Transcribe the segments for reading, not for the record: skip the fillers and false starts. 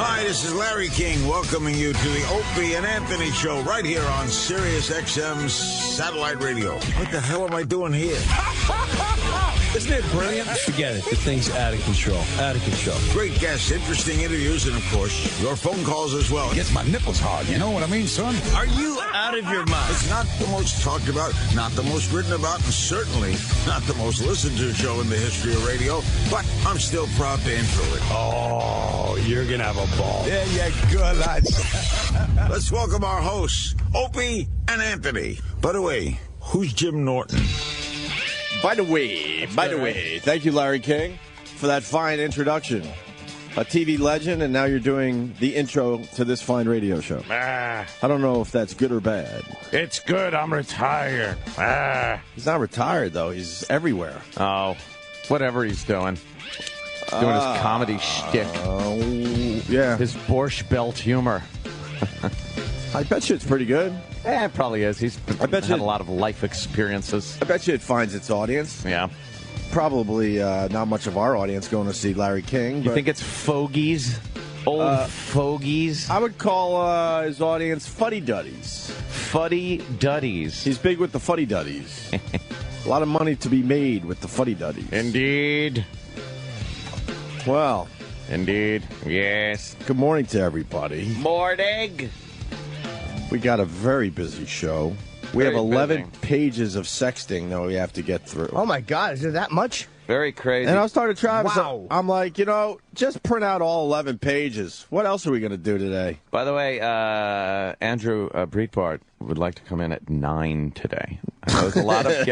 Hi, this is Larry King welcoming you to the Opie and Anthony Show right here on Sirius XM satellite radio. What the hell am I doing here? Isn't it brilliant? Forget it. The thing's out of control. Out of control. Great guests, interesting interviews, and, of course, your phone calls as well. Gets my nipples hard. You know what I mean, son? Are you out of your mind? It's not the most talked about, not the most written about, and certainly not the most listened to show in the history of radio, but I'm still proud to intro it. Oh, you're going to have a ball. There you go, lads. Let's welcome our hosts, Opie and Anthony. By the way, who's Jim Norton? By the way, thank you, Larry King, for that fine introduction. A TV legend, and now you're doing the intro to this fine radio show. I don't know if that's good or bad. It's good. I'm retired. He's not retired, though. He's everywhere. Oh, whatever he's doing. Doing his comedy shtick. Oh, yeah. His Borscht Belt humor. I bet you it's pretty good. Yeah, it probably is. He's had a lot of life experiences. I bet you it finds its audience. Yeah. Probably not much of our audience going to see Larry King. You think it's fogies? Old fogies? I would call his audience fuddy-duddies. Fuddy-duddies. He's big with the fuddy-duddies. A lot of money to be made with the fuddy-duddies. Indeed. Well. Indeed. Yes. Good morning to everybody. Morning. We got a very busy show. We have 11 busy. pages of sexting that we have to get through. Oh, my God. Is there that much? Very crazy. And I was talking to Travis. Wow. I'm like, just print out all 11 pages. What else are we going to do today? By the way, Andrew Breitbart would like to come in at 9 today. I know there's a lot of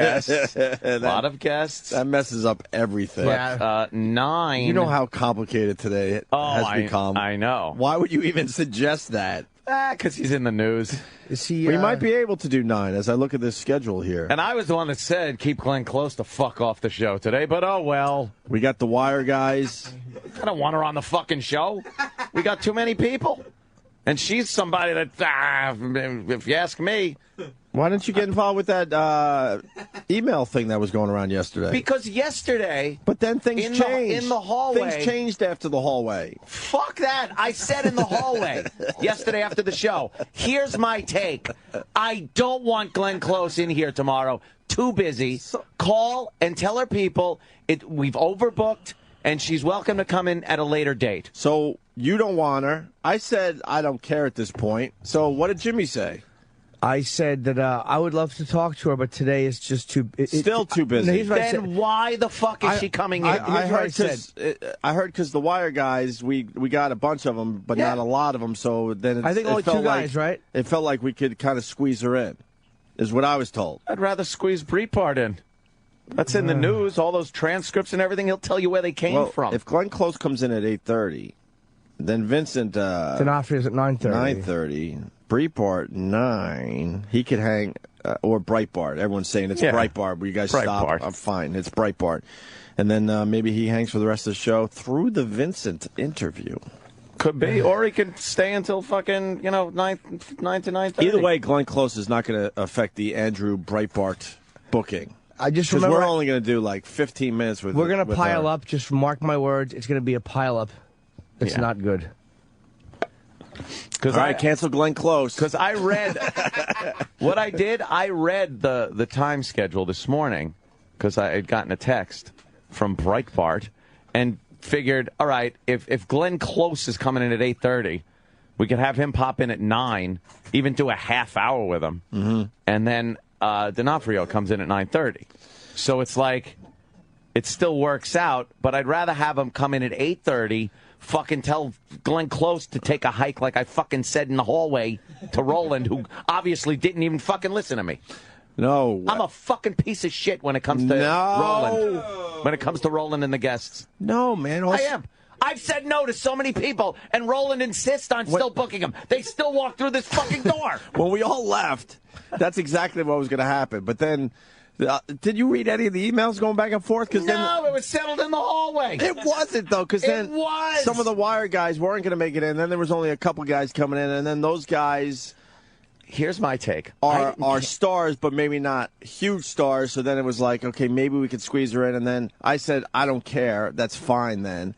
guests. That messes up everything. Yeah. 9. You know how complicated today has become. I know. Why would you even suggest that? Because he's in the news. Is he? We might be able to do 9 as I look at this schedule here. And I was the one that said keep Glenn Close the fuck off the show today, but oh well. We got the Wire guys. I don't want her on the fucking show. We got too many people. And she's somebody that, if you ask me. Why didn't you get involved with that email thing that was going around yesterday? Because yesterday. But then things changed. In the hallway. Things changed after the hallway. Fuck that. I said in the hallway yesterday after the show. Here's my take. I don't want Glenn Close in here tomorrow. Too busy. Call and tell her people we've overbooked, and she's welcome to come in at a later date. So you don't want her. I said I don't care at this point. So what did Jimmy say? I said that I would love to talk to her, but today is just still too busy. Then why the fuck is she coming in? I heard because the Wire guys, we got a bunch of them, but not a lot of them. So then I think only 2 guys, right? It felt like we could kind of squeeze her in, is what I was told. I'd rather squeeze Breitbart in. That's in the news, all those transcripts and everything. He'll tell you where they came from. If Glenn Close comes in at 8:30, then Vincent D'Onofrio's at 9:30. 9:30. Breitbart 9. He could hang or Breitbart. Everyone's saying it's Breitbart. Will you guys stop? I'm fine. It's Breitbart. And then maybe he hangs for the rest of the show through the Vincent interview. Could be, or he could stay until fucking 9 to 9:30. Either way, Glenn Close is not going to affect the Andrew Breitbart booking. I just remember we're only going to do like 15 minutes with. We're going to pile up. Just mark my words. It's going to be a pile up. It's not good. All right, cancel Glenn Close. Because I read what I did. I read the time schedule this morning because I had gotten a text from Breitbart and figured, all right, if Glenn Close is coming in at 8:30, we could have him pop in at 9, even do a half hour with him, and then D'Onofrio comes in at 9:30. So it's like it still works out, but I'd rather have him come in at 8:30. Fucking tell Glenn Close to take a hike like I fucking said in the hallway to Roland, who obviously didn't even fucking listen to me. No. I'm a fucking piece of shit when it comes to Roland. When it comes to Roland and the guests. No, man. I am. I've said no to so many people, and Roland insists on still booking them. They still walk through this fucking door. When we all left, that's exactly what was going to happen. But then... did you read any of the emails going back and forth? No, it was settled in the hallway. It wasn't, though, because then some of the Wire guys weren't going to make it in. Then there was only a couple guys coming in, and then those guys... Here's my take. Are stars, but maybe not huge stars. So then it was like, okay, maybe we could squeeze her in. And then I said, I don't care. That's fine then.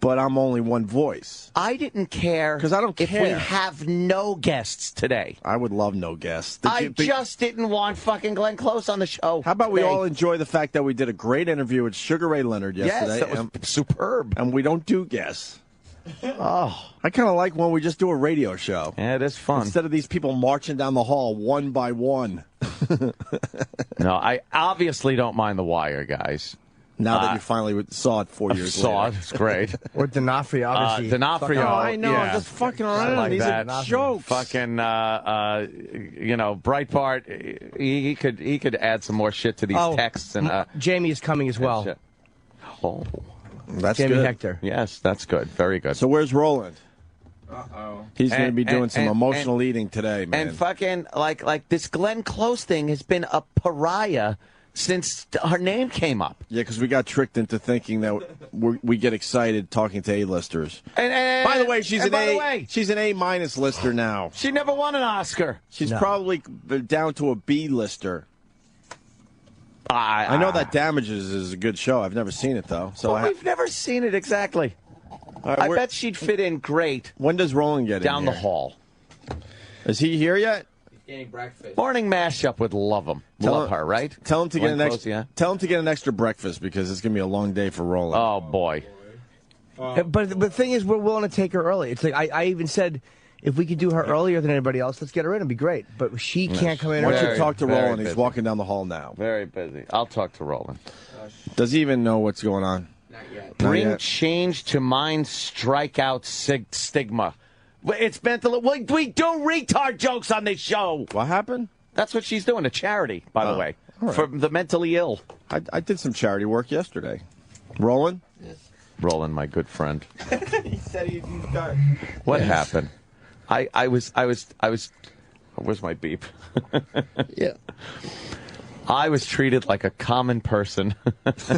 but I'm only one voice. I didn't care 'Cause I don't if we care. have no guests today. I would love no guests. I just didn't want fucking Glenn Close on the show. How about we today. all enjoy the fact that we did a great interview with Sugar Ray Leonard yesterday? Yes, that was superb. And we don't do guests. Oh, I kind of like when we just do a radio show. yeah, it is fun. Instead of these people marching down the hall one by one. No, I obviously don't mind The Wire, guys. Now that you finally saw it 4 years Saw later. it. It's great. Or D'Onofrio, obviously. D'Onofrio. Oh, I know. Yeah. I'm just fucking I around. like These that. are jokes. Fucking, Breitbart. He could add some more shit to these texts and. Jamie is coming as well. Shit. Oh, That's Jamie good. Hector. yes, that's good. Very good. So where's Roland? Uh-oh. He's going to be doing some and- emotional eating today, man. And fucking like this Glenn Close thing has been a pariah since her name came up. Yeah, because we got tricked into thinking that we get excited talking to A-listers. And By the way, she's and an by the A. way, She's an A- lister now. she never won an Oscar. She's No. probably down to a B-lister. I know that Damages is a good show. I've never seen it though. So We've never seen it exactly. All right, I bet she'd fit in great When does Roland get down in the here? hall. Is he here yet? Getting breakfast. Morning mashup would love him. Love her, right? Tell him to Glenn get an Close, yeah. Tell him to get an extra breakfast because it's gonna be a long day for Roland. Oh boy. But the thing is, we're willing to take her early. It's like I even said, if we could do her earlier than anybody else, let's get her in. It'd be great. But she can't come in Why don't early. you talk to very Roland? He's busy. walking down the hall now. Very busy. I'll talk to Roland. Does he even know what's going on? Not yet. Bring yet. change to mind strikeout stigma. It's meant to. We do retard jokes on this show. What happened? That's what she's doing. A charity, by the way, all right. for the mentally ill. I did some charity work yesterday. Roland? Roland, my good friend. He said he's got. What happened? I was. Where's my beep? Yeah. I was treated like a common person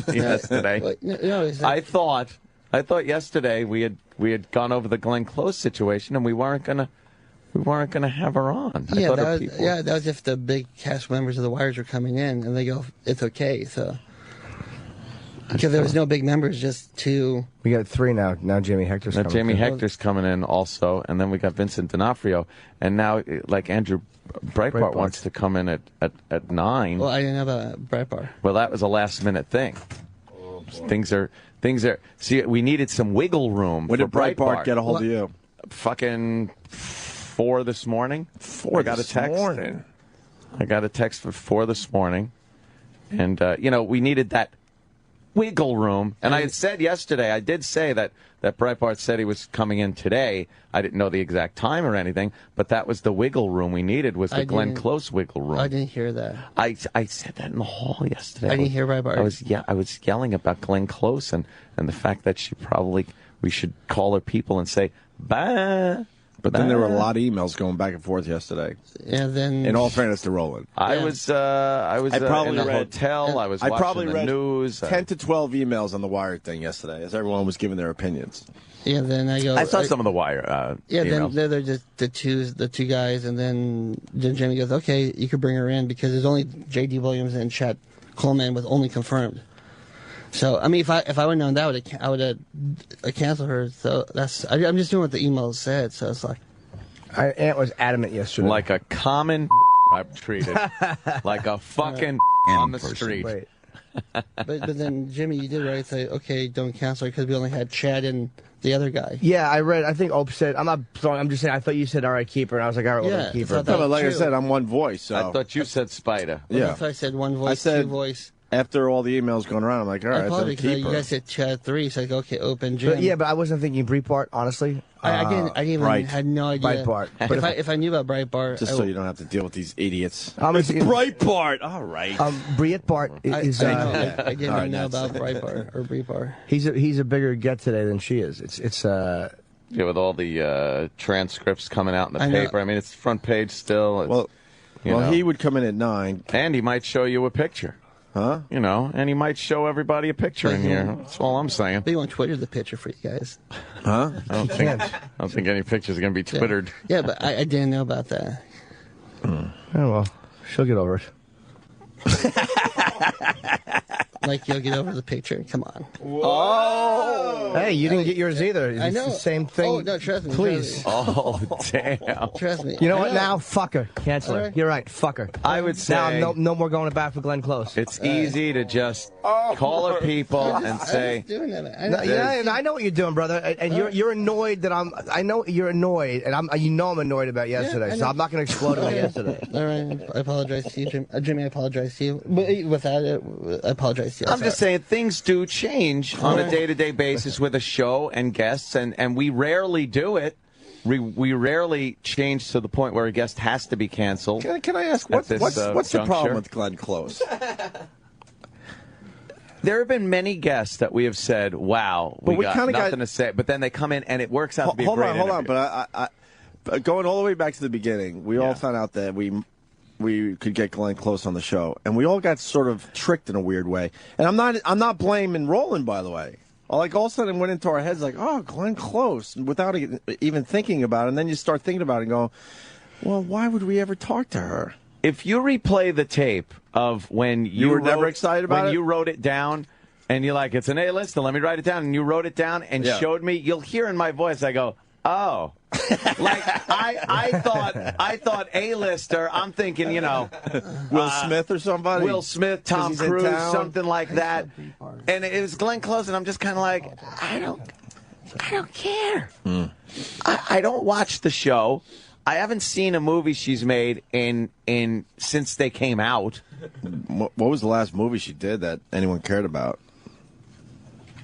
yesterday. Well, no, it's I thought yesterday we had gone over the Glenn Close situation and we weren't gonna have her on. I yeah, thought that her was, people. yeah, that was if the big cast members of the Wires were coming in, and they go, it's okay. So because there was no big members, just two. We got 3 now. Now Jamie Hector's Now coming. Jamie too. Hector's coming in also, and then we got Vincent D'Onofrio, and now like Andrew Breitbart wants to come in at 9. Well, I didn't know about Breitbart. Well, that was a last minute thing. Things are. See, we needed some wiggle room. When for did Breitbart get a hold of you? Fucking 4 this morning. 4 I got a text. morning. I got a text for 4 this morning, and we needed that wiggle room. And I had said yesterday, I did say that Breitbart said he was coming in today. I didn't know the exact time or anything, but that was the wiggle room we needed, was the I Glenn didn't- Close wiggle room. I didn't hear that. I said that in the hall yesterday. I didn't hear Breitbart. I was yelling about Glenn Close and the fact that we should call her people and say bye. But then there were a lot of emails going back and forth yesterday. And then In all fairness to Roland. I Yeah. was probably in the read- hotel. I was I watching probably the read news. 10 to 12 emails on the Wire thing yesterday as everyone was giving their opinions. yeah, then I go. I saw some of the Wire. Yeah, emails. then they're just the two guys, and then Jimmy goes, okay, you could bring her in because there's only J.D. Williams and Chet Coleman was only confirmed. So I mean, if I would have known that, I would have canceled her. So I'm just doing what the email said. So it's like. Aunt was adamant yesterday. Like a common I'm treated. Like a fucking on the street. Wait. But then Jimmy, you did right. Say, okay, don't cancel her because we only had Chad and the other guy. Yeah, I read. I think Ope said. I'm not throwing. I'm just saying. I thought you said, "All right, keep her," and I was like, "All right, well, Yeah, then keep so her." I No, thought- but like I true. said, I'm one voice. So I thought you said Spider. Well, Yeah. that's why I said one voice, I said- two voice. after all the emails going around, I'm like, all I right, apologize then because keep you her. guys said Chad 3, so I go, okay, open Jim. But, yeah, but I wasn't thinking Breitbart, honestly. I didn't even right. had no idea. Breitbart. But if I knew about Breitbart, Just so you don't have to deal with these idiots. It's Breitbart. All right. Breitbart is. I All didn't right, know that's- about Breitbart or Breitbart. He's a bigger get today than she is. It's Yeah, with all the transcripts coming out in the I know. paper. I mean, it's front page still. It's, well, you know. he would come in at 9. And he might show you a picture. Huh? You know, and he might show everybody a picture in here. That's all I'm saying. Maybe on Twitter the picture for you guys. Huh? I don't think any pictures are going to be Twittered. Yeah, but I didn't know about that. oh well, she'll get over it. like you'll get over the picture. Come on. Oh. Hey, you didn't get yours either. It's I know. the same thing. Oh, no, trust me. Please. Oh, damn. Trust me. You know I what? Now, fuck her. Cancel her. All right. You're right. Fuck her. I would say now, no more going back for Glenn Close. it's easy to just call her people and I'm say, just doing that. I No, know. yeah, and I know what you're doing, brother. And you're annoyed that I'm. I know you're annoyed, and you know I'm annoyed about yesterday. I So know. I'm not going to explode about yesterday. All right, I apologize to you, Jim. Jimmy. I apologize to you. But without it, I apologize to you. I'm just saying things do change on a day-to-day basis with a show and guests, and we rarely do it. We rarely change to the point where a guest has to be canceled. Can I ask, what's the juncture. problem with Glenn Close? There have been many guests that we have said, wow, we got nothing to say, but then they come in and it works out to be a great Hold on. interview. But I going all the way back to the beginning, we all found out that we could get Glenn Close on the show, and we all got sort of tricked in a weird way. And I'm not blaming Roland, by the way. Like all of a sudden it went into our heads like, oh, Glenn Close, without even thinking about it. And then you start thinking about it and go, well, why would we ever talk to her? If you replay the tape of when you were never excited about when it? you wrote it down, and you're like, it's an A-list, and let me write it down, and you wrote it down and showed me, you'll hear in my voice, I go, oh. Like, I thought A-lister, I'm thinking, you know. Will Smith or somebody? Will Smith, Tom he's in Cruise, town? something like that. And it was Glenn Close, and I'm just kind of like, I don't care. I don't watch the show. I haven't seen a movie she's made in since they came out. What was the last movie she did that anyone cared about?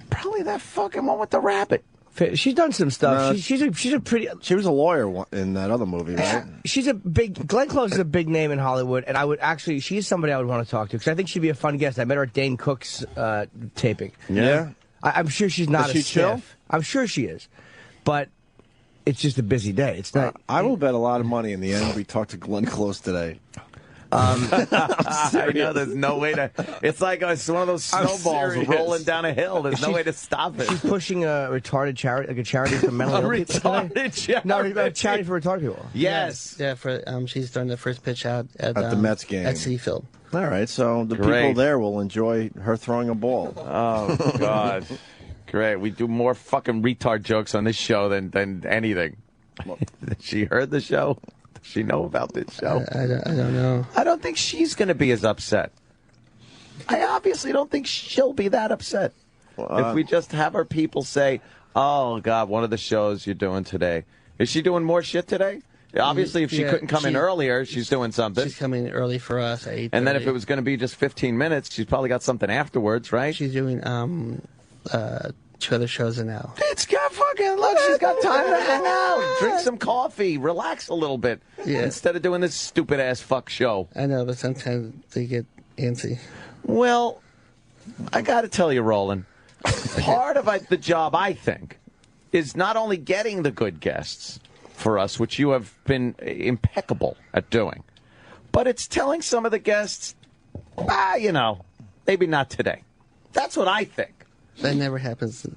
Probably that fucking one with the rabbit. She's done some stuff. No, she's a pretty. She was a lawyer in that other movie, right? She's a big. Glenn Close is a big name in Hollywood, and I would actually. She's somebody I would want to talk to because I think she'd be a fun guest. I met her at Dane Cook's taping. Yeah. I'm sure she's not Is she a chill? stiff. I'm sure she is, but it's just a busy day. It's not. I will bet a lot of money in the end we talk to Glenn Close today. I know there's no way to. It's like it's one of those snowballs rolling down a hill. There's no way to stop it. She's pushing a retarded charity, like a charity for mentally ill people. Retarded charity. No, a charity for retarded people. Yes. Yeah, for she's throwing the first pitch out at the Mets game at Citi Field. All right, so the Great. people there will enjoy her throwing a ball. Oh God. Great. We do more fucking retard jokes on this show than anything. She heard the show. Does she know about this show? I don't know. I don't think she's going to be as upset. I obviously don't think she'll be that upset. If we just have our people say, oh, God, one of the shows you're doing today. Is she doing more shit today? Obviously, if she couldn't come in earlier, she's doing something. She's coming in early for us at 8:30. And then if it was going to be just 15 minutes, she's probably got something afterwards, right? She's doing 2 other shows now. It's got fucking, look, she's got time to hang out, drink some coffee, relax a little bit, instead of doing this stupid-ass fuck show. I know, but sometimes they get antsy. Well, I got to tell you, Roland, part of the job, I think, is not only getting the good guests for us, which you have been impeccable at doing, but it's telling some of the guests, you know, maybe not today. That's what I think. That never happens.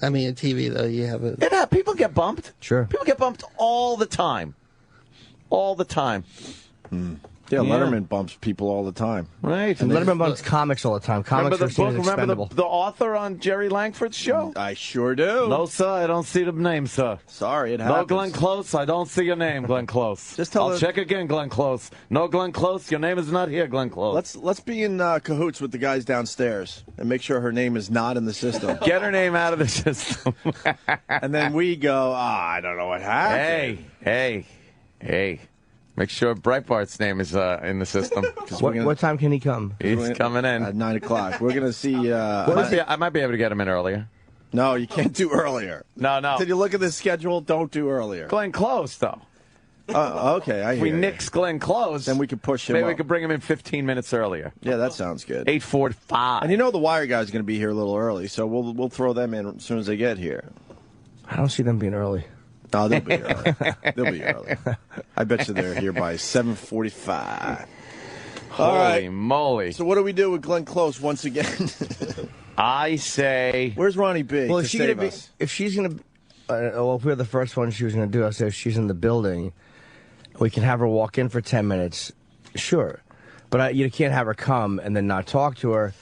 I mean, on TV, though, you have a... People get bumped. Sure. People get bumped all the time. All the time. Yeah, Letterman bumps people all the time. Right. And Letterman bumps comics all the time. Comics Remember are the seen book? as Remember expendable. the author on Jerry Langford's show? I sure do. No, sir, I don't see the name, sir. Sorry, it happens. No, Glenn Close, I don't see your name, Glenn Close. Just tell I'll her- check again, Glenn Close. No, Glenn Close, your name is not here, Glenn Close. Let's be in cahoots with the guys downstairs and make sure her name is not in the system. Get her name out of the system. And then we go, I don't know what happened. Hey. Make sure Breitbart's name is in the system. What time can he come? He's coming in. At 9 o'clock. We're going to see... I might be able to get him in earlier. No, you can't do earlier. No. Did you look at the schedule? Don't do earlier. Glenn Close, though. Okay, I If hear we you. nix Glenn Close, Then we could push him maybe we up. could bring him in 15 minutes earlier. Yeah, that sounds good. 8:45. And you know the Wire guy's going to be here a little early, so we'll throw them in as soon as they get here. I don't see them being early. Oh, they'll be early. They'll be early. I bet you they're here by 7:45. All Holy right. moly. So what do we do with Glenn Close once again? I say... Where's Ronnie B? Well, to if she's gonna save be, us? if she's gonna, well, if we're the first one she was gonna do, I say if she's in the building, we can have her walk in for 10 minutes, sure, but you can't have her come and then not talk to her.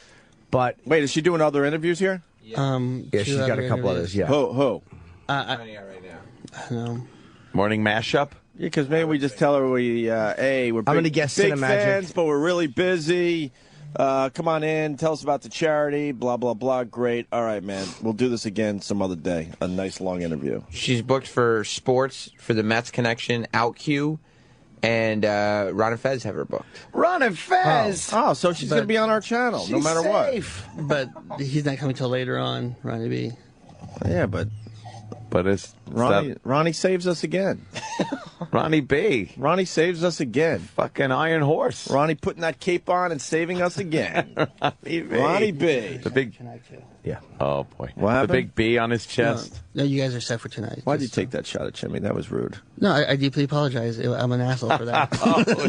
But wait, is she doing other interviews here? Yeah, she's got a couple others. Yeah. Who? Right now. I know. Morning mashup. Yeah, because maybe we just tell her we're I'm gonna guess big Cinemagic. fans, but we're really busy. Come on in, tell us about the charity, blah, blah, blah. Great. All right, man. We'll do this again some other day. A nice long interview. She's booked for sports, for the Mets connection, OutQ, and Ron and Fez have her booked. Ron and Fez. Oh, so she's going to be on our channel no matter safe. But he's not coming till later on, Ronnie B. what. Yeah, but it's Ronnie saves us again. Ronnie B. Ronnie saves us again. Fucking Iron Horse. Ronnie putting that cape on and saving us again. Ronnie B. Ronnie B. The big. Yeah. Oh boy. What the happened? big B on his chest. No, you guys are set for tonight. Why'd you take that shot at Jimmy? That was rude. No, I deeply apologize. I'm an asshole for that.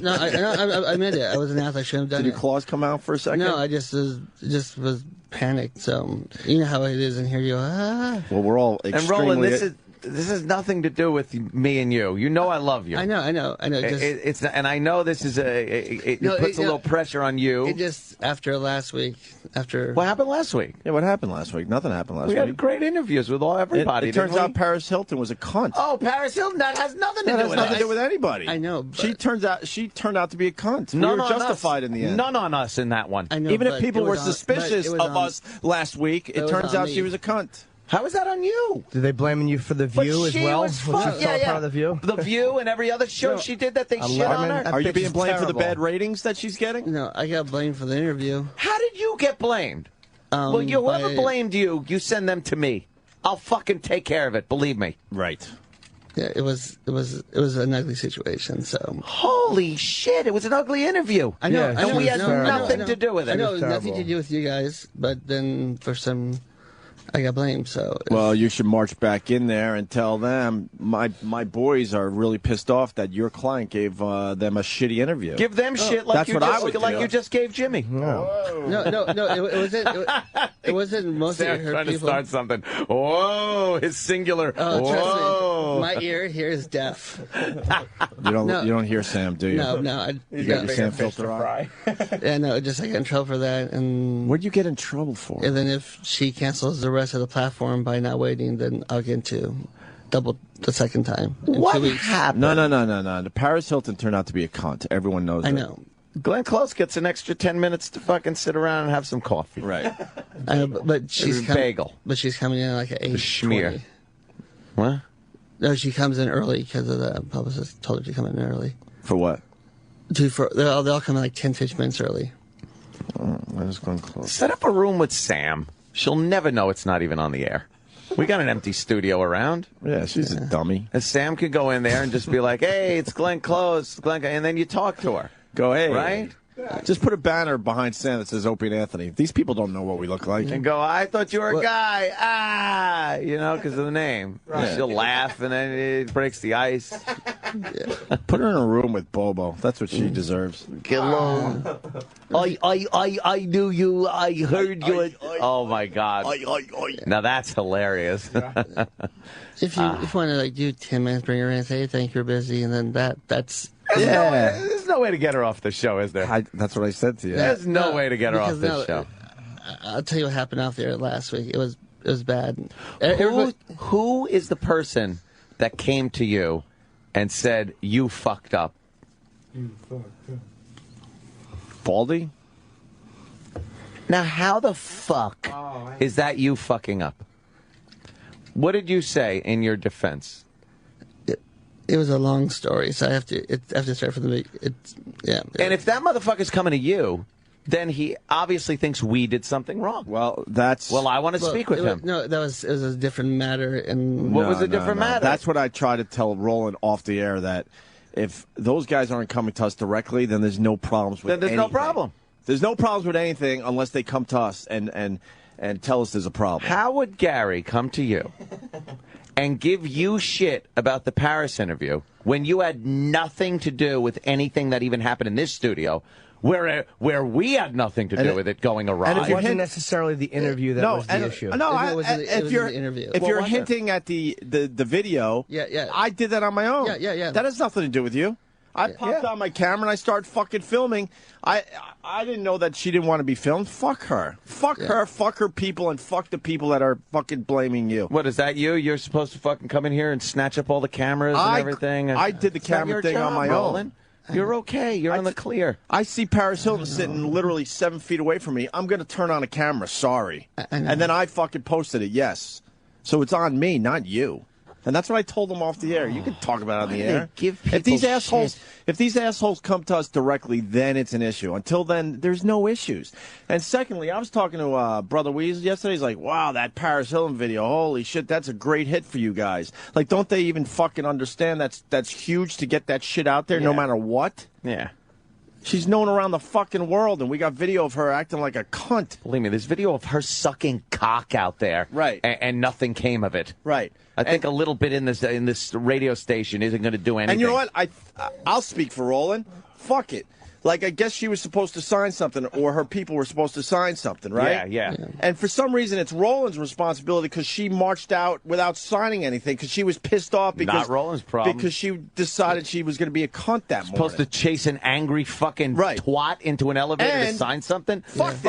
No, I admit it. I was an asshole. I shouldn't have done Did it. your claws come out for a second? No, I just was panicked. So you know how it is in here. You go, Well, we're all And extremely... Roland, this has nothing to do with me and you. You know I love you. I know. Just, It's and I know this is it puts a little pressure on you. It just after last week, What happened last week? Yeah, what happened last week? Nothing happened last We week. had great interviews with everybody. It turns didn't out we? Paris Hilton was a cunt. Oh, Paris Hilton. That has nothing to That do has with nothing us. to do with anybody. I know, but- She turned out to be a cunt. None we were on justified us. in the end. None on us in that one. I know, Even if but people it were was on- suspicious but it was of on- us last week, it was turns on out me. she was a cunt. How is that on you? Did they blaming you for The View as she well? was she fun. still part of The View? The View and every other show she did that they shit on her. Are you bitch being is blamed for the terrible. bad ratings that she's getting? No, I got blamed for the interview. How did you get blamed? Well, whoever by- blamed you, you send them to me. I'll fucking take care of it. Believe me. Right. Yeah, it was an ugly situation. So Holy shit! It was an ugly interview. I know, Yeah, I know, and we had no, I know, nothing I know. to do with it. I know It was nothing to terrible. do with you guys, but then for some, I got blamed. So Well, you should march back in there and tell them my boys are really pissed off that your client gave them a shitty interview. Give them shit like That's you what I just, would like do. you just gave Jimmy. no, it wasn't mostly Sam's her trying to people. start something. Whoa, his singular. Oh, Whoa. trust me, my ear here is deaf. You don't No. you don't hear Sam, do you? No, You got your Sam filter on. yeah, no, just I got in trouble for that, and What'd you get in trouble for? and then if she cancels the rest of the platform by not waiting, then I'll get into double the second time in 2 weeks. happened? No. The Paris Hilton turned out to be a cunt. Everyone knows I that. know. Glenn Close gets an extra 10 minutes to fucking sit around and have some coffee. Right. I know, but she's bagel. But she's coming in like at 8:20. schmear. What? No, she comes in early because of the publicist told her to come in early. For what? They all come in like 10, 15 minutes early. I was going close. Set up a room with Sam. She'll never know it's not even on the air. We got an empty studio around. Yeah, she's a dummy. And Sam could go in there and just be like, hey, it's Glenn Close. And then you talk to her. Go, hey. Right? Just put a banner behind Sam that says Opie and Anthony. These people don't know what we look like. And go, I thought you were a guy. Because of the name. Right. She'll laugh and then it breaks the ice. Put her in a room with Bobo. That's what she deserves. Get along. I knew you. I heard you. Oh, my God. Now that's hilarious. If you want to like do 10 minutes, bring her in and say, hey, thank you, you're busy, and then that's There's no way to get her off the show, is there? That's what I said to you. There's no way to get her off because this show. I'll tell you what happened out there last week. It was bad. Who is the person that came to you and said, you fucked up? Baldy? Now, how the fuck is that you fucking up? What did you say in your defense? It was a long story, so I have to start from the beginning. And if that motherfucker's coming to you, then he obviously thinks we did something wrong. Well, I want to speak with him. No, it was a different matter. And What was the different matter? That's what I try to tell Roland off the air, that if those guys aren't coming to us directly, then there's no problems with Then there's no anything. problem. There's no problems with anything unless they come to us and tell us there's a problem. How would Gary come to you and give you shit about the Paris interview when you had nothing to do with anything that even happened in this studio, where we had nothing to do with it going awry? And it wasn't necessarily the interview that was the issue. If you're hinting at the video, yeah, I did that on my own. Yeah. That has nothing to do with you. I popped on my camera and I started fucking filming. I didn't know that she didn't want to be filmed. Fuck her. Fuck her, fuck her people, and fuck the people that are fucking blaming you. What, is that you? You're supposed to fucking come in here and snatch up all the cameras and everything? I did the camera thing on my own. You're okay. You're in the clear. I see Paris Hilton sitting literally 7 feet away from me. I'm going to turn on a camera. Sorry. And then I fucking posted it. Yes. So it's on me, not you. And that's what I told them off the air. You can talk about it on the air. If these assholes come to us directly, then it's an issue. Until then, there's no issues. And secondly, I was talking to Brother Weasel yesterday. He's like, wow, that Paris Hilton video, holy shit, that's a great hit for you guys. Like, don't they even fucking understand that's huge to get that shit out there no matter what? Yeah. She's known around the fucking world, and we got video of her acting like a cunt. Believe me, there's video of her sucking cock out there. Right. And nothing came of it. Right. I think a little bit in this radio station isn't going to do anything. And you know what? I'll speak for Roland. Fuck it. Like, I guess she was supposed to sign something, or her people were supposed to sign something, right? Yeah. And for some reason, it's Roland's responsibility because she marched out without signing anything because she was pissed off because not Roland's problem. Because she decided she was going to be a cunt that morning. Supposed to chase an angry fucking twat into an elevator to sign something? Fuck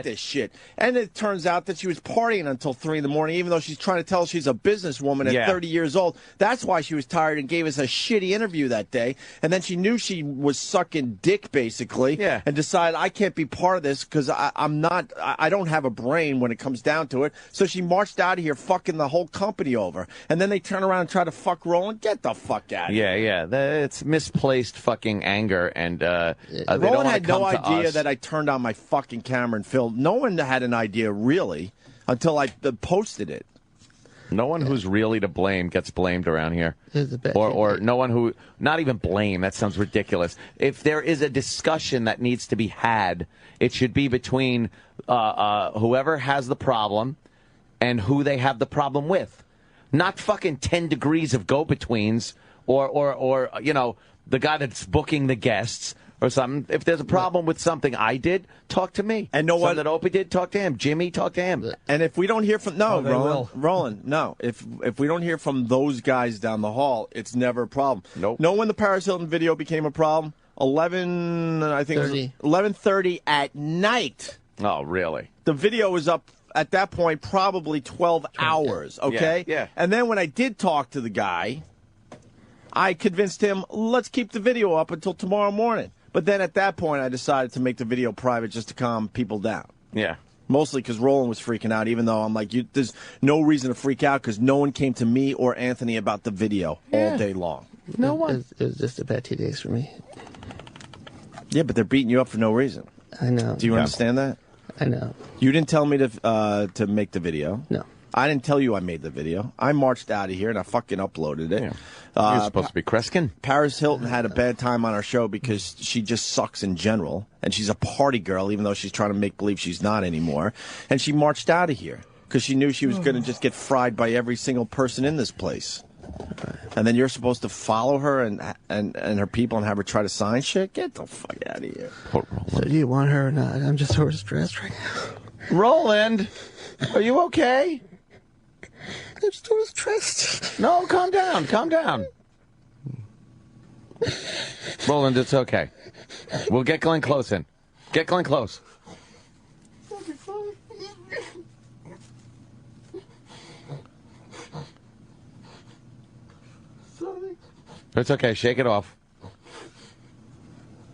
this shit. And it turns out that she was partying until 3 in the morning, even though she's trying to tell us she's a businesswoman at 30 years old. That's why she was tired and gave us a shitty interview that day. And then she knew she was sucking dick, basically, and decided I can't be part of this because I don't have a brain when it comes down to it. So she marched out of here fucking the whole company over. And then they turn around and try to fuck Roland. Get the fuck out of here. Yeah. It's misplaced fucking anger. And Roland had no idea that I turned on my fucking camera and filmed. No one had an idea, really, until I posted it. No one who's really to blame gets blamed around here. Or no one who, not even blame, that sounds ridiculous. If there is a discussion that needs to be had, it should be between whoever has the problem and who they have the problem with. Not fucking 10 degrees of go-betweens or you know, the guy that's booking the guests or something. If there's a problem with something I did, talk to me. And know what? Something that Opie did, talk to him. Jimmy, talk to him. And if we don't hear from Roland, no. If we don't hear from those guys down the hall, it's never a problem. Nope. Know when the Paris Hilton video became a problem? 11:30 at night. Oh, really? The video was up at that point probably 12 hours, okay? Yeah. And then when I did talk to the guy, I convinced him, let's keep the video up until tomorrow morning. But then at that point, I decided to make the video private just to calm people down. Yeah. Mostly because Roland was freaking out, even though I'm like, there's no reason to freak out because no one came to me or Anthony about the video all day long. No one. It was just a bad 2 days for me. Yeah, but they're beating you up for no reason. I know. Do you understand that? I know. You didn't tell me to make the video. No. I didn't tell you I made the video. I marched out of here and I fucking uploaded it. Yeah. You're supposed to be Kreskin. Paris Hilton had a bad time on our show because she just sucks in general. And she's a party girl, even though she's trying to make believe she's not anymore. And she marched out of here because she knew she was going to just get fried by every single person in this place. And then you're supposed to follow her and her people and have her try to sign shit? Get the fuck out of here. So do you want her or not? I'm just so stressed right now. Roland, are you okay? I'm so stressed. No, calm down. Calm down. Roland, it's okay. We'll get Glenn Close in. Get Glenn Close. It's okay. Shake it off.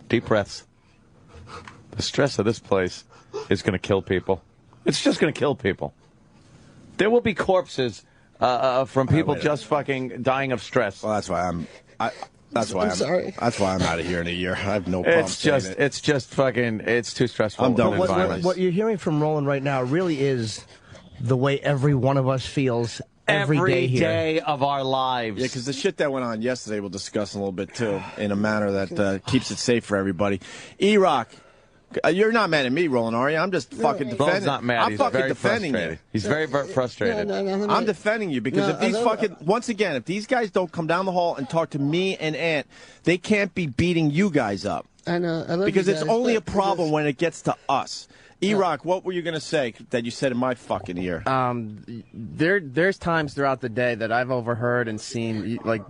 Deep breaths. The stress of this place is going to kill people. It's just going to kill people. There will be corpses from people just fucking dying of stress. Well, that's why I'm sorry. That's why I'm out of here in a year. I have no problem. It's just fucking. It's too stressful. I'm done with what you're hearing from Roland right now really is the way every one of us feels every day here. Day of our lives. Yeah, because the shit that went on yesterday we'll discuss in a little bit too, in a manner that keeps it safe for everybody. E-Rock. You're not mad at me, Roland, are you? I'm just fucking defending. Roland's not mad. I'm fucking defending you. He's very frustrated. No, I'm defending you because if these once again, if these guys don't come down the hall and talk to me and Ant, they can't be beating you guys up. I know. I love because you it's guys, only a problem when it gets to us. E-Rock, what were you going to say that you said in my fucking ear? There's times throughout the day that I've overheard and seen, like,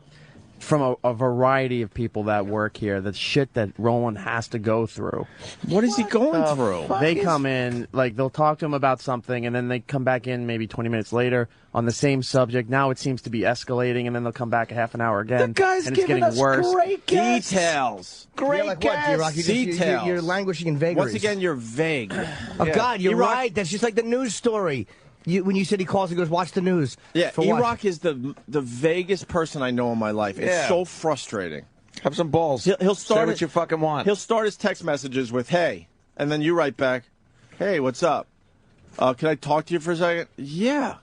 from a variety of people that work here, the shit that Roland has to go through. What is he going through? They come in, like, they'll talk to him about something, and then they come back in maybe 20 minutes later on the same subject. Now it seems to be escalating, and then they'll come back a half an hour again. The guy's and it's giving getting us worse. great guests. Details. Great Like guests. what, D-Rock? Details. You're languishing in vagaries. Once again, you're vague. Oh, God, you're E-Rock- right. That's just like the news story. When you said he calls and goes, watch the news. Yeah, For what? E-Rock is the vaguest person I know in my life. It's Yeah. so frustrating. Have some balls. He'll start Say what you fucking want. He'll start his text messages with "Hey," and then you write back, "Hey, what's up? Can I talk to you for a second?" Yeah,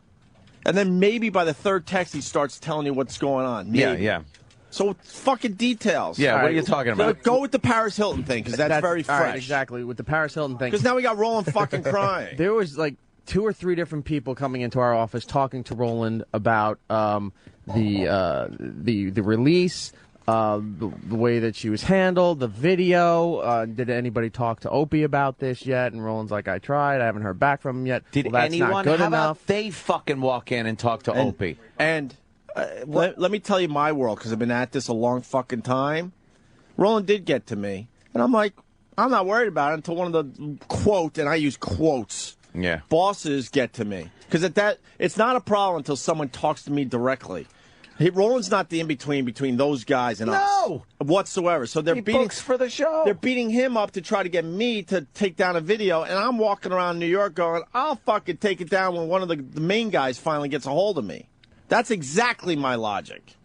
and then maybe by the third text he starts telling you what's going on. Maybe. Yeah. So fucking details. Yeah, All what right. are you talking So about? go with the Paris Hilton thing because that's very all right, fresh. exactly, with the Paris Hilton thing. Because now we got Roland fucking crying. There was like 2 or 3 different people coming into our office talking to Roland about the release, the way that she was handled, the video. Did anybody talk to Opie about this yet? And Roland's like, I tried. I haven't heard back from him yet. Did well, that's anyone? not good How enough. about they fucking walk in and talk to Opie? And let me tell you my world, because I've been at this a long fucking time. Roland did get to me, and I'm like, I'm not worried about it until one of the quote, and I use quotes, Yeah. bosses get to me. Because it's not a problem until someone talks to me directly. Roland's not the in-between between those guys and us whatsoever. So they're He beating books for the show. They're beating him up to try to get me to take down a video, and I'm walking around New York going, I'll fucking take it down when one of the main guys finally gets a hold of me. That's exactly my logic.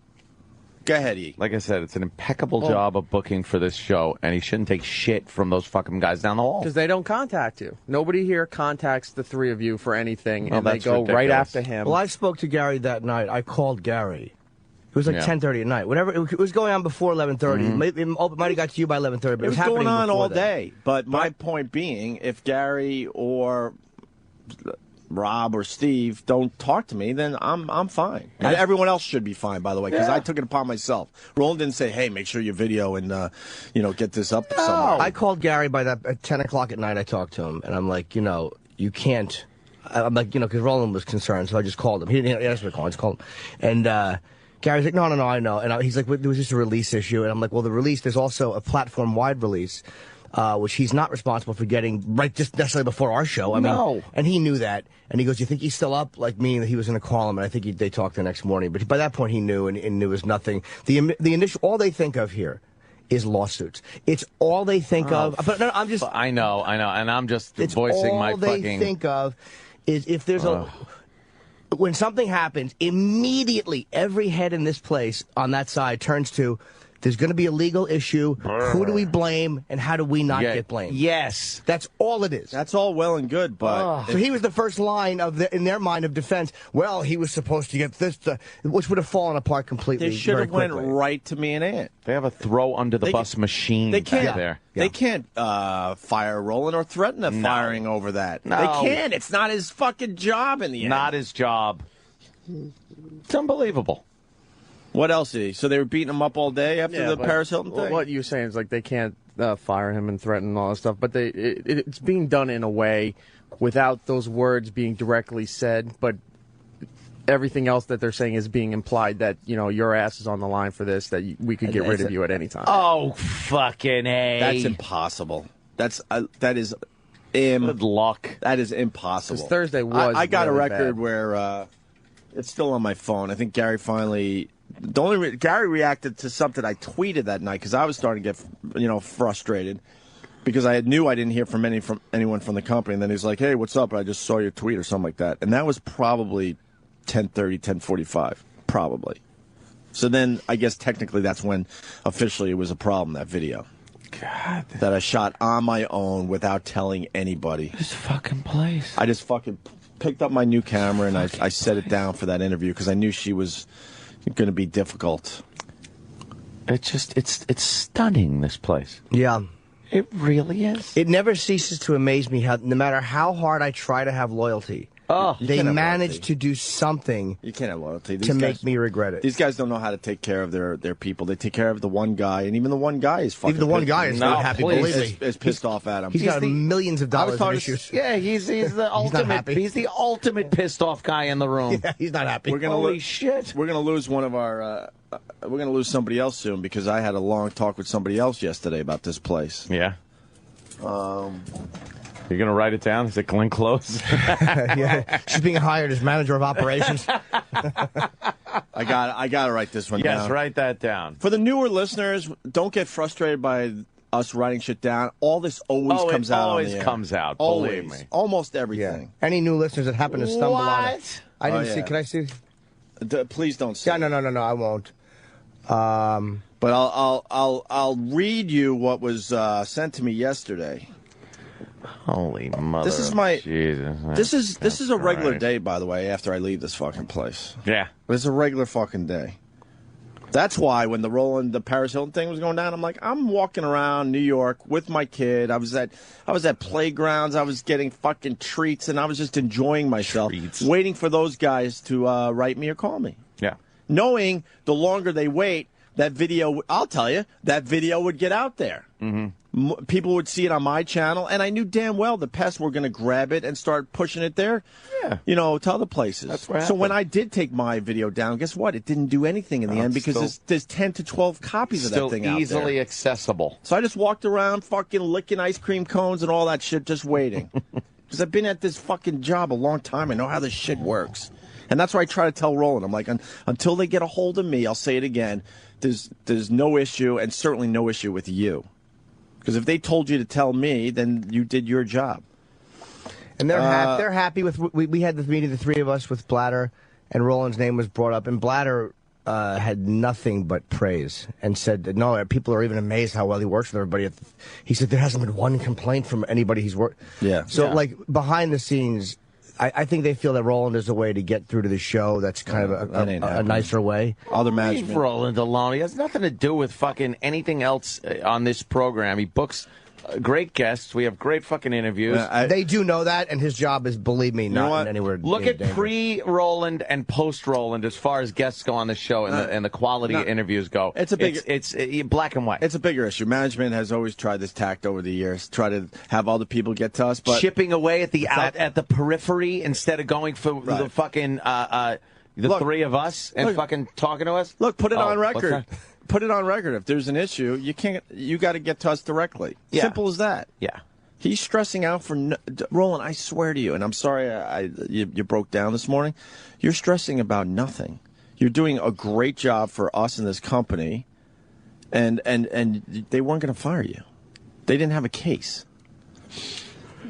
Go ahead, E. Like I said, it's an impeccable job of booking for this show, and he shouldn't take shit from those fucking guys down the hall. Because they don't contact you. Nobody here contacts the 3 of you for anything, Well, and they that's go right ridiculous. after him. Well, I spoke to Gary that night. I called Gary. It was like Yeah. 10:30 at night. Whatever. It was going on before 11:30. It might have got to you by 11:30, but It was happening going on before all then. day. But my point being, if Gary or Rob or Steve don't talk to me, then I'm fine. And everyone else should be fine, by the way, because I took it upon myself. Roland didn't say, "Hey, make sure your video and get this up somewhere." I called Gary at 10 o'clock at night. I talked to him, and I'm like, you can't. I'm like, because Roland was concerned, so I just called him. He didn't ask me to call. I just called him, and Gary's like, no, I know. And he's like, there was just a release issue, and I'm like, well, the release, there's also a platform-wide release. Which he's not responsible for getting right just necessarily before our show. I mean, and he knew that. And he goes, "You think he's still up?" Like meaning that he was going to call him. And I think they talked the next morning. But by that point, he knew, and there was nothing. The initial, all they think of here is lawsuits. It's all they think of. But no, I'm just. I know, and I'm just It's voicing my all they fucking. think of is if there's a. When something happens, immediately every head in this place on that side turns to. There's going to be a legal issue. Who do we blame, and how do we not get blamed? Yes. That's all it is. That's all well and good, but So he was the first line in their mind of defense. Well, he was supposed to get this, which would have fallen apart completely. they should very have went quickly. right to me and Ant. They have a throw under the bus machine They can't. back there. They can't fire Roland or threaten a firing over that. No. They can't. It's not his fucking job in the end. Not his job. It's unbelievable. What else is he? So they were beating him up all day after the but Paris Hilton thing? What you're saying is like they can't fire him and threaten and all that stuff, but it's being done in a way without those words being directly said, but everything else that they're saying is being implied that, your ass is on the line for this, that we could get rid of you at any time. Oh, fucking A. That's impossible. That is Good luck. That is impossible. 'Cause Thursday was I got really a record bad. where it's still on my phone. I think Gary finally. Gary reacted to something I tweeted that night because I was starting to get frustrated because I knew I didn't hear from anyone from the company, and then he's like, "Hey, what's up? I just saw your tweet," or something like that, and that was probably 10:30, 10:45, probably. So then I guess technically that's when officially it was a problem, that video. God. That I shot on my own without telling anybody. This fucking place. I just fucking picked up my new camera and I set it down for that interview because I knew she was going to be difficult. It's stunning, this place. Yeah. It really is. It never ceases to amaze me how, no matter how hard I try to have loyalty, Oh, they managed to do something. You can't have loyalty to make me regret it. These guys don't know how to take care of their people. They take care of the one guy, and even the one guy is fucking. Even the one guy is not happy. Believe me, is pissed off at him. He's got millions of dollars in issues. Yeah, he's the ultimate. He's the ultimate pissed off guy in the room. Yeah, he's not happy. Holy shit! We're gonna lose one of our. We're gonna lose somebody else soon because I had a long talk with somebody else yesterday about this place. Yeah. You're going to write it down? Is it Glenn Close? Yeah, she's being hired as manager of operations. I got to write this one down. Yes, write that down. For the newer listeners, don't get frustrated by us writing shit down. All this always comes out. Always comes out. Believe me. Almost everything. Yeah. Any new listeners that happen to stumble on it. I didn't see. Can I see? Please don't say. Yeah, no, I won't. But I'll read you what was sent to me yesterday. Holy mother! This is my Jesus. This is a regular day, by the way. After I leave this fucking place, yeah, it's a regular fucking day. That's why when the Paris Hilton thing was going down, I'm like, I'm walking around New York with my kid. I was at playgrounds. I was getting fucking treats, and I was just enjoying myself, waiting for those guys to write me or call me. Yeah, knowing the longer they wait, that video, I'll tell you, that video would get out there. Mm-hmm. People would see it on my channel, and I knew damn well the pests were going to grab it and start pushing it there, to other places. That's what so when I did take my video down, guess what? It didn't do anything in the end because there's 10 to 12 copies of that thing out there. Still easily accessible. So I just walked around fucking licking ice cream cones and all that shit, just waiting. Because I've been at this fucking job a long time. I know how this shit works. And that's why I try to tell Roland. I'm like, until they get a hold of me, I'll say it again, there's no issue, and certainly no issue with you. Because if they told you to tell me, then you did your job. And they're happy with. We had the meeting, the three of us, with Blatter, and Roland's name was brought up, and Blatter had nothing but praise and said that, no, people are even amazed how well he works with everybody. He said there hasn't been one complaint from anybody he's worked. Yeah. So like behind the scenes, I think they feel that Roland is a way to get through to the show. That's kind of a nicer way. Other management. Leave Roland alone. He has nothing to do with fucking anything else on this program. He books great guests. We have great fucking interviews. They do know that, and his job is, believe me, not in anywhere. Look at pre-Roland and post-Roland as far as guests go on the show and the quality interviews go. It's a big. It's black and white. It's a bigger issue. Management has always tried this tact over the years, try to have other people get to us, but chipping away at the periphery instead of going for the fucking three of us and fucking talking to us. Look, put it on record. Put it on record. If there's an issue, you got to get to us directly. Yeah. Simple as that. Yeah. He's stressing out for Roland. I swear to you, and I'm sorry you broke down this morning. You're stressing about nothing. You're doing a great job for us in this company, and they weren't going to fire you. They didn't have a case.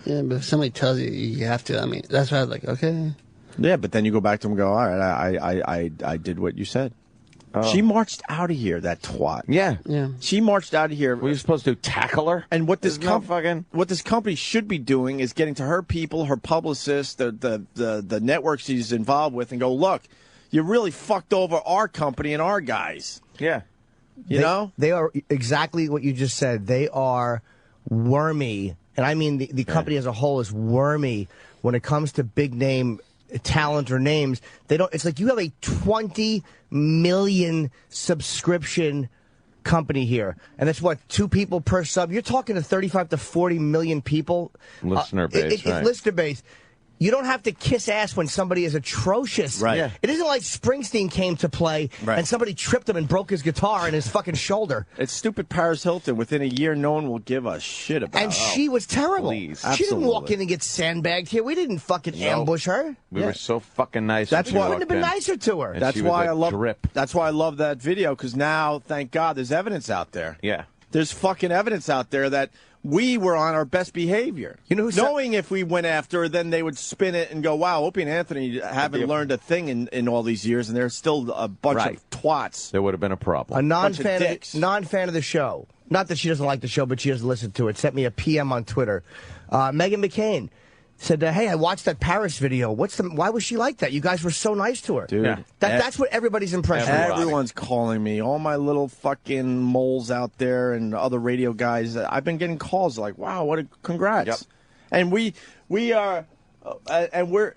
Yeah, but if somebody tells you you have to, I mean, that's why I was like, okay. Yeah, but then you go back to them and go, all right, I did what you said. She marched out of here, that twat. Yeah. She marched out of here. Were you supposed to tackle her? And what this company should be doing is getting to her people, her publicists, the networks she's involved with, and go, look, you really fucked over our company and our guys. Yeah. You know? They are exactly what you just said. They are wormy. And I mean the company as a whole is wormy when it comes to big name talent or names. They don't. It's like you have a 20 million subscription company here, and that's what, 2 people per sub. You're talking to 35 to 40 million people. Listener base, It's listener base. You don't have to kiss ass when somebody is atrocious. Right. Yeah. It isn't like Springsteen came to play and somebody tripped him and broke his guitar and his fucking shoulder. It's stupid Paris Hilton. Within a year, no one will give a shit about her. And she was terrible. Please. She didn't walk in and get sandbagged here. We didn't fucking ambush her. We were so fucking nice. That's why I wouldn't have been nicer to her. That's why I love that video, because now, thank God, there's evidence out there. Yeah. There's fucking evidence out there that we were on our best behavior. You know who knowing if we went after her, then they would spin it and go, wow, Opie and Anthony haven't learned a thing in all these years, and they're still a bunch of twats. There would have been a problem. A non-fan of the show. Not that she doesn't like the show, but she doesn't listen to it. Sent me a PM on Twitter. Meghan McCain said, hey, I watched that Paris video. Why was she like that? You guys were so nice to her. Dude. Yeah. That's what everybody's impression is. Everyone's calling me. All my little fucking moles out there and other radio guys. I've been getting calls like, wow, congrats. Yep. And we are and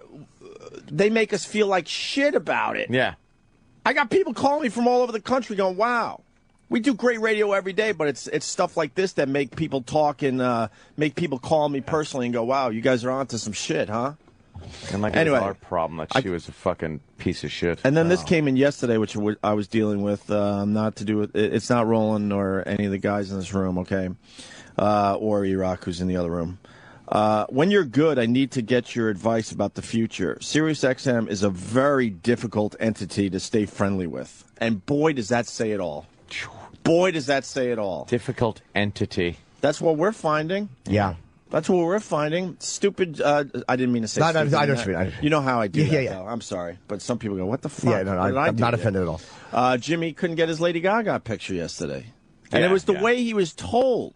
they make us feel like shit about it. Yeah. I got people calling me from all over the country going, wow. We do great radio every day, but it's stuff like this that make people talk and make people call me personally and go, wow, you guys are onto some shit, huh? And like anyway, it was our problem that she was a fucking piece of shit. And then this came in yesterday, which I was dealing with, not to do with, it's not Roland or any of the guys in this room, okay? Or Iraq, who's in the other room. When you're good, I need to get your advice about the future. Sirius XM is a very difficult entity to stay friendly with. And boy, does that say it all. Boy, does that say it all. Difficult entity. That's what we're finding. Yeah. That's what we're finding. Stupid. I didn't mean to say stupid. I don't mean. You know how I do that, yeah. though. I'm sorry. But some people go, what the fuck? Yeah, no, I'm not offended at all. Jimmy couldn't get his Lady Gaga picture yesterday. And it was the way he was told.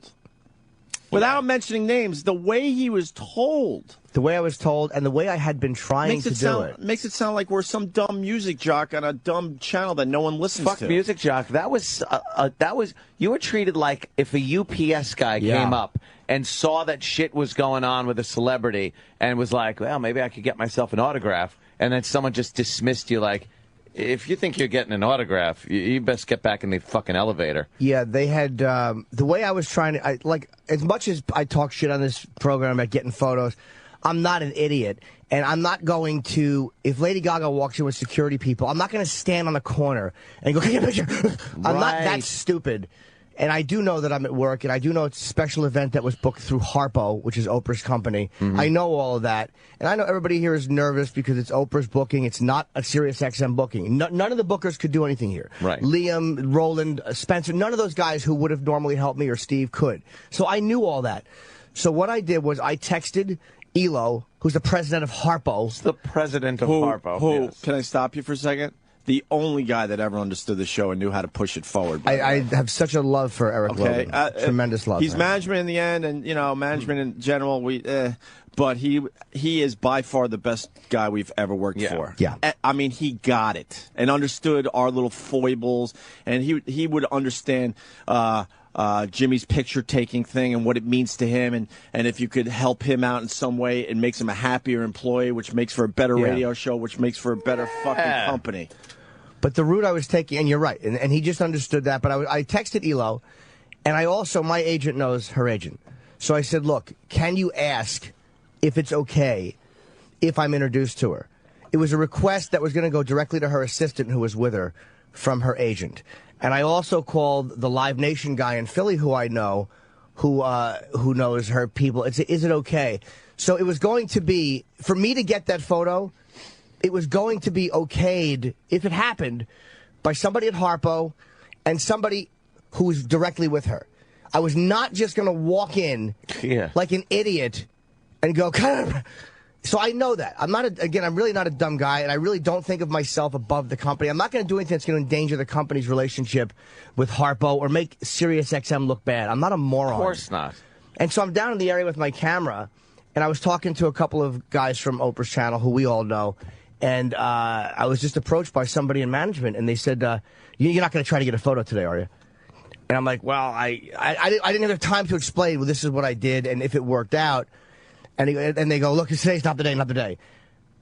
Without mentioning names, the way he was told. The way I was told and the way I had been trying to do it. Makes it sound like we're some dumb music jock on a dumb channel that no one listens to. Fuck music jock. That was you were treated like if a UPS guy came up and saw that shit was going on with a celebrity and was like, well, maybe I could get myself an autograph. And then someone just dismissed you like, if you think you're getting an autograph, you best get back in the fucking elevator. Yeah, they had, the way I was trying to, like, as much as I talk shit on this program about getting photos, I'm not an idiot. And I'm not going to, if Lady Gaga walks in with security people, I'm not going to stand on the corner and go, can I get a picture? I'm not that stupid. And I do know that I'm at work, and I do know it's a special event that was booked through Harpo, which is Oprah's company. I know all of that. And I know everybody here is nervous because it's Oprah's booking. It's not a Sirius XM booking. None of the bookers could do anything here. Right. Liam, Roland, Spencer, none of those guys who would have normally helped me or Steve could. So I knew all that. So what I did was I texted Elo, who's the president of Harpo. It's the president of Harpo. Yes. Can I stop you for a second? The only guy that ever understood the show and knew how to push it forward. I have such a love for Eric Logan. Tremendous love. He's management in the end, and management in general. But he is by far the best guy we've ever worked for. Yeah. I mean, he got it and understood our little foibles, and he would understand Jimmy's picture-taking thing and what it means to him, and if you could help him out in some way, it makes him a happier employee, which makes for a better radio show, which makes for a better fucking company. But the route I was taking, and you're right, and he just understood that, but I texted Elo, and I also, my agent knows her agent. So I said, look, can you ask if it's okay if I'm introduced to her? It was a request that was going to go directly to her assistant who was with her from her agent. And I also called the Live Nation guy in Philly who I know, who knows her people. Is it okay? So it was going to be, for me to get that photo, it was going to be okayed, if it happened, by somebody at Harpo and somebody who was directly with her. I was not just going to walk in like an idiot and go, so I know that. I'm really not a dumb guy, and I really don't think of myself above the company. I'm not going to do anything that's going to endanger the company's relationship with Harpo or make Sirius XM look bad. I'm not a moron. Of course not. And so I'm down in the area with my camera, and I was talking to a couple of guys from Oprah's channel who we all know, and I was just approached by somebody in management, and they said, you're not going to try to get a photo today, are you? And I'm like, well, I didn't have time to explain, well, this is what I did, and if it worked out. And they go, look, today's not the day, not the day.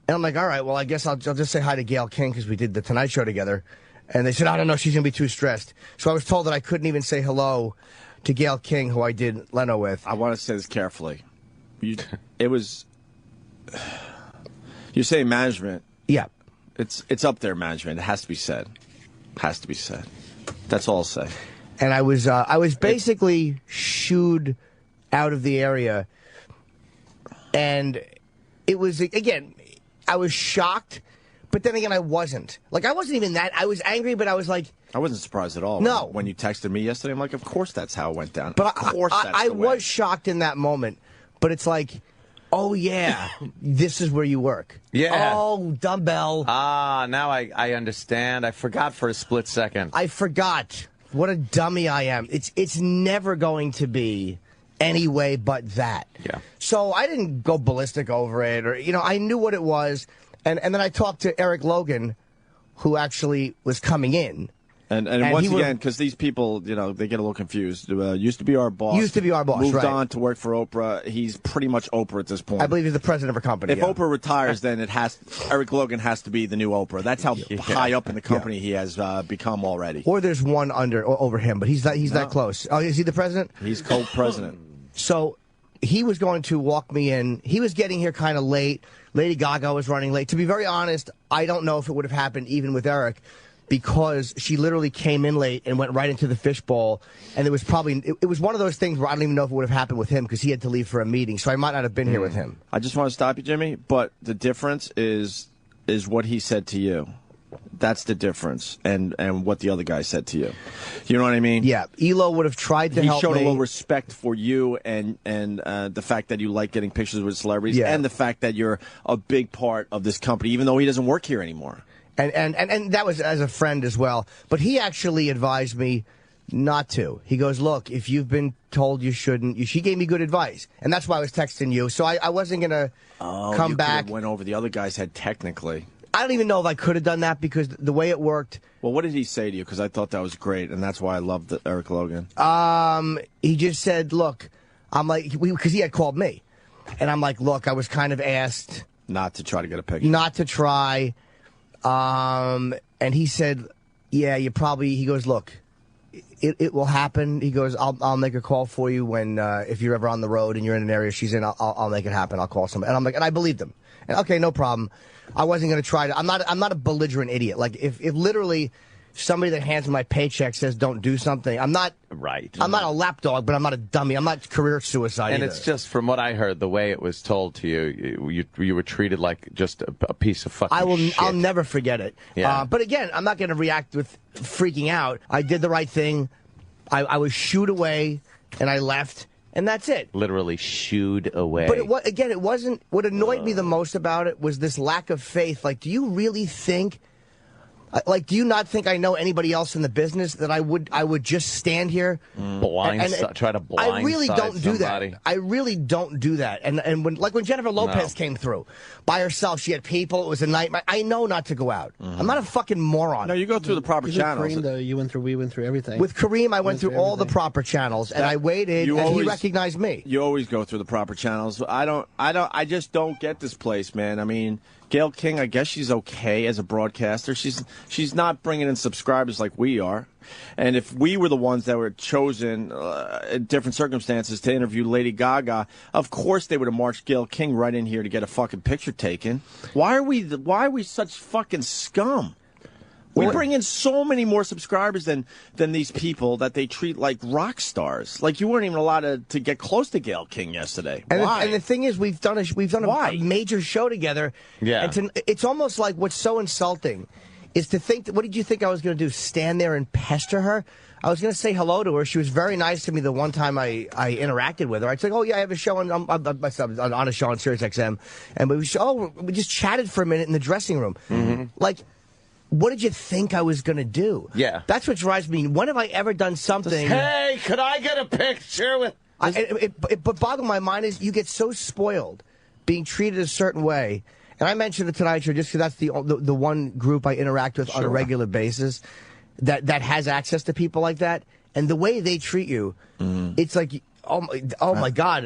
And I'm like, all right, well, I guess I'll just say hi to Gayle King because we did the Tonight Show together. And they said, I don't know, she's going to be too stressed. So I was told that I couldn't even say hello to Gayle King, who I did Leno with. I want to say this carefully. You're saying management. Yeah. It's up there, management. It has to be said. Has to be said. That's all I'll say. And I was basically shooed out of the area. And it was, again, I was shocked, but then again, I wasn't. Like, I wasn't even that. I was angry, but I was like... I wasn't surprised at all. No. When you texted me yesterday, I'm like, of course that's how it went down. But of course I was shocked in that moment, but it's like, oh, yeah, this is where you work. Yeah. Oh, dumbbell. Now I understand. I forgot for a split second. I forgot. What a dummy I am. It's never going to be... any way but that. Yeah. So I didn't go ballistic over it, or I knew what it was, and then I talked to Eric Logan, who actually was coming in, And once again, because these people, they get a little confused. Used to be our boss. Moved right. on to work for Oprah. He's pretty much Oprah at this point. I believe he's the president of a company. If Oprah retires, then Eric Logan has to be the new Oprah. That's how high up in the company he has become already. Or there's one over him, but he's that close. Oh, is he the president? He's co-president. So he was going to walk me in. He was getting here kind of late. Lady Gaga was running late. To be very honest, I don't know if it would have happened even with Eric, because she literally came in late and went right into the fishbowl. And it was one of those things where I don't even know if it would have happened with him, because he had to leave for a meeting. So I might not have been here with him. I just want to stop you, Jimmy, but the difference is what he said to you. That's the difference, and what the other guy said to you. You know what I mean? Yeah. Elo would have tried to help me. He showed a little respect for you and the fact that you like getting pictures with celebrities, and the fact that you're a big part of this company, even though he doesn't work here anymore. And that was as a friend as well. But he actually advised me not to. He goes, look, if you've been told you shouldn't, she gave me good advice. And that's why I was texting you. So I wasn't going to come back. Went over the other guy's head technically. I don't even know if I could have done that, because the way it worked. Well, what did he say to you? Because I thought that was great, and that's why I loved Eric Logan. He just said, look, I'm like, because he had called me. And I'm like, look, I was kind of asked. Not to try to get a picture. Not to try. And he said, yeah, he goes, look, it will happen. He goes, I'll make a call for you when, if you're ever on the road and you're in an area she's in, I'll make it happen. I'll call somebody. And I'm like, and I believed him. And okay, no problem. I wasn't going to try to. I'm not a belligerent idiot. Like if literally somebody that hands me my paycheck says don't do something, I'm not right. I'm not a lapdog, but I'm not a dummy. I'm not career suicide. And either. it's just from what I heard, the way it was told to you, you were treated like just a piece of fucking shit. I'll never forget it. Yeah. But again, I'm not going to react with freaking out. I did the right thing. I was shooed away, and I left. And that's it. Literally shooed away. But it wasn't. What annoyed me the most about it was this lack of faith. Like, do you really think? Like, do you not think I know anybody else in the business that I would just stand here, try to blindside I really don't do somebody. that. I really don't do that. And when Jennifer Lopez came through by herself, she had people. It was a nightmare. I know not to go out. I'm not a fucking moron. No, you go through the proper channels. Kareem, though, we went through everything. With Kareem, I went through all the proper channels, and I waited, and he recognized me. You always go through the proper channels. I just don't get this place, man. I mean, Gayle King, I guess she's okay as a broadcaster. She's not bringing in subscribers like we are. And if we were the ones that were chosen in different circumstances to interview Lady Gaga, of course they would have marched Gayle King right in here to get a fucking picture taken. Why are we such fucking scum? We bring in so many more subscribers than these people that they treat like rock stars. Like, you weren't even allowed to get close to Gayle King yesterday. Why? And the thing is, we've done a major show together. Yeah. And it's almost like what's so insulting is to think that, what did you think I was going to do? Stand there and pester her? I was going to say hello to her. She was very nice to me the one time I interacted with her. I said, oh, yeah, I have a show on a show on Sirius XM. And we just chatted for a minute in the dressing room. Mm-hmm. Like, what did you think I was going to do? Yeah. That's what drives me. When have I ever done something? Hey, could I get a picture with... But boggle my mind is you get so spoiled being treated a certain way. And I mentioned the Tonight Show just because that's the one group I interact with on a regular basis that has access to people like that. And the way they treat you, it's like... Oh my God!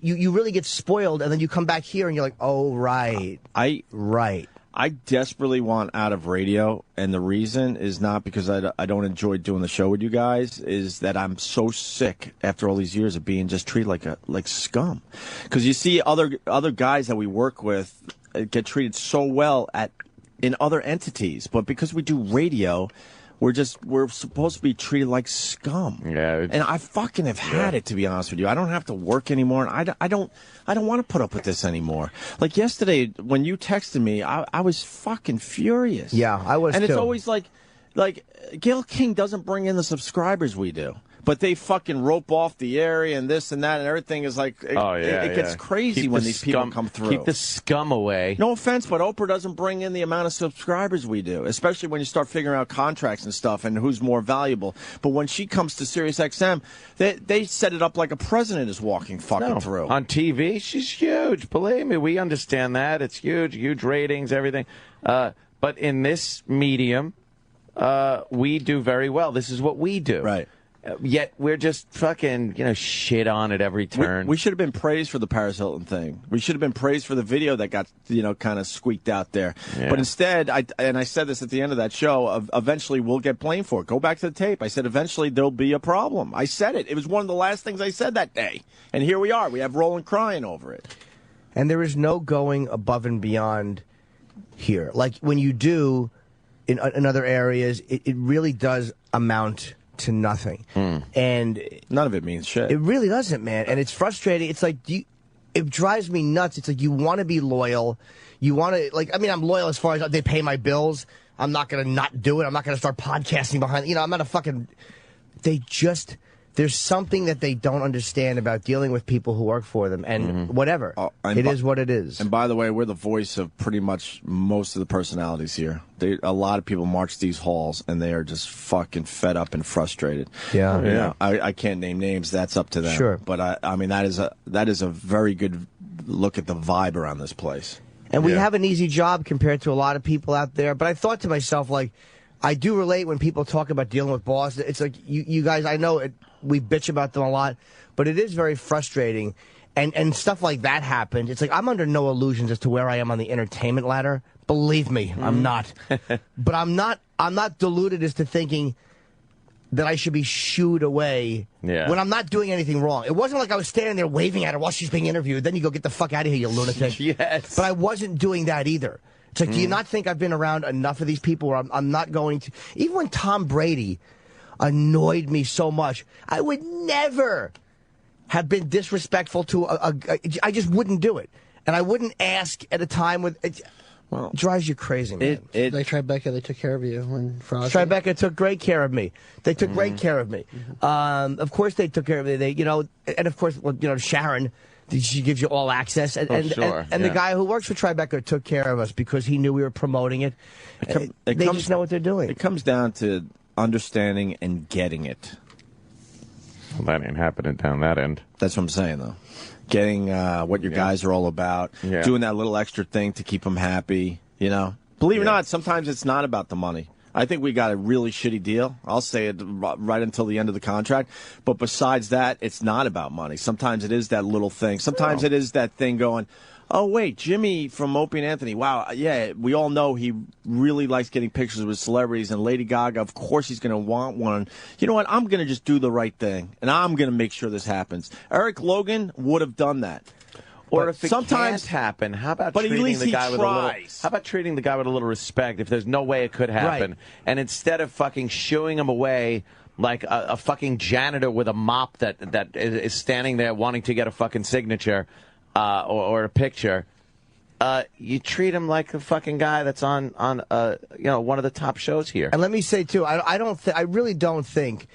You really get spoiled, and then you come back here, and you're like, oh right, right. I desperately want out of radio, and the reason is not because I don't enjoy doing the show with you guys. Is that I'm so sick after all these years of being just treated like scum. Because you see other guys that we work with get treated so well in other entities, but because we do radio. We're supposed to be treated like scum. Yeah. And I fucking have had it, to be honest with you. I don't have to work anymore, and I don't want to put up with this anymore. Like yesterday, when you texted me, I was fucking furious. Yeah, I was too. And it's too. always like Gayle King doesn't bring in the subscribers we do. But they fucking rope off the area and this and that, and everything is like, it gets crazy when these people come through. Keep the scum away. No offense, but Oprah doesn't bring in the amount of subscribers we do, especially when you start figuring out contracts and stuff and who's more valuable. But when she comes to Sirius XM, they set it up like a president is walking fucking through. On TV, she's huge. Believe me, we understand that. It's huge ratings, everything. But in this medium, we do very well. This is what we do. Right. Yet we're just fucking, shit on at every turn. We should have been praised for the Paris Hilton thing. We should have been praised for the video that got, kind of squeaked out there. Yeah. But instead, I said this at the end of that show, eventually we'll get blamed for it. Go back to the tape. I said eventually there'll be a problem. I said it. It was one of the last things I said that day. And here we are. We have Roland crying over it. And there is no going above and beyond here. Like when you do in other areas, it really does amount to nothing. And none of it means shit. It really doesn't, man. And it's frustrating. It's like it drives me nuts. It's like you want to be loyal. You want to I'm loyal as far as they pay my bills. I'm not going to not do it. I'm not going to start podcasting behind. I'm not a fucking. There's something that they don't understand about dealing with people who work for them, and whatever. It is what it is. And by the way, we're the voice of pretty much most of the personalities here. A lot of people march these halls, and they are just fucking fed up and frustrated. Yeah. I can't name names. That's up to them. Sure. But I mean, that is a very good look at the vibe around this place. And we have an easy job compared to a lot of people out there. But I thought to myself, I do relate when people talk about dealing with bosses. It's like, you guys, I know we bitch about them a lot, but it is very frustrating. And stuff like that happened. It's like, I'm under no illusions as to where I am on the entertainment ladder. Believe me, I'm not. But I'm not deluded as to thinking that I should be shooed away when I'm not doing anything wrong. It wasn't like I was standing there waving at her while she's being interviewed. Then you go get the fuck out of here, you lunatic. Yes. But I wasn't doing that either. It's like, do you not think I've been around enough of these people where I'm not going to... Even when Tom Brady annoyed me so much, I would never have been disrespectful to I just wouldn't do it. And I wouldn't ask at a time with... It drives you crazy, man. Like Tribeca, they took care of you when Frost. Tribeca took great care of me. They took great care of me. Of course they took care of me. And of course, Sharon... She gives you all access, and the guy who works for Tribeca took care of us because he knew we were promoting it. They just know what they're doing. It comes down to understanding and getting it. Well, that ain't happening down that end. That's what I'm saying, though. Getting what your guys are all about, doing that little extra thing to keep them happy. Believe it or not, sometimes it's not about the money. I think we got a really shitty deal. I'll say it right until the end of the contract. But besides that, it's not about money. Sometimes it is that little thing. Sometimes it is that thing going, oh, wait, Jimmy from Opie and Anthony. Wow, yeah, we all know he really likes getting pictures with celebrities. And Lady Gaga, of course he's going to want one. You know what? I'm going to just do the right thing. And I'm going to make sure this happens. Eric Logan would have done that. Or if it can't happen, how about treating the guy with a little respect if there's no way it could happen? Right. And instead of fucking shooing him away like a fucking janitor with a mop that is standing there wanting to get a fucking signature or a picture, you treat him like a fucking guy that's on one of the top shows here. And let me say too, I really don't think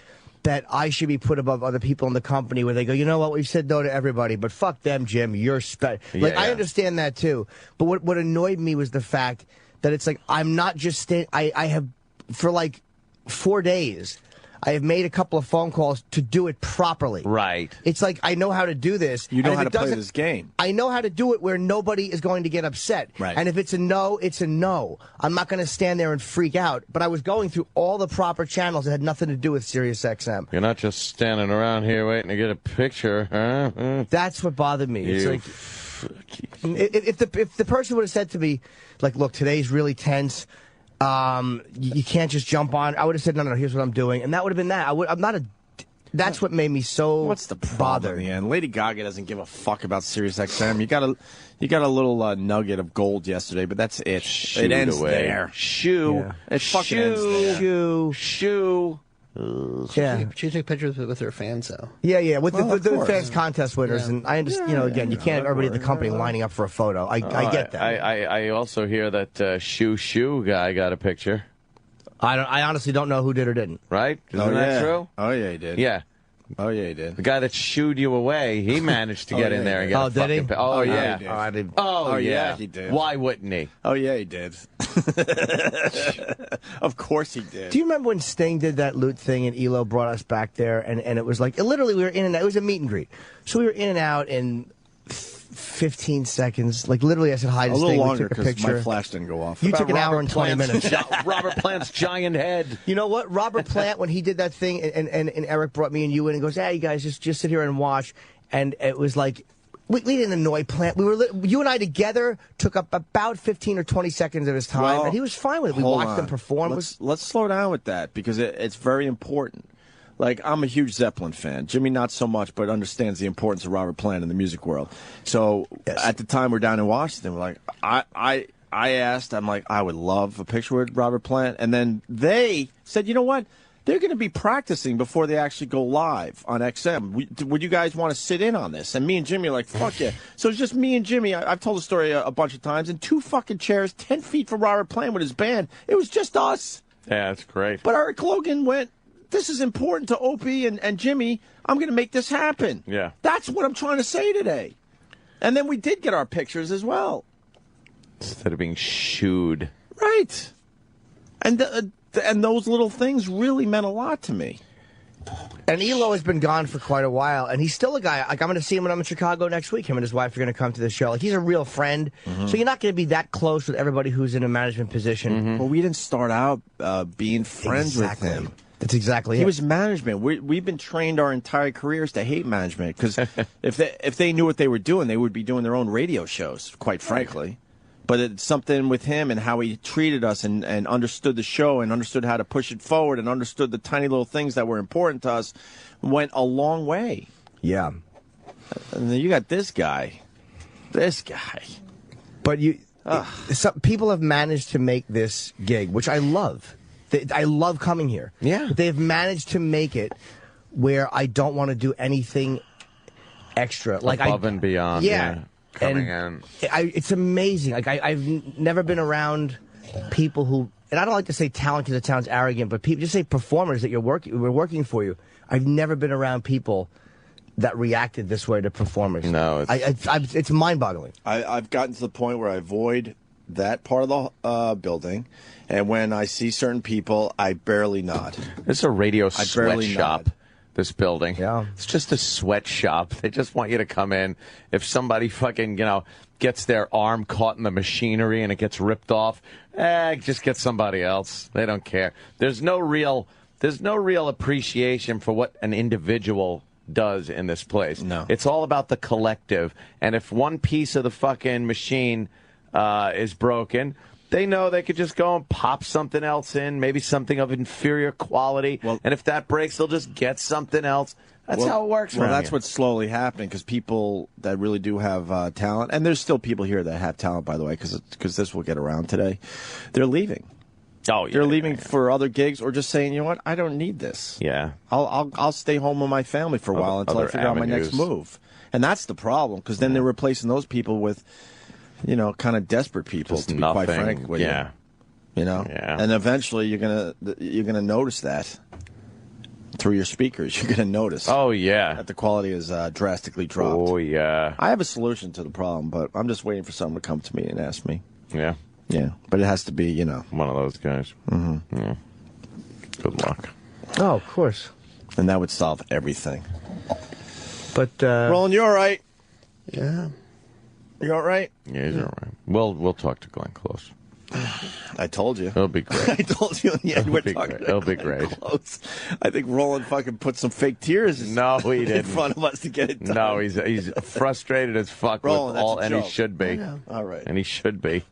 that I should be put above other people in the company where they go, you know what, we've said no to everybody, but fuck them, Jim, you're special. I understand that too. But what annoyed me was the fact that it's like, I'm not just I have, for like 4 days, I have made a couple of phone calls to do it properly. Right. It's like, I know how to do this. You know how to play this game. I know how to do it where nobody is going to get upset. Right. And if it's a no, it's a no. I'm not going to stand there and freak out. But I was going through all the proper channels that had nothing to do with Sirius XM. You're not just standing around here waiting to get a picture, huh? That's what bothered me. It's like, if the person would have said to me, like, look, today's really tense. You can't just jump on. I would have said, no, here's what I'm doing. And that would have been that. I'm not a... That's what made me so What's the problem in the end? Lady Gaga doesn't give a fuck about Sirius XM. You got a little nugget of gold yesterday, but that's it. It ends there. Shoo. It fucking ends there. Shoo. She took pictures with her fans, though. Yeah, with the fans contest winners, and I understand. Again, you can't have everybody at the company lining up for a photo. I get that. I also hear that Shoo guy got a picture. I honestly don't know who did or didn't. Right? Isn't that true? Oh yeah, he did. Yeah. Oh yeah, he did. The guy that shooed you away, he managed to get in there and get a fucking picture. Oh yeah. He did. Oh yeah, he did. Why wouldn't he? Oh yeah, he did. Of course he did. Do you remember when Sting did that loot thing and ELO brought us back there and it was like, literally we were in and out. It was a meet and greet. So we were in and out and 15 seconds. Like, literally, I said hi to A Sting. little We longer took a because picture. my flash didn't go off. You took an hour and 20 minutes. Robert Plant's giant head. You know what? Robert Plant, when he did that thing, and Eric brought me and you in and goes, hey, you guys, just sit here and watch. And it was like, we didn't annoy Plant. You and I together took up about 15 or 20 seconds of his time, Well, and he was fine with it. We hold watched on. him perform. Let's slow down with that because it's very important. Like, I'm a huge Zeppelin fan. Jimmy, not so much, but understands the importance of Robert Plant in the music world. So at the time we're down in Washington, we're like, I asked, I'm like, I would love a picture with Robert Plant. And then they said, you know what? They're going to be practicing before they actually go live on XM. Would you guys want to sit in on this? And me and Jimmy are like, fuck yeah. So it's just me and Jimmy. I've told the story a bunch of times. And 2 fucking chairs, 10 feet from Robert Plant with his band. It was just us. Yeah, that's great. But Eric Logan went, this is important to Opie and Jimmy. I'm going to make this happen. Yeah. That's what I'm trying to say today. And then we did get our pictures as well. Instead of being shooed. Right. And those little things really meant a lot to me. And Elo has been gone for quite a while, and he's still a guy. Like, I'm going to see him when I'm in Chicago next week. Him and his wife are going to come to the show. Like, he's a real friend. So you're not going to be that close with everybody who's in a management position. Well, we didn't start out being friends with him. That's exactly it. He was management. We've been trained our entire careers to hate management because if they knew what they were doing, they would be doing their own radio shows, quite frankly. But it's something with him and how he treated us and understood the show and understood how to push it forward and understood the tiny little things that were important to us went a long way. Yeah. And then you got this guy. This guy. But some people have managed to make this gig, which I love. I love coming here. Yeah. But they've managed to make it where I don't want to do anything extra. Like Above and beyond. Yeah. Coming in. It's amazing. Like, I've never been around people who, and I don't like to say talent because it sounds arrogant, but people just say performers that we're working for you. I've never been around people that reacted this way to performers. No, it's mind-boggling. I've gotten to the point where I avoid that part of the building, and when I see certain people, I barely nod. This is a radio sweatshop. nod. This building. Yeah. It's just a sweatshop. They just want you to come in. If somebody fucking, gets their arm caught in the machinery and it gets ripped off, just get somebody else. They don't care. There's no real appreciation for what an individual does in this place. No. It's all about the collective. And if one piece of the fucking machine is broken, they know they could just go and pop something else in, maybe something of inferior quality. Well, and if that breaks, they'll just get something else. That's how it works. Well, around that's here. what's slowly happening because people that really do have talent, and there's still people here that have talent, by the way, because this will get around today. They're leaving. Oh, yeah, they're leaving for other gigs or just saying, you know what, I don't need this. Yeah. I'll stay home with my family for a while until I figure out my next move. And that's the problem because then they're replacing those people with, kind of desperate people, just to be nothing. quite frank with you. Yeah. And eventually you're gonna notice that through your speakers. You're gonna notice. Oh yeah, that the quality is drastically dropped. Oh yeah. I have a solution to the problem, but I'm just waiting for someone to come to me and ask me. Yeah. Yeah, but it has to be, one of those guys. Mm-hmm. Yeah. Good luck. Oh, of course. And that would solve everything. But Roland, you all right? Yeah. You all right? Yeah, he's all right. We'll talk to Glenn Close. I told you. It'll be great. I told you in the end we're talking. It'll be great. Close. I think Roland fucking put some fake tears. No, he didn't. In front of us to get it done. No, he's frustrated as fuck Roland, with all, that's a and he joke. should be. All right. And he should be.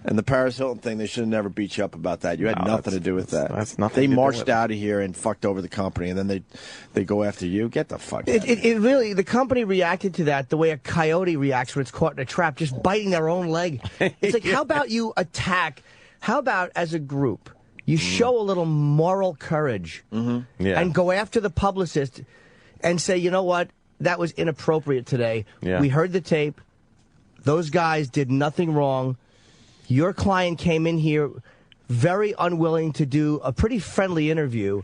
And the Paris Hilton thing, they should have never beat you up about that. You had nothing to do with that. That's nothing. They to do marched with out of here and fucked over the company, and then they go after you. Get the fuck out. It really, the company reacted to that the way a coyote reacts when it's caught in a trap, just biting their own leg. It's like, how about you attack? How about as a group, you show a little moral courage and go after the publicist and say, you know what, that was inappropriate today. Yeah. We heard the tape. Those guys did nothing wrong. Your client came in here very unwilling to do a pretty friendly interview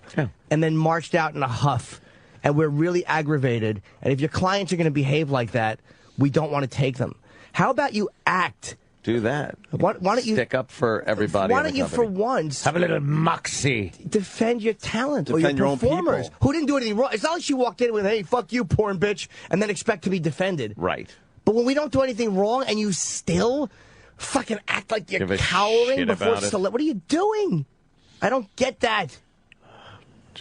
and then marched out in a huff. And we're really aggravated. And if your clients are going to behave like that, we don't want to take them. How about you act Do that. Why don't you stick up for everybody? Why don't you, for once, have a little moxie? Defend your talent Defend or your your own performers people. who didn't do anything wrong. It's not like she walked in with, "Hey, fuck you, porn bitch," and then expect to be defended. Right. But when we don't do anything wrong and you still fucking act like you're Give a cowering shit before about it. what are you doing? I don't get that.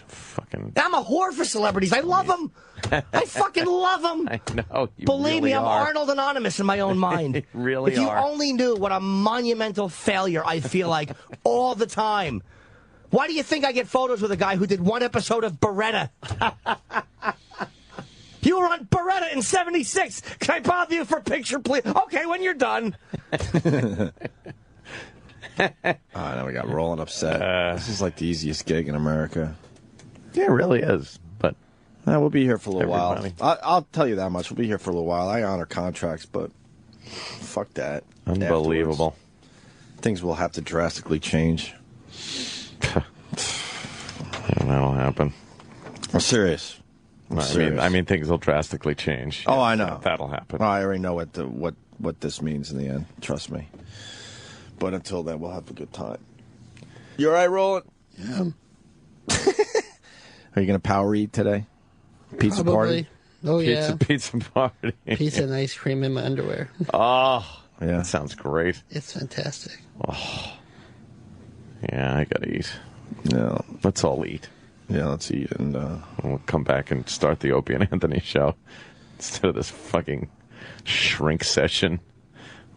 Fucking. I'm a whore for celebrities. I love them. I fucking love them. I know. You Believe really me, I'm are. Arnold Anonymous in my own mind. You really if you are. only knew what a monumental failure I feel like all the time. Why do you think I get photos with a guy who did one episode of Beretta? You were on Beretta in '76. Can I bother you for a picture, please? Okay, when you're done. Now we got Roland upset. This is like the easiest gig in America. Yeah, it really is. But we'll be here for a little Everybody. while. I'll tell you that much. We'll be here for a little while. I honor contracts, but fuck that. unbelievable. Afterwards, things will have to drastically change. That'll happen. I'm serious. I mean, things will drastically change. Oh, I know. That'll happen. I already know what this means in the end. Trust me. But until then, we'll have a good time. You all right, Roland? Yeah. Are you going to power eat today? Pizza Probably. party? Oh, yeah. Pizza party. Pizza and ice cream in my underwear. Oh, yeah. That sounds great. It's fantastic. Oh. Yeah, I got to eat. Yeah. Let's all eat. Yeah, let's eat. And we'll come back and start the Opie and Anthony show instead of this fucking shrink session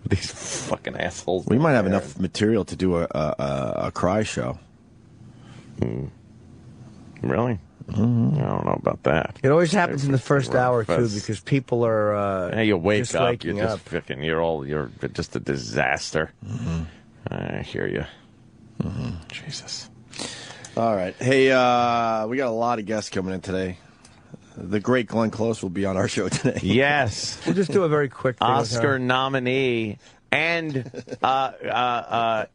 with these fucking assholes. we might have enough material to do a cry show. Really? Mm-hmm. I don't know about that. It always happens in the first hour, too, That's- because people are Hey, you wake just up, waking you're up. just fucking, you're just a disaster. Mm-hmm. I hear you. Jesus. All right. Hey, we got a lot of guests coming in today. The great Glenn Close will be on our show today. Yes. We'll just do a very quick thing with her. Oscar nominee and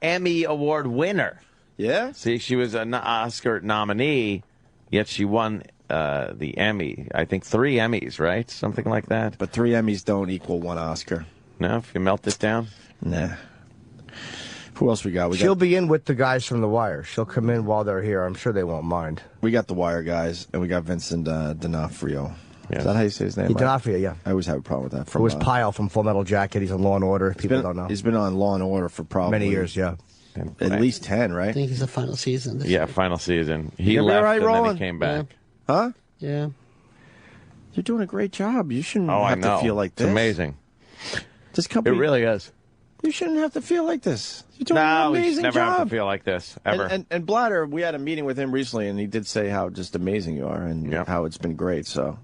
Emmy Award winner. Yeah? See, she was an Oscar nominee, yet she won the Emmy. I think 3 Emmys, right? Something like that. But 3 Emmys don't equal 1 Oscar. No, if you melt it down? Nah. Who else we got? She'll be in with the guys from The Wire. She'll come in while they're here. I'm sure they won't mind. We got The Wire guys, and we got Vincent D'Onofrio. Yes. Is that how you say his name? D'Onofrio, yeah. I always have a problem with that. It was Pyle from Full Metal Jacket. He's on Law and Order. People don't know. He's been on Law and Order for probably Many years, yeah. At least 10, right? I think it's the final season. Yeah, final season. He You gonna be left all right, and then Roland? he came back. Huh? Yeah. You're doing a great job. You shouldn't Oh, I have know. to feel like this. It's amazing. This company. It really is. You shouldn't have to feel like this. You're doing an No, we amazing should never job. have to feel like this, ever. And Blatter, we had a meeting with him recently, and he did say how just amazing you are and how it's been great. So,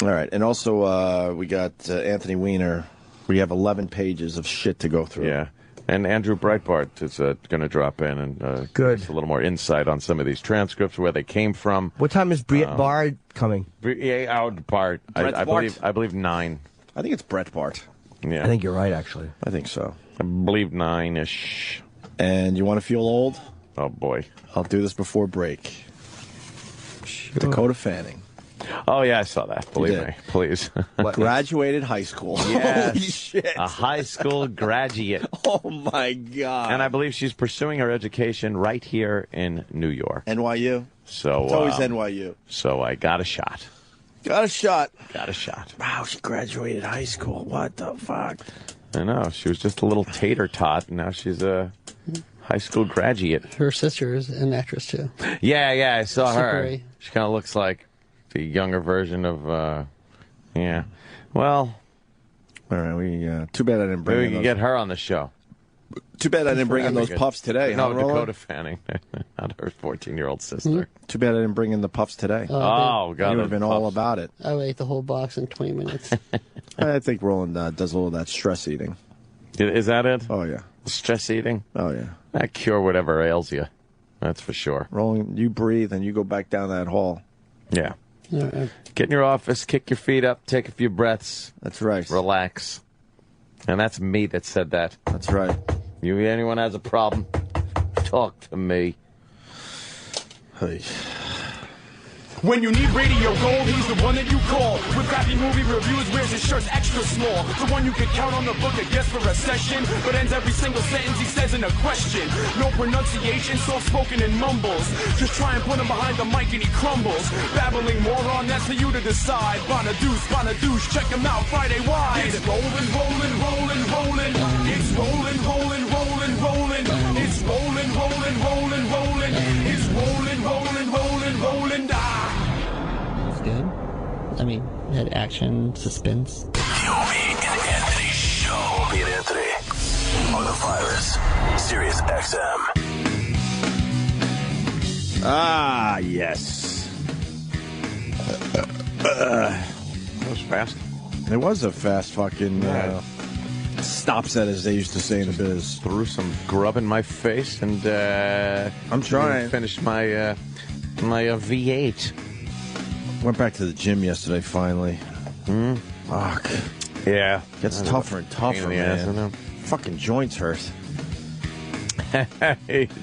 all right. And also, we got Anthony Weiner. We have 11 pages of shit to go through. Yeah. And Andrew Breitbart is going to drop in and give us a little more insight on some of these transcripts, where they came from. What time is Briette Bard coming? Briette Bart. I believe 9. I think it's Brett Bart. Yeah. I think you're right, actually. I think so. I believe 9-ish. And you want to feel old? Oh, boy. I'll do this before break. Dakota Fanning. Oh, yeah, I saw that. Believe me. Please. Graduated high school. Yes. Holy shit. A high school graduate. Oh, my God. And I believe she's pursuing her education right here in New York. NYU. So It's always NYU. So I got a shot. Got a shot. Got a shot. Wow, she graduated high school. What the fuck? I know. She was just a little tater tot, and now she's a high school graduate. Her sister is an actress, too. Yeah, I saw her. Slippery. She kind of looks like the younger version of, yeah. Well, all right. We too bad I didn't bring. Maybe we can get her on the show. Too bad I didn't bring in those Good. puffs today. No, huh, Roland? Dakota Fanning, not her 14-year-old sister. Too bad I didn't bring in the puffs today. Oh, God, you would the have been all puffs. about it. I ate the whole box in 20 minutes. I think Roland does a little of that stress eating. Is that it? Oh yeah. Stress eating? Oh yeah. That cure whatever ails you. That's for sure. Roland, you breathe and you go back down that hall. Yeah. Right. Get in your office, kick your feet up, take a few breaths. That's right. Relax. And that's me that said that. That's right. Anyone has a problem, talk to me. Hey. When you need radio gold, he's the one that you call. With crappy movie reviews, wears his shirts extra small. The one you can count on the book, a guest for a session, but ends every single sentence he says in a question. No pronunciation, soft-spoken and mumbles. Just try and put him behind the mic and he crumbles. Babbling moron, that's for you to decide. Bonadouche, check him out Friday wide. It's rolling, rolling, rolling, rolling. It's rolling, rolling, rolling, rolling. It's rolling, rolling, rolling, rolling. It's rolling, rolling, rolling, rolling. It's good. I mean, it had action, suspense. The Opie and Anthony Show. Opie and Anthony on the virus. Sirius XM. Ah, yes. That was fast. It was a fast fucking stop set, as they used to say in the biz. Threw some grub in my face, and I'm trying. Finished my my V8. Went back to the gym yesterday, finally. Fuck. Yeah. Gets tougher and tougher, man. Fucking joints hurt.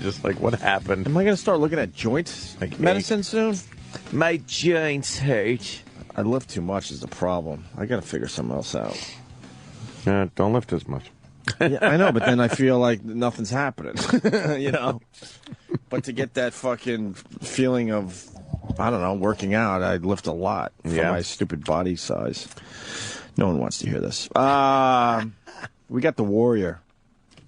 Just like, what happened? Am I going to start looking at joint medicine soon? My joints hurt. I lift too much is the problem. I got to figure something else out. Don't lift as much. Yeah, I know, but then I feel like nothing's happening, you know? But to get that fucking feeling of, I don't know, working out, I lift a lot for my stupid body size. No one wants to hear this. We got the Warrior.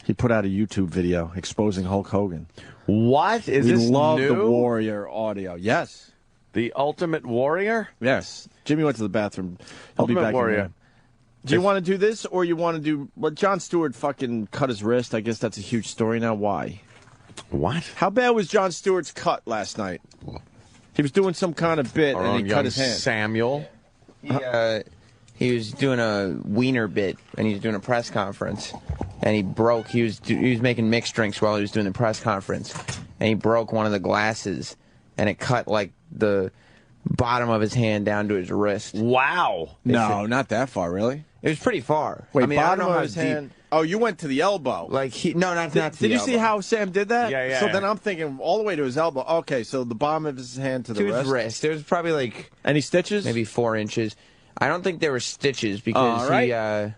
He put out a YouTube video exposing Hulk Hogan. What? Is this new? We love the Warrior audio. Yes. The Ultimate Warrior? Yes. Jimmy went to the bathroom. He'll Ultimate be back Warrior. Do you want to do this, or you want to do... Well, Jon Stewart fucking cut his wrist. I guess that's a huge story now. Why? What? How bad was Jon Stewart's cut last night? He was doing some kind of bit, and he cut his hand. Samuel? He was doing a wiener bit, and he was doing a press conference, and he broke. He was making mixed drinks while he was doing the press conference, and he broke one of the glasses, and it cut like the bottom of his hand down to his wrist. Wow! No, not that far, really. It was pretty far. Wait, I mean, I bottom don't know of how his deep. hand. Oh, you went to the elbow. Like not Did the you see elbow. how Sam did that? Yeah. So then I'm thinking all the way to his elbow. Okay, so the bottom of his hand to the his wrist. There was probably like Any stitches? maybe 4 inches. I don't think there were stitches because All right.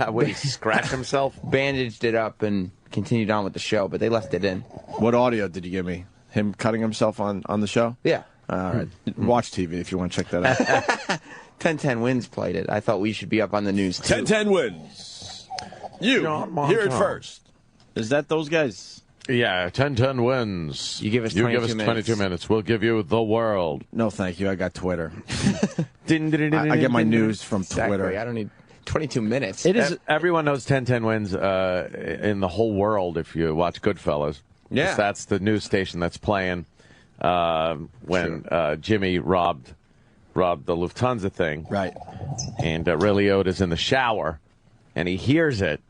Would he scratch himself? bandaged it up and continued on with the show, but they left it in. What audio did you give me? Him cutting himself on the show? Yeah. All right. Watch TV if you want to check that out. 10-10 Wins played it. I thought we should be up on the news too. 10-10 wins. You hear it first. Is that those guys? Yeah, 10-10 wins. You give us 22 minutes. We'll give you the world. No, thank you. I got Twitter. I get my news from Exactly. Twitter. I don't need 22 minutes. It is. Everyone knows 10-10 wins in the whole world if you watch Goodfellas. Yeah. That's the news station that's playing when Jimmy robbed the Lufthansa thing. Right. And Ray Liotta's in the shower, and he hears it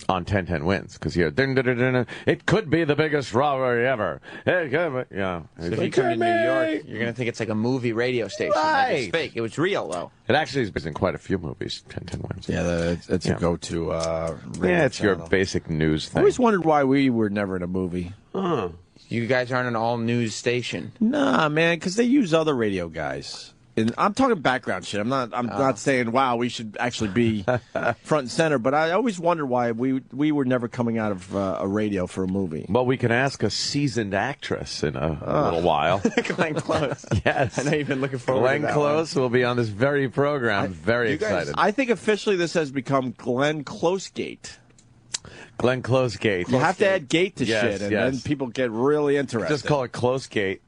on 10-10 Wins because you hear, it could be the biggest robbery ever. Yeah. So if you come to New York, you're going to think it's like a movie radio station. Like it's fake. It was real, though. It actually is based in quite a few movies, 10-10 Wins. Yeah, it's a go-to. It's your basic news I thing. always wondered why we were never in a movie. You guys aren't an all-news station. Nah, man, because they use other radio guys. And I'm talking background shit. I'm not saying, wow, we should actually be front and center. But I always wondered why we were never coming out of a radio for a movie. Well, we can ask a seasoned actress in a little while. Glenn Close. Yes. I know you've been looking forward to Glenn that Close will be on this very program. Very excited. I think officially this has become Glenn Closegate. Glenn Closegate. You have to add gate to shit, and yes. then people get really interested. Just call it Closegate.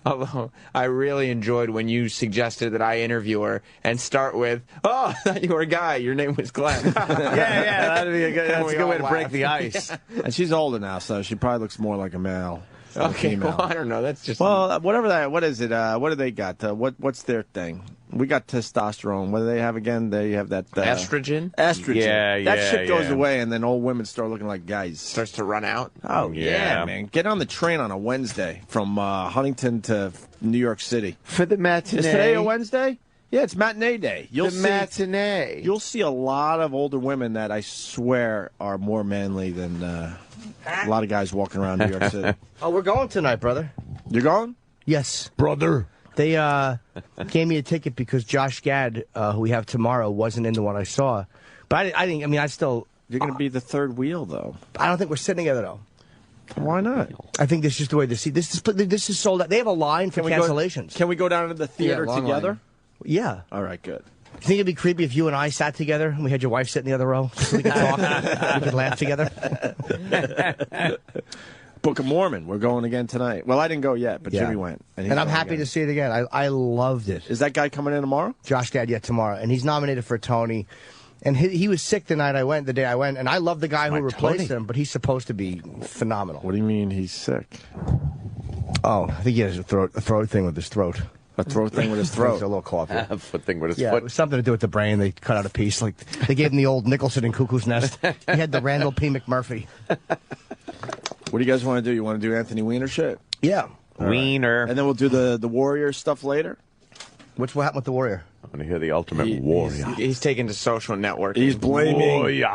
Although I really enjoyed when you suggested that I interview her and start with, "Oh, I thought you were a guy. Your name was Glenn." yeah, that'd be that's a good way to break the ice. Yeah. And she's older now, so she probably looks more like a male. Okay, well, I don't know. That's just whatever that. What is it? What do they got? What's their thing? We got testosterone. What do they have again? They have that estrogen. Estrogen. Yeah, that shit goes away, and then old women start looking like guys. Starts to run out. Oh yeah, man. Get on the train on a Wednesday from Huntington to New York City for the matinee. Is today a Wednesday? Yeah, it's matinee day. Matinee. You'll see a lot of older women that I swear are more manly than a lot of guys walking around New York City. Oh, we're going tonight, brother. You're going? Yes. Brother. They gave me a ticket because Josh Gad, who we have tomorrow, wasn't in the one I saw. But I think, I mean, I still... You're going to be the third wheel, though. I don't think we're sitting together, though. Why not? I think this is the way to see. This is sold out. They have a line for cancellations. Can we go down to the theater together? Line. Yeah. All right, good. You think it'd be creepy if you and I sat together and we had your wife sit in the other row so we could talk we could laugh together? Book of Mormon. We're going again tonight. Well, I didn't go yet, but Yeah. Jimmy went. And I'm happy to see it again. I loved it. Is that guy coming in tomorrow? Josh Gad, yeah, tomorrow. And he's nominated for a Tony. And he was sick the day I went. And I love the guy who replaced him, but he's supposed to be phenomenal. What do you mean he's sick? Oh, I think he has a throat thing with his throat. A throat thing with his throat? A little cough. A foot thing with his Yeah, foot. it was something to do with the brain. They cut out a piece. Like they gave him the old Nicholson and Cuckoo's Nest. He had the Randall P. McMurphy. What do you guys want to do? You want to do Anthony Weiner shit? Yeah. Wiener. And then we'll do the Warrior stuff later? What happened with the Warrior? I want to hear the Ultimate Warrior. He's taken to social networking. He's blaming... Warrior.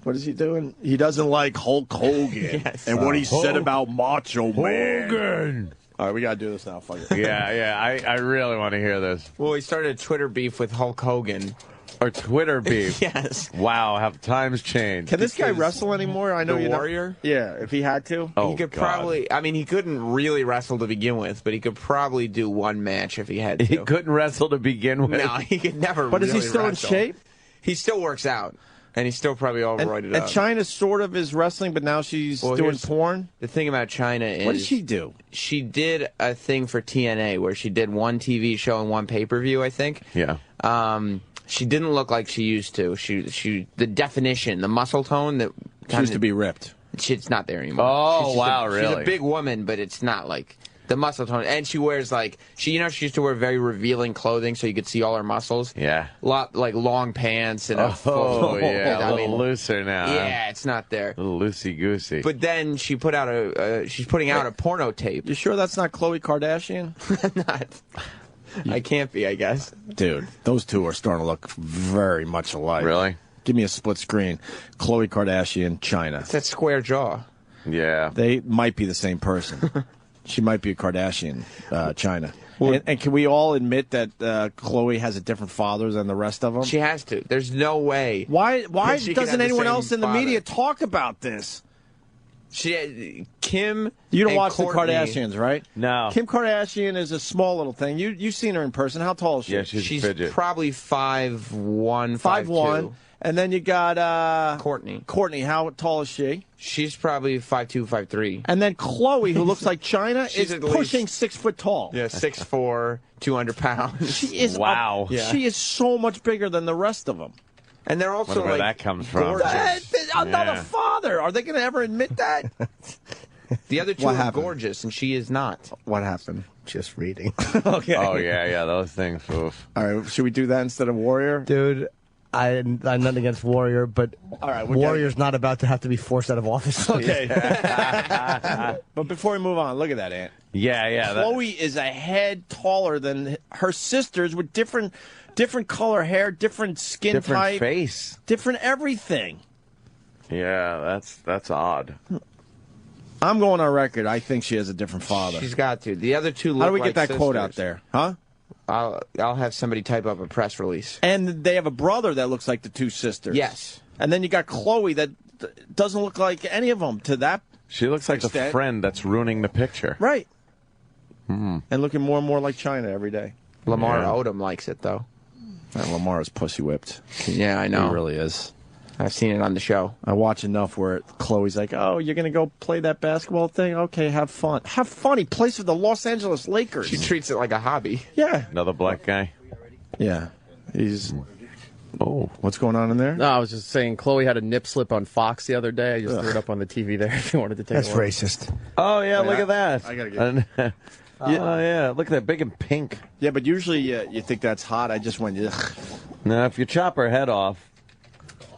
What is he doing? He doesn't like Hulk Hogan and what he said about Macho Man. Hogan. All right, we got to do this now. Fuck it. Yeah, I really want to hear this. Well, he started a Twitter beef with Hulk Hogan. Or Twitter beef. Yes. Wow, have times changed. Can this guy wrestle anymore? I know the you Warrior? Yeah, if he had to. Oh, he could God. probably... I mean, he couldn't really wrestle to begin with, but he could probably do one match if he had to. He couldn't wrestle to begin with. No, he could never But really is he still wrestle. in shape? He still works out. And he's still probably all roided And up. China sort of is wrestling, but now she's doing porn? The thing about China is... What did she do? She did a thing for TNA where she did one TV show and one pay-per-view, I think. Yeah. She didn't look like she used to. The definition, the muscle tone that She used to be ripped. It's not there anymore. Oh, She's wow, She's really? a big woman, but it's not like the muscle tone. And she wears like she used to wear very revealing clothing so you could see all her muscles. Yeah. Like long pants and a full, yeah, a little looser now. Yeah, it's not there. A little loosey-goosey. But then she put out she's putting out a porno tape. You sure that's not Khloe Kardashian? Not. I can't be, I guess. Dude, those two are starting to look very much alike. Really? Give me a split screen. Khloe Kardashian, China. It's that square jaw. Yeah. They might be the same person. She might be a Kardashian, China. And can we all admit that Khloe has a different father than the rest of them? She has to. There's no way. Why she can doesn't have the anyone same else in the father. media talk about this? Kim. You don't and watch Kourtney, the Kardashians, right? No. Kim Kardashian is a small little thing. You've seen her in person. How tall is she? Yeah, she's a fidget. Probably 5'1", 5'1". And then you got Kourtney. Kourtney, how tall is she? She's probably 5'2", 5'3". And then Khloe, who looks like China, She's is at pushing least- 6 foot tall. Yeah, 6'4", 200 pounds. She is Wow. Yeah. She is so much bigger than the rest of them. And they're also Wonder where like that comes from. gorgeous. Another Yeah. father. Are they going to ever admit that? The other two What are happened? gorgeous, and she is not. What happened? Just reading. Okay. Oh, yeah, those things. Oof. All right, should we do that instead of Warrior? Dude, I'm nothing against Warrior, but All right, Warrior's not about to have to be forced out of office. Okay. But before we move on, look at that, Ant. Yeah. Chloe is a head taller than her sisters with different color hair, different skin different type, face. different everything. Yeah, that's odd. I'm going on record. I think she has a different father. She's got to. The other two look How do we like get that quote out sisters. there? Huh? I'll have somebody type up a press release. And they have a brother that looks like the two sisters. Yes. And then you got Chloe that doesn't look like any of them to that. She looks like the Extent. friend that's ruining the picture. Right. And looking more and more like China every day. Lamar Yeah. Odom likes it, though. And Lamar is pussy whipped. Yeah, I know. He really is. I've seen it on the show. I watch enough where Chloe's like, "Oh, you're gonna go play that basketball thing? Okay, have fun. Have fun." He plays for the Los Angeles Lakers. She treats it like a hobby. Yeah, Another black guy. yeah. He's. Oh, What's going on in there? No, I was just saying, Chloe had a nip slip on Fox the other day. I just threw it up on the TV there if you wanted to take That's a look. racist. Oh yeah, look at that. I gotta get- And, oh yeah, look at that, big and pink. Yeah, but usually you think that's hot. I just went, ugh. Now, if you chop her head off,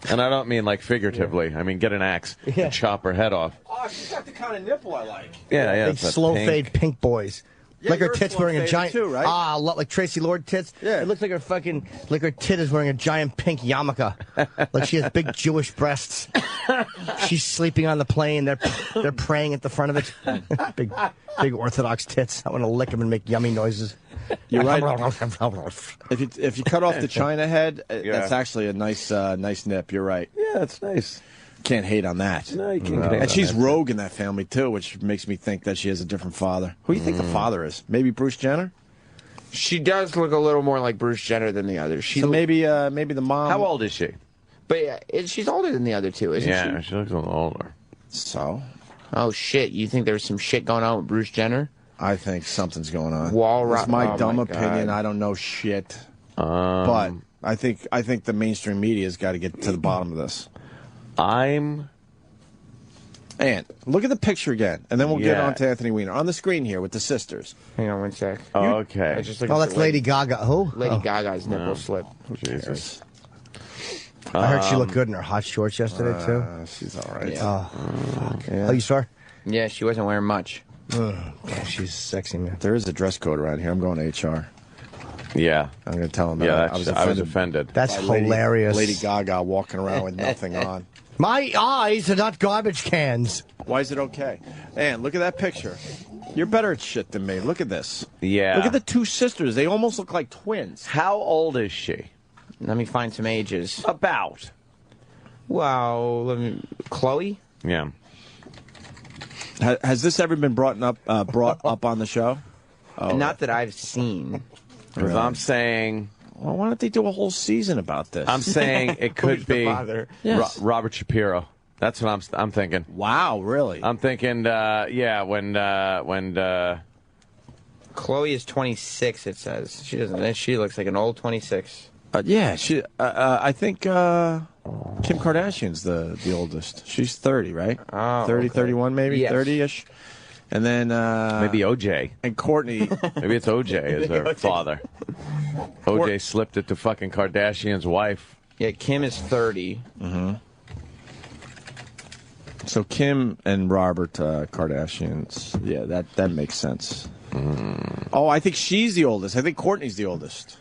and I don't mean like figuratively, I mean get an axe and chop her head off. Oh, she's got the kind of nipple I like. Yeah, Big it's a slow pink. fade pink boys. like her tits wearing a giant, too, right? like Tracy Lord tits. Yeah. It looks like her tit is wearing a giant pink yarmulke. Like she has big Jewish breasts. She's sleeping on the plane. They're praying at the front of it. Big Orthodox tits. I want to lick them and make yummy noises. You're right. If you cut off the China head, that's actually a nice nip. You're right. Yeah, that's nice. Can't hate on that. No, you can't hate and she's rogue in that family, too, which makes me think that she has a different father. Who do you think the father is? Maybe Bruce Jenner? She does look a little more like Bruce Jenner than the others. So maybe the mom... How old is she? But yeah, she's older than the other two, isn't she? Yeah, she looks a little older. So? Oh, shit. You think there's some shit going on with Bruce Jenner? I think something's going on. That's my dumb opinion. I don't know shit. But I think the mainstream media's got to get to the bottom of this. And look at the picture again, and then we'll get on to Anthony Weiner. On the screen here with the sisters. Hang on one sec. Okay. That's Lady Gaga. Who? Lady Gaga's nipple slip. Jesus. I heard she looked good in her hot shorts yesterday, too. She's all right. Yeah. Oh, you saw her? Yeah, she wasn't wearing much. Yeah, she's sexy, man. There is a dress code around here. I'm going to HR. Yeah. I'm going to tell them that. Yeah, I was offended. That's hilarious. Lady Gaga walking around with nothing on. My eyes are not garbage cans. Why is it okay? And look at that picture. You're better at shit than me. Look at this. Yeah. Look at the two sisters. They almost look like twins. How old is she? Let me find some ages. About. Well, Chloe? Yeah. Has this ever been brought up on the show? Oh. Not that I've seen. Because I'm saying... Well, why don't they do a whole season about this? I'm saying it could be Robert Shapiro. That's what I'm thinking. Wow, really? I'm thinking, when Chloe is 26, it says. She doesn't. She looks like an old 26. She. I think Kim Kardashian's the oldest. She's 30, right? Oh, 30, okay. 31 maybe, Yes. 30-ish. And then maybe OJ. And Courtney. Maybe it's OJ as her father. OJ slipped it to fucking Kardashian's wife. Yeah, Kim is 30. Mm-hmm. So Kim and Robert Kardashians. Yeah, that makes sense. Oh, I think she's the oldest. I think Courtney's the oldest.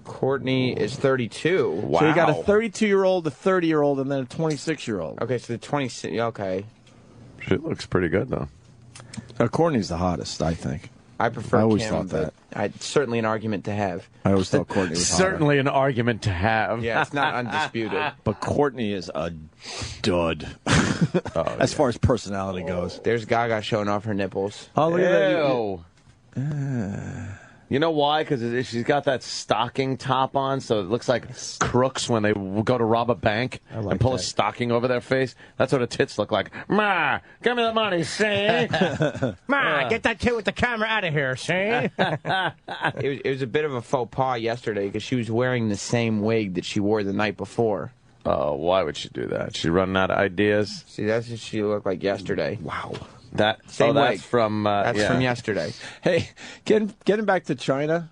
Courtney is 32. Wow. So you got a 32-year-old, a 30-year-old, and then a 26-year-old. Okay, so the 26. Okay. She looks pretty good, though. Courtney's the hottest, I think. I prefer I always Kim, thought that. It's certainly an argument to have. I always thought Courtney was hotter. Certainly an argument to have. Yeah, it's not undisputed. But Courtney is a dud as far as personality goes. There's Gaga showing off her nipples. Oh, look at that. You know why? Because she's got that stocking top on, so it looks like crooks when they go to rob a bank and pull a stocking over their face. That's what her tits look like. Ma, give me the money, see? Ma, get that kid with the camera out of here, see? It was a bit of a faux pas yesterday because she was wearing the same wig that she wore the night before. Oh, why would she do that? She running out of ideas? See, that's what she looked like yesterday. Wow. That's wig. from That's from yesterday. Hey, getting back to China.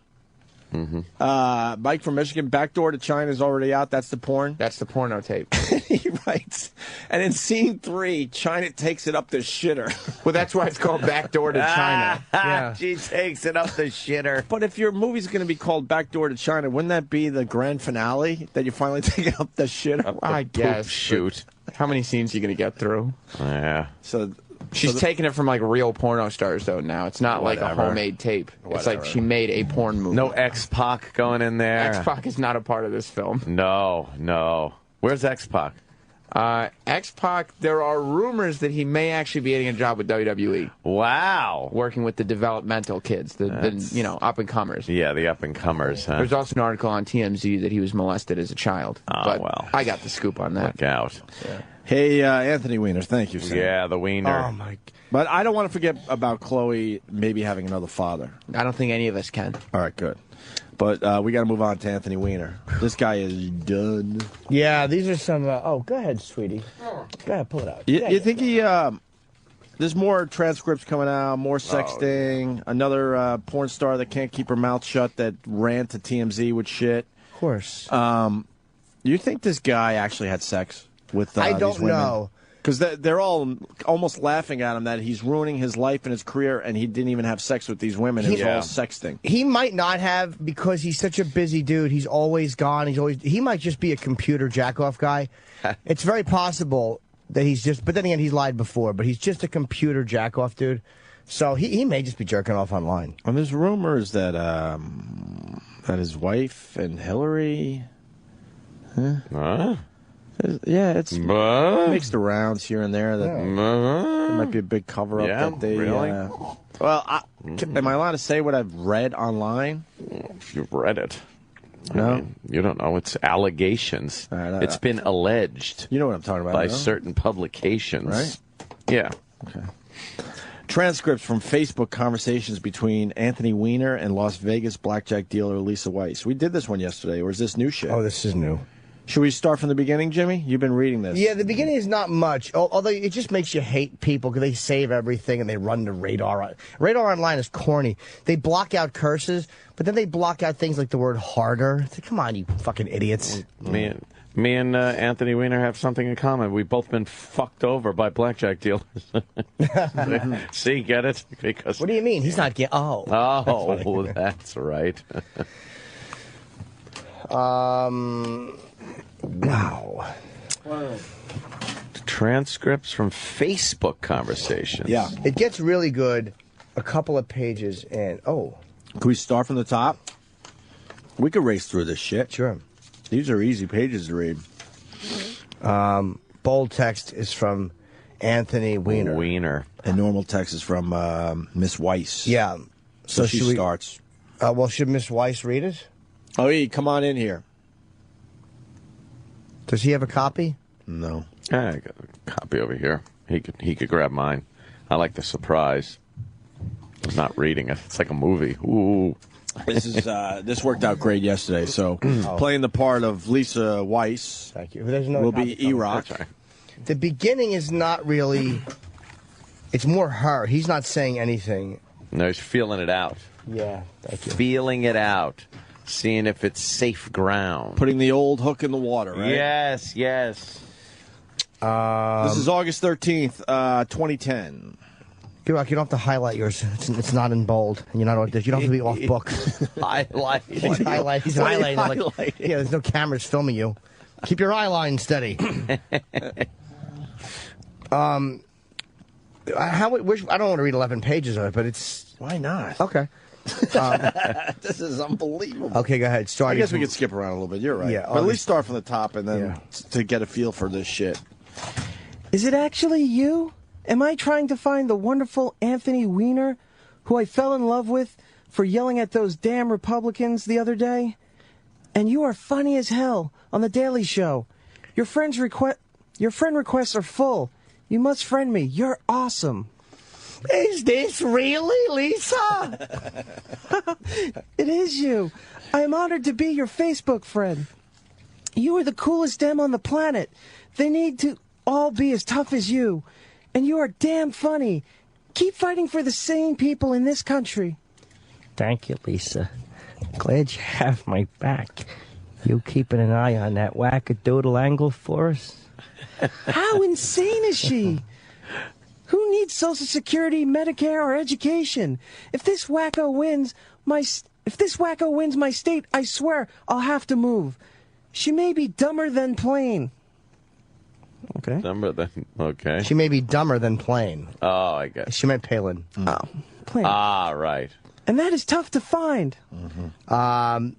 Mm-hmm. Mike from Michigan, Backdoor to China is already out. That's the porn. That's the porno tape. He writes, and in scene 3, China takes it up the shitter. Well, that's why it's called Backdoor to China. Yeah. She takes it up the shitter. But if your movie's going to be called Backdoor to China, wouldn't that be the grand finale that you finally take it up the shitter? I guess. Shoot. How many scenes are you going to get through? Yeah. So. She's taking it from like real porno stars though now. It's not like a homemade tape. It's like she made a porn movie. No X-Pac going in there. X-Pac is not a part of this film. No. Where's X-Pac? X-Pac, there are rumors that he may actually be getting a job with WWE. Wow. Working with the developmental kids, the up-and-comers. Yeah, the up-and-comers, huh? There's also an article on TMZ that he was molested as a child. Oh, but well. I got the scoop on that. Look out. Yeah. Hey, Anthony Weiner, thank you, Sam. Yeah, the Wiener. Oh, my... But I don't want to forget about Chloe maybe having another father. I don't think any of us can. All right, good. But we got to move on to Anthony Weiner. This guy is done. Yeah, these are some... go ahead, sweetie. Go ahead, pull it out. You think he... there's more transcripts coming out, more sexting, another porn star that can't keep her mouth shut that ran to TMZ with shit. Of course. You think this guy actually had sex with I these don't women? know. Because they're all almost laughing at him that he's ruining his life and his career, and he didn't even have sex with these women. It's all sexting. He might not have because he's such a busy dude. He's always gone. He might just be a computer jack-off guy. It's very possible that he's just. But then again, he's lied before. But he's just a computer jack-off dude. So he may just be jerking off online. And there's rumors that that his wife and Hillary. It makes the rounds here and there. That there might be a big cover-up that they... Really? Well, am I allowed to say what I've read online? You've read it. No? I mean, you don't know. It's allegations. It's been alleged. You know what I'm talking about. By certain publications. Right? Yeah. Okay. Transcripts from Facebook conversations between Anthony Weiner and Las Vegas blackjack dealer Lisa Weiss. We did this one yesterday, or is this new shit? Oh, this is new. Should we start from the beginning, Jimmy? You've been reading this. Yeah, the beginning is not much, although it just makes you hate people because they save everything and they run the radar. Radar online is corny. They block out curses, but then they block out things like the word harder. It's like, come on, you fucking idiots. Me and Anthony Weiner have something in common. We've both been fucked over by blackjack dealers. See, get it? Because what do you mean? He's not getting... Oh, that's right. Wow. Transcripts from Facebook conversations. Yeah. It gets really good a couple of pages in. Oh. Can we start from the top? We could race through this shit. Sure. These are easy pages to read. Bold text is from Anthony Weiner. And normal text is from Miss Weiss. Yeah. So she starts. Well, should Miss Weiss read it? Oh, yeah, come on in here. Does he have a copy? No. I got a copy over here. He could grab mine. I like the surprise. I'm not reading it. It's like a movie. Ooh. This worked out great yesterday. So playing the part of Lisa Weiss. Thank you. There's no will be E-Rock. Right. The beginning is not really. It's more her. He's not saying anything. No, he's feeling it out. Yeah. Thank you. Feeling it out. Seeing if it's safe ground. Putting the old hook in the water, right? Yes. This is August 13th, 2010. Rock, you don't have to highlight yours. It's not in bold. And you're not. You don't have to be off book. Highlight. He's highlighting. Like, yeah, there's no cameras filming you. Keep your eye line steady. I don't want to read 11 pages of it, but it's... Why not? Okay. This is unbelievable. Okay, go ahead. I guess we could skip around a little bit. You're right. Yeah, but at least start from the top and then to get a feel for this shit. Is it actually you? Am I trying to find the wonderful Anthony Weiner, who I fell in love with for yelling at those damn Republicans the other day? And you are funny as hell on The Daily Show. Your friend requests are full. You must friend me. You're awesome. Is this really Lisa? It is you. I am honored to be your Facebook friend. You are the coolest dem on the planet. They need to all be as tough as you. And you are damn funny. Keep fighting for the sane people in this country. Thank you, Lisa. Glad you have my back. You keeping an eye on that wackadoodle angle for us? How insane is she? Who needs Social Security, Medicare, or education? If this wacko wins my state, I swear I'll have to move. She may be dumber than plain. Okay. Okay. She may be dumber than plain. Oh, I guess. She meant Palin. Oh, plain. Ah, right. And that is tough to find. Mm-hmm.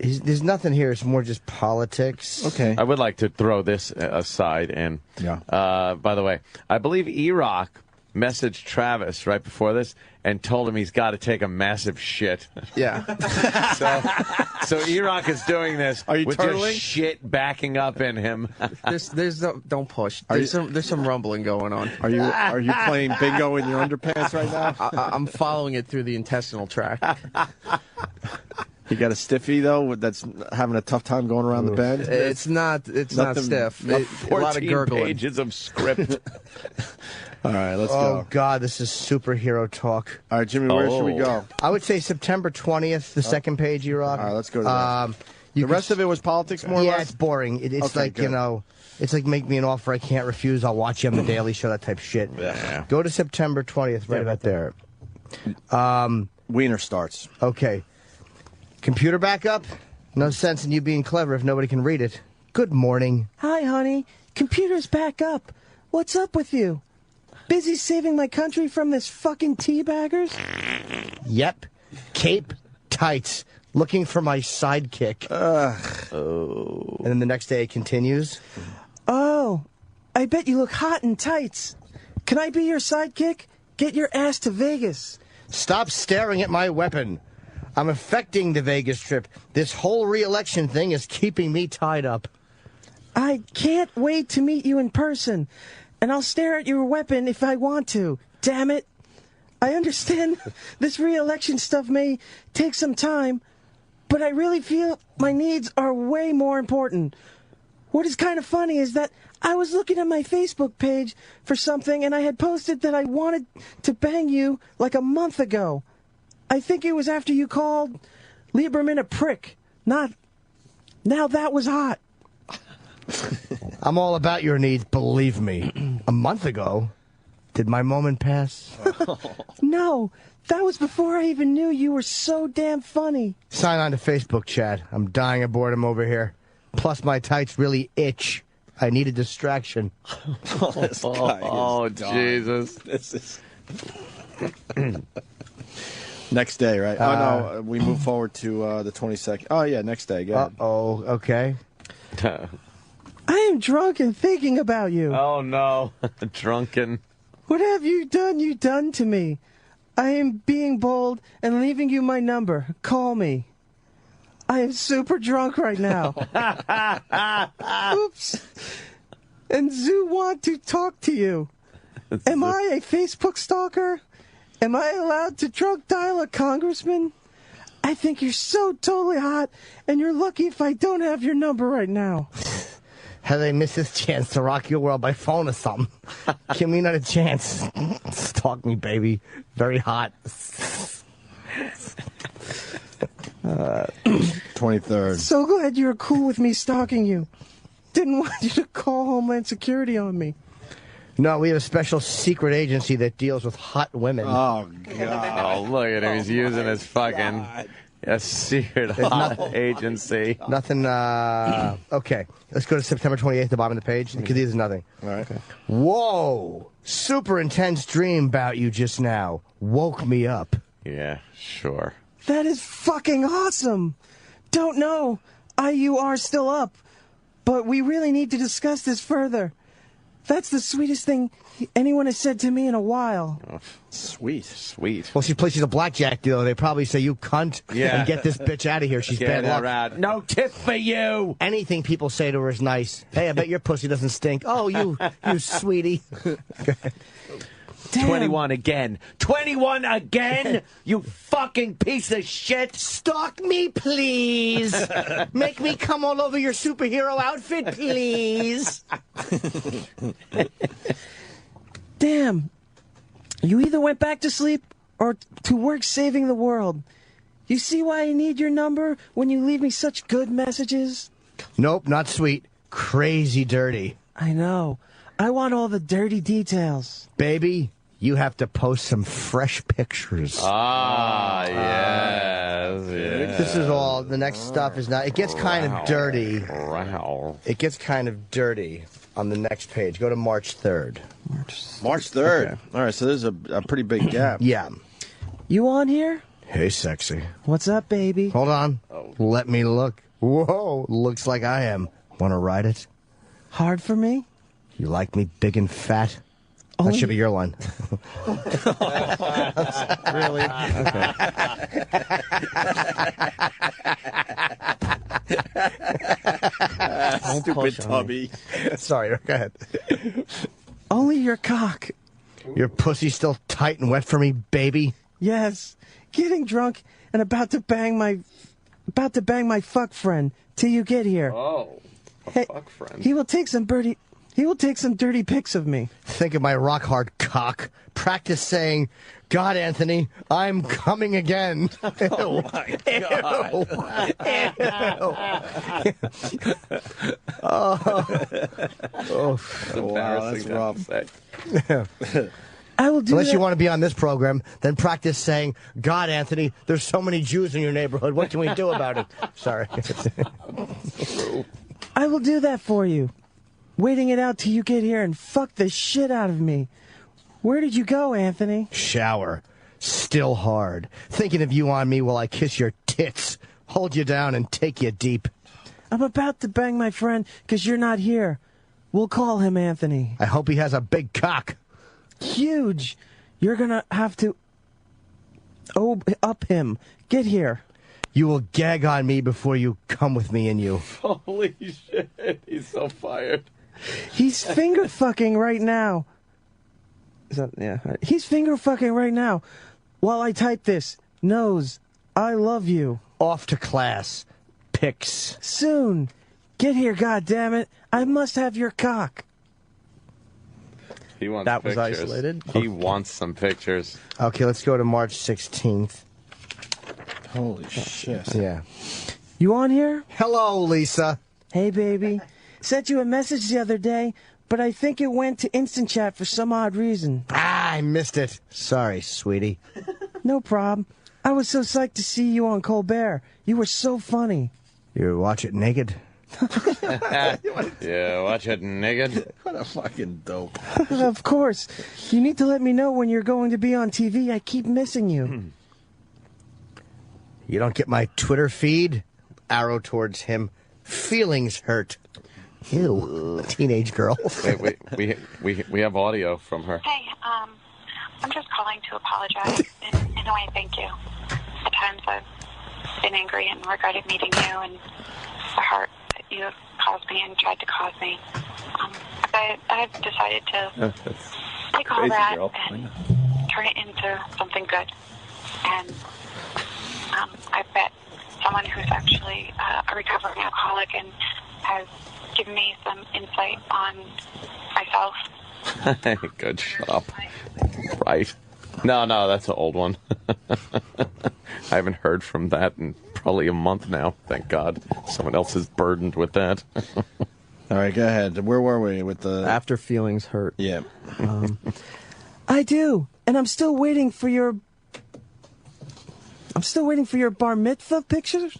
There's nothing here. It's more just politics. Okay. I would like to throw this aside. And by the way, I believe E-Rock messaged Travis right before this and told him he's got to take a massive shit. Yeah. So E-Rock is doing this. Are you with turtling? just shit backing up in him. Don't push. There's some rumbling going on. Are you playing bingo in your underpants right now? I'm following it through the intestinal tract. You got a stiffy though that's having a tough time going around the bend. It's not stiff. A lot of 14 gurgling. pages of script. All right, let's Oh, go. God, this is superhero talk. All right, Jimmy, where should we go? I would say September 20th, the second page, E-Rock. All right, let's go to that. The rest of it was politics, more or yeah, less? it's boring. It's Okay, like, good. It's like make me an offer I can't refuse. I'll watch you on The Daily Show, that type of shit. Yeah. Go to September 20th, right about there. Wiener starts. Okay. Computer backup? No sense in you being clever if nobody can read it. Good morning. Hi, honey. Computer's back up. What's up with you? Busy saving my country from this fucking teabaggers? Yep. Cape tights. Looking for my sidekick. And then the next day it continues. Oh, I bet you look hot in tights. Can I be your sidekick? Get your ass to Vegas. Stop staring at my weapon. I'm affecting the Vegas trip. This whole re-election thing is keeping me tied up. I can't wait to meet you in person, and I'll stare at your weapon if I want to. Damn it. I understand this re-election stuff may take some time, but I really feel my needs are way more important. What is kind of funny is that I was looking at my Facebook page for something, and I had posted that I wanted to bang you like a month ago. I think it was after you called Lieberman a prick. Not... Now that was hot. I'm all about your needs, believe me. A month ago? Did my moment pass? No, that was before I even knew you were so damn funny. Sign on to Facebook, Chad. I'm dying of boredom over here. Plus, my tights really itch. I need a distraction. This guy is dumb. Jesus. This is... Next day, right? Oh, no, we move forward to the 22nd. Oh, yeah, next day. Go ahead. Uh-oh, okay. I am drunk and thinking about you. Oh, no. Drunken. What have you done to me? I am being bold and leaving you my number. Call me. I am super drunk right now. Oops. And Zoo want to talk to you. Am I a Facebook stalker? Am I allowed to drunk dial a congressman? I think you're so totally hot, and you're lucky if I don't have your number right now. Have they missed this chance to rock your world by phone or something? Give me another chance. Stalk me, baby. Very hot. 23rd. So glad you're cool with me stalking you. Didn't want you to call Homeland Security on me. No, we have a special secret agency that deals with hot women. Oh, God. Oh, look at him. He's using his fucking secret hot agency. Nothing, okay. Let's go to September 28th, the bottom of the page, because there's nothing. All right. Okay. Whoa! Super intense dream about you just now. Woke me up. Yeah, sure. That is fucking awesome. Don't know you are still up, but we really need to discuss this further. That's the sweetest thing anyone has said to me in a while. Oh, sweet. Well, she's a blackjack dealer. They probably say, you cunt, and get this bitch out of here. She's bad luck. Out. No tip for you. Anything people say to her is nice. Hey, I bet your pussy doesn't stink. Oh, you sweetie. Damn. 21 again. 21 again? You fucking piece of shit. Stalk me, please. Make me come all over your superhero outfit, please. Damn. You either went back to sleep or to work saving the world. You see why I need your number when you leave me such good messages? Nope, not sweet. Crazy dirty. I know. I want all the dirty details. Baby, you have to post some fresh pictures. Ah, yes. This is all. The next stuff is not. It gets kind of dirty. It gets kind of dirty on the next page. Go to March 3rd. March 3rd. Okay. All right, so there's a pretty big gap. Yeah. You on here? Hey, sexy. What's up, baby? Hold on. Let me look. Whoa, looks like I am. Want to ride it? Hard for me? You like me big and fat? That should be your line. Really? Okay. Stupid tubby. Sorry, go ahead. Only your cock. Your pussy still tight and wet for me, baby? Yes. Getting drunk and about to bang my fuck friend till you get here. Oh, hey, fuck friend. He will take some He will take some dirty pics of me. Think of my rock-hard cock. Practice saying, God, Anthony, I'm coming again. Oh, my God. Wow, that's rough. I will do Unless that. you want to be on this program, then practice saying, God, Anthony, there's so many Jews in your neighborhood. What can we do about it? Sorry. I will do that for you. Waiting it out till you get here and fuck the shit out of me. Where did you go, Anthony? Shower. Still hard. Thinking of you on me while I kiss your tits. Hold you down and take you deep. I'm about to bang my friend because you're not here. We'll call him Anthony. I hope he has a big cock. Huge. You're gonna have to up him. Get here. You will gag on me before you come with me and you. Holy shit. He's so fired. He's finger fucking right now. Is that, yeah. He's finger fucking right now. While I type this, knows I love you. Off to class. Pics. Soon. Get here, goddammit. I must have your cock. He wants That was pictures. isolated? He wants some pictures. Okay, let's go to March 16th. Holy shit. Yeah. You on here? Hello, Lisa. Hey, baby. Sent you a message the other day, but I think it went to Instant Chat for some odd reason. Ah, I missed it. Sorry, sweetie. No problem. I was so psyched to see you on Colbert. You were so funny. You watch it naked? Yeah, watch it naked. What a fucking dope. Of course. You need to let me know when you're going to be on TV. I keep missing you. You don't get my Twitter feed? Arrow towards him. Feelings hurt. Ew. Teenage girl. Wait, we have audio from her. Hey, I'm just calling to apologize in a way, thank you. At times I've been angry and regretted meeting you and the hurt that you have caused me and tried to cause me. I've decided to take all that and turn it into something good. And I bet someone who's actually a recovering alcoholic and has given me some insight on myself. Good, shut up. Right. No, that's an old one. I haven't heard from that in probably a month now. Thank God. Someone else is burdened with that. All right, go ahead. Where were we with the... After feelings hurt. Yeah. I do, and I'm still waiting for your bar mitzvah pictures.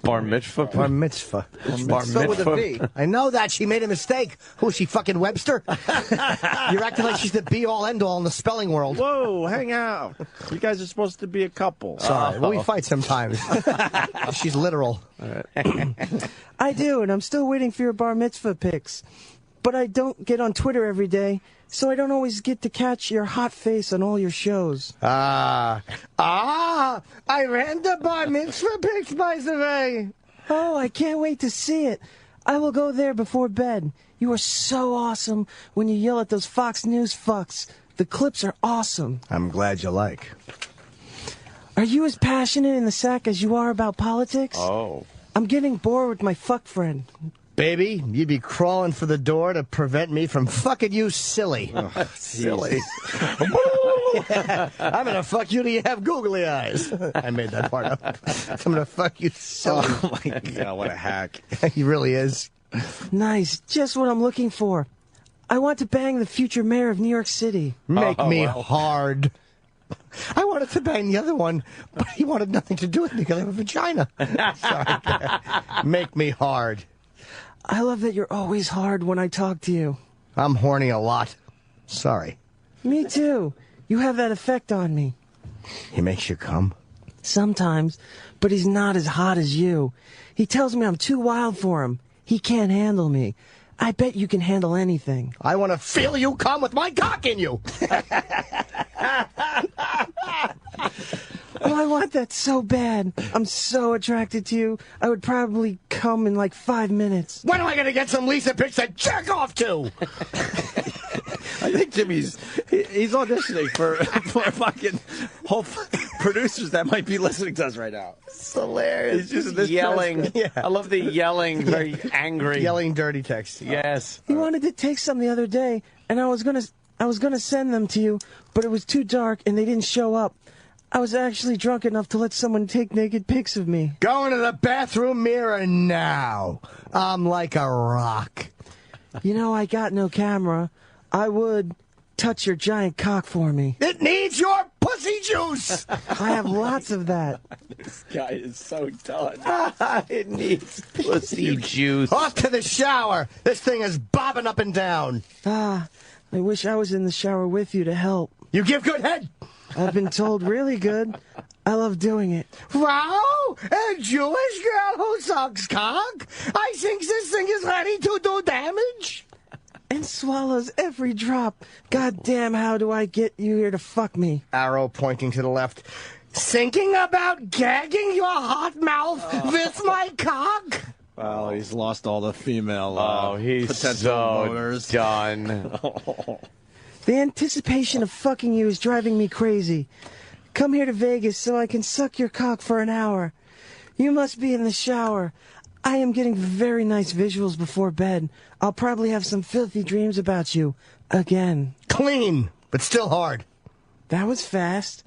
Bar mitzvah? Bar mitzvah. Bar So with a mitzvah. V. I know that. She made a mistake. Who is she, fucking Webster? You're acting like she's the be-all, end-all in the spelling world. Whoa, hang out. You guys are supposed to be a couple. Sorry. Well, we fight sometimes. She's literal. I do, and I'm still waiting for your bar mitzvah pics. But I don't get on Twitter every day, so I don't always get to catch your hot face on all your shows. I ran the bar mitzvah pics, by the way. Oh, I can't wait to see it. I will go there before bed. You are so awesome when you yell at those Fox News fucks. The clips are awesome. I'm glad you like. Are you as passionate in the sack as you are about politics? Oh. I'm getting bored with my fuck friend. Baby, you'd be crawling for the door to prevent me from fucking you silly. Oh, silly. I'm going to fuck you till you have googly eyes. I made that part up. I'm going to fuck you silly. Oh, my God, what a hack. He really is. Nice. Just what I'm looking for. I want to bang the future mayor of New York City. Make me hard. I wanted to bang the other one, but he wanted nothing to do with me because I have a vagina. Sorry. Make me hard. I love that you're always hard when I talk to you. I'm horny a lot. Sorry. Me too. You have that effect on me. He makes you come? Sometimes, but he's not as hot as you. He tells me I'm too wild for him. He can't handle me. I bet you can handle anything. I want to feel you come with my cock in you. Oh, I want that so bad. I'm so attracted to you. I would probably come in like 5 minutes. When am I going to get some Lisa pics to jerk off to? I think Jimmy's he's auditioning for fucking producers that might be listening to us right now. It's hilarious. He's just yelling. Yeah. I love the yelling, very angry. Yelling dirty text. Yes. He wanted to take some the other day, and I was gonna send them to you, but it was too dark and they didn't show up. I was actually drunk enough to let someone take naked pics of me. Go into the bathroom mirror now. I'm like a rock. You know, I got no camera. I would touch your giant cock for me. It needs your pussy juice. I have lots of that. This guy is so done. It needs pussy juice. Off to the shower. This thing is bobbing up and down. I wish I was in the shower with you to help. You give good head. I've been told really good. I love doing it. Wow, a Jewish girl who sucks cock? I think this thing is ready to do damage. And swallows every drop. God damn, how do I get you here to fuck me? Arrow pointing to the left. Thinking about gagging your hot mouth with my cock? Well, he's lost all the female he's potential so voters. done. The anticipation of fucking you is driving me crazy. Come here to Vegas so I can suck your cock for an hour. You must be in the shower. I am getting very nice visuals before bed. I'll probably have some filthy dreams about you. Again. Clean, but still hard. That was fast.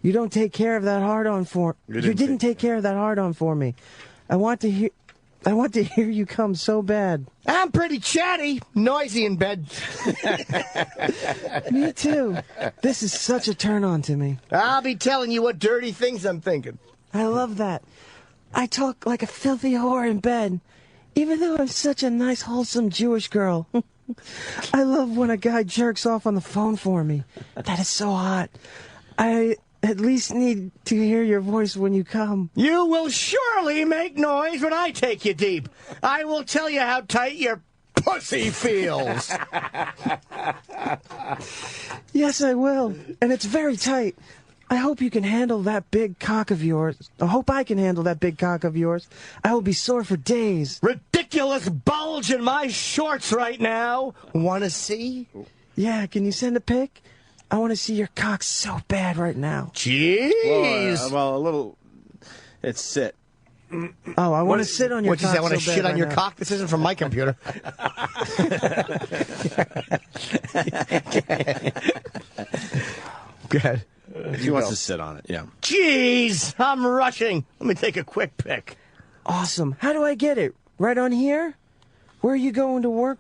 You don't take care of that hard-on for... You didn't take care of that hard-on for me. I want to hear you come so bad. I'm pretty chatty, noisy in bed. Me too. This is such a turn-on to me. I'll be telling you what dirty things I'm thinking. I love that. I talk like a filthy whore in bed, even though I'm such a nice, wholesome Jewish girl. I love when a guy jerks off on the phone for me. That is so hot. I at least need to hear your voice when you come. You will surely make noise when I take you deep. I will tell you how tight your pussy feels. Yes, I will. And it's very tight. I hope you can handle that big cock of yours. I hope I can handle that big cock of yours. I will be sore for days. Ridiculous bulge in my shorts right now. Want to see? Yeah, can you send a pic? I want to see your cock so bad right now. Jeez. Well, a little... It's sit. Oh, I want to sit on your cock. What you say? I want to so shit bad on your right cock? This isn't from my computer. Go ahead. He wants to sit on it, yeah. Jeez, I'm rushing. Let me take a quick pic. Awesome. How do I get it? Right on here? Where are you going to work?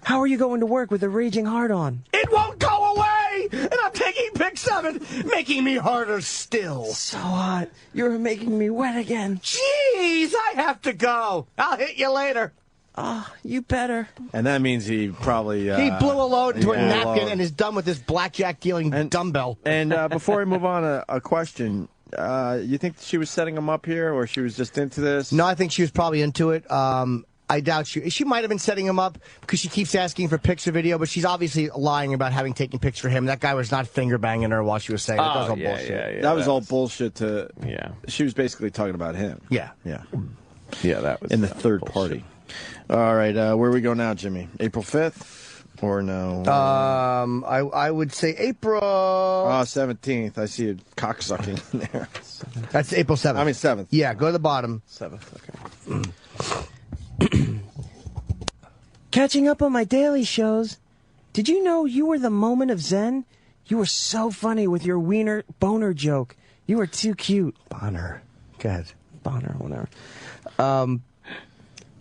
How are you going to work with a raging hard-on? It won't go away, and I'm taking pics of it, making me harder still. So hot. You're making me wet again. Jeez, I have to go. I'll hit you later. Oh, you better. And that means he probably... he blew a load into a blew a napkin load. and is done with this blackjack dealing dumbbell. And before we move on, a question. You think she was setting him up here, or she was just into this? No, I think she was probably into it. I doubt she might have been setting him up because she keeps asking for picture video, but she's obviously lying about having taken pics for him. That guy was not finger banging her while she was saying that was all bullshit. Yeah, that was all bullshit to... Yeah. She was basically talking about him. Yeah. Yeah. Yeah, that was... In the third party. All right, where we go now, Jimmy? April 5th? Or no? I would say April... 17th. I see a cocksucking in there. That's April 7th. I mean 7th. Yeah, go to the bottom. 7th, okay. Catching up on my daily shows. Did you know you were the moment of zen? You were so funny with your wiener boner joke. You were too cute. Bonner. Go ahead. Bonner, whatever.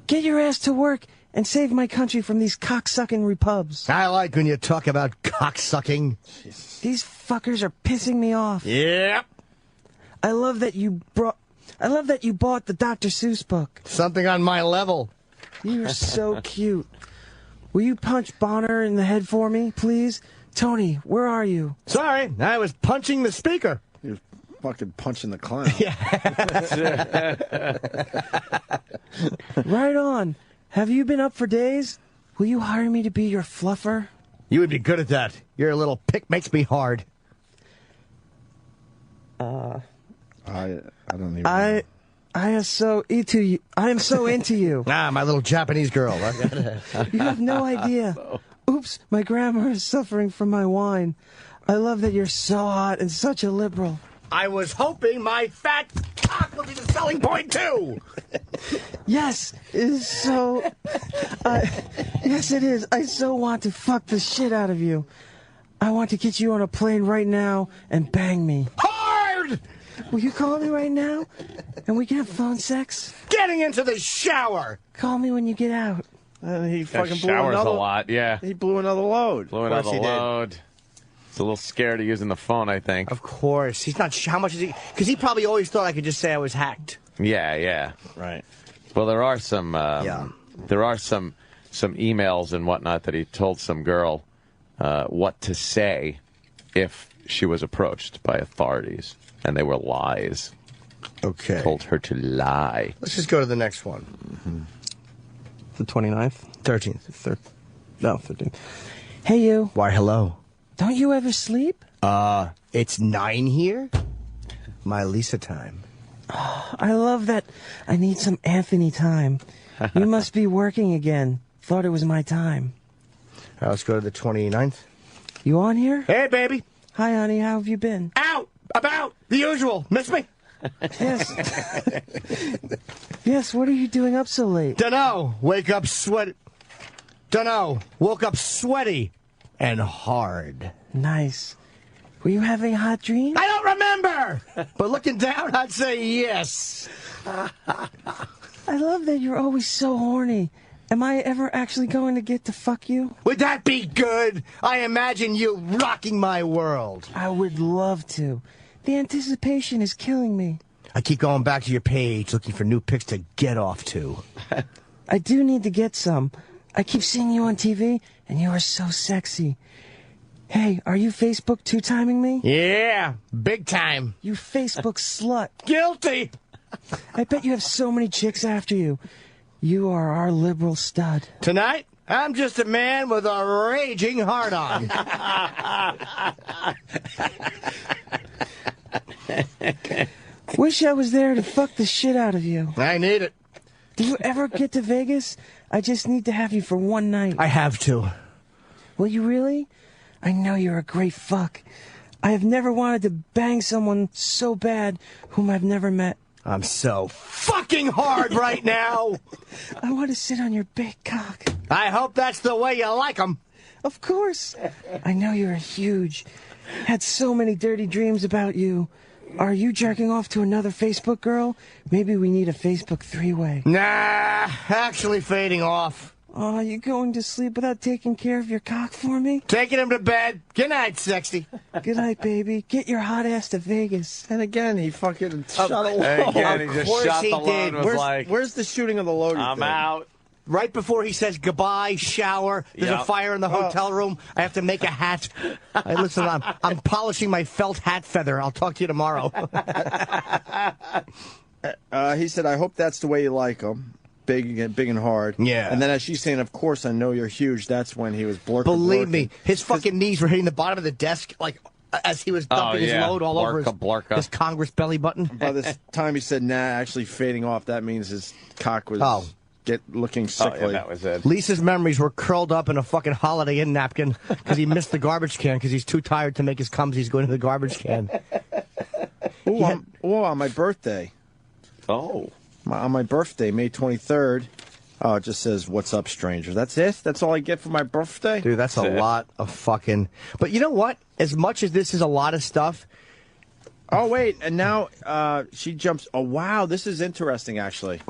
Get your ass to work and save my country from these cocksucking repubs. I like when you talk about cocksucking. These fuckers are pissing me off. Yep. I love that you bought the Dr. Seuss book. Something on my level. You're so cute. Will you punch Bonner in the head for me, please? Tony, where are you? Sorry, I was punching the speaker. You're fucking punching the clown. Right on. Have you been up for days? Will you hire me to be your fluffer? You would be good at that. Your little pick makes me hard. I don't even know. I am so into you. I am so into you. Ah, my little Japanese girl. You have no idea. Oops, my grammar is suffering from my wine. I love that you're so hot and such a liberal. I was hoping my fat cock would be the selling point, too. Yes, it is so... yes, it is. I so want to fuck the shit out of you. I want to get you on a plane right now and bang me. Hard! Will you call me right now? And we can have phone sex? Getting into the shower! Call me when you get out. And he That fucking blew showers another a lot, yeah. He blew another load. Blew another load. He's a little scared of using the phone, I think. Of course. He's not... How much is he... Because he probably always thought I could just say I was hacked. Yeah. Right. Well, there are some... There are some emails and whatnot that he told some girl what to say if she was approached by authorities. And they were lies. Okay. Told her to lie. Let's just go to the next one. The 29th? 13th. No, 13th. Hey, you. Why, hello. Don't you ever sleep? It's 9 here? My Lisa time. Oh, I love that. I need some Anthony time. You must be working again. Thought it was my time. All right, let's go to the 29th. You on here? Hey, baby. Hi, honey. How have you been? Out! About! The usual. Miss me? Yes. Yes, what are you doing up so late? Dunno. Wake up sweat. Dunno. Woke up sweaty and hard. Nice. Were you having hot dreams? I don't remember! But looking down, I'd say yes. I love that you're always so horny. Am I ever actually going to get to fuck you? Would that be good? I imagine you rocking my world. I would love to. The anticipation is killing me. I keep going back to your page looking for new pics to get off to. I do need to get some. I keep seeing you on TV, and you are so sexy. Hey, are you Facebook two-timing me? Yeah, big time. You Facebook slut. Guilty! I bet you have so many chicks after you. You are our liberal stud. Tonight, I'm just a man with a raging heart-on. Wish I was there to fuck the shit out of you. I need it. Do you ever get to Vegas? I just need to have you for one night. I have to. Will you really? I know you're a great fuck. I have never wanted to bang someone so bad whom I've never met. I'm so fucking hard right now. I want to sit on your big cock. I hope that's the way you like 'em. Of course. I know you're huge. Had so many dirty dreams about you. Are you jerking off to another Facebook girl? Maybe we need a Facebook three-way. Nah, actually fading off. Oh, you going to sleep without taking care of your cock for me? Taking him to bed. Good night, sexy. Good night, baby. Get your hot ass to Vegas. And again, he fucking shot a load. Again, he just shot the load and was like, where's the shooting of the load? I'm out. Right before he says goodbye, shower, there's a fire in the hotel room. I have to make a hat. Listen, I'm polishing my felt hat feather. I'll talk to you tomorrow. He said, I hope that's the way you like them. Big and hard. Yeah. And then as she's saying, of course, I know you're huge. That's when he was blurking. Believe me, his fucking knees were hitting the bottom of the desk like as he was dumping his load all over his Congress belly button. By this time he said, nah, actually fading off, that means his cock was looking sickly. Oh, yeah, that was it. Lisa's memories were curled up in a fucking Holiday Inn napkin because he missed the garbage can because he's too tired to make his cumsies go into the garbage can. On my birthday. Oh. On my birthday, May 23rd. Oh, it just says, what's up, stranger? That's it? That's all I get for my birthday? Dude, that's a lot of fucking... But you know what? As much as this is a lot of stuff... Oh, wait, and now she jumps... Oh, wow, this is interesting, actually.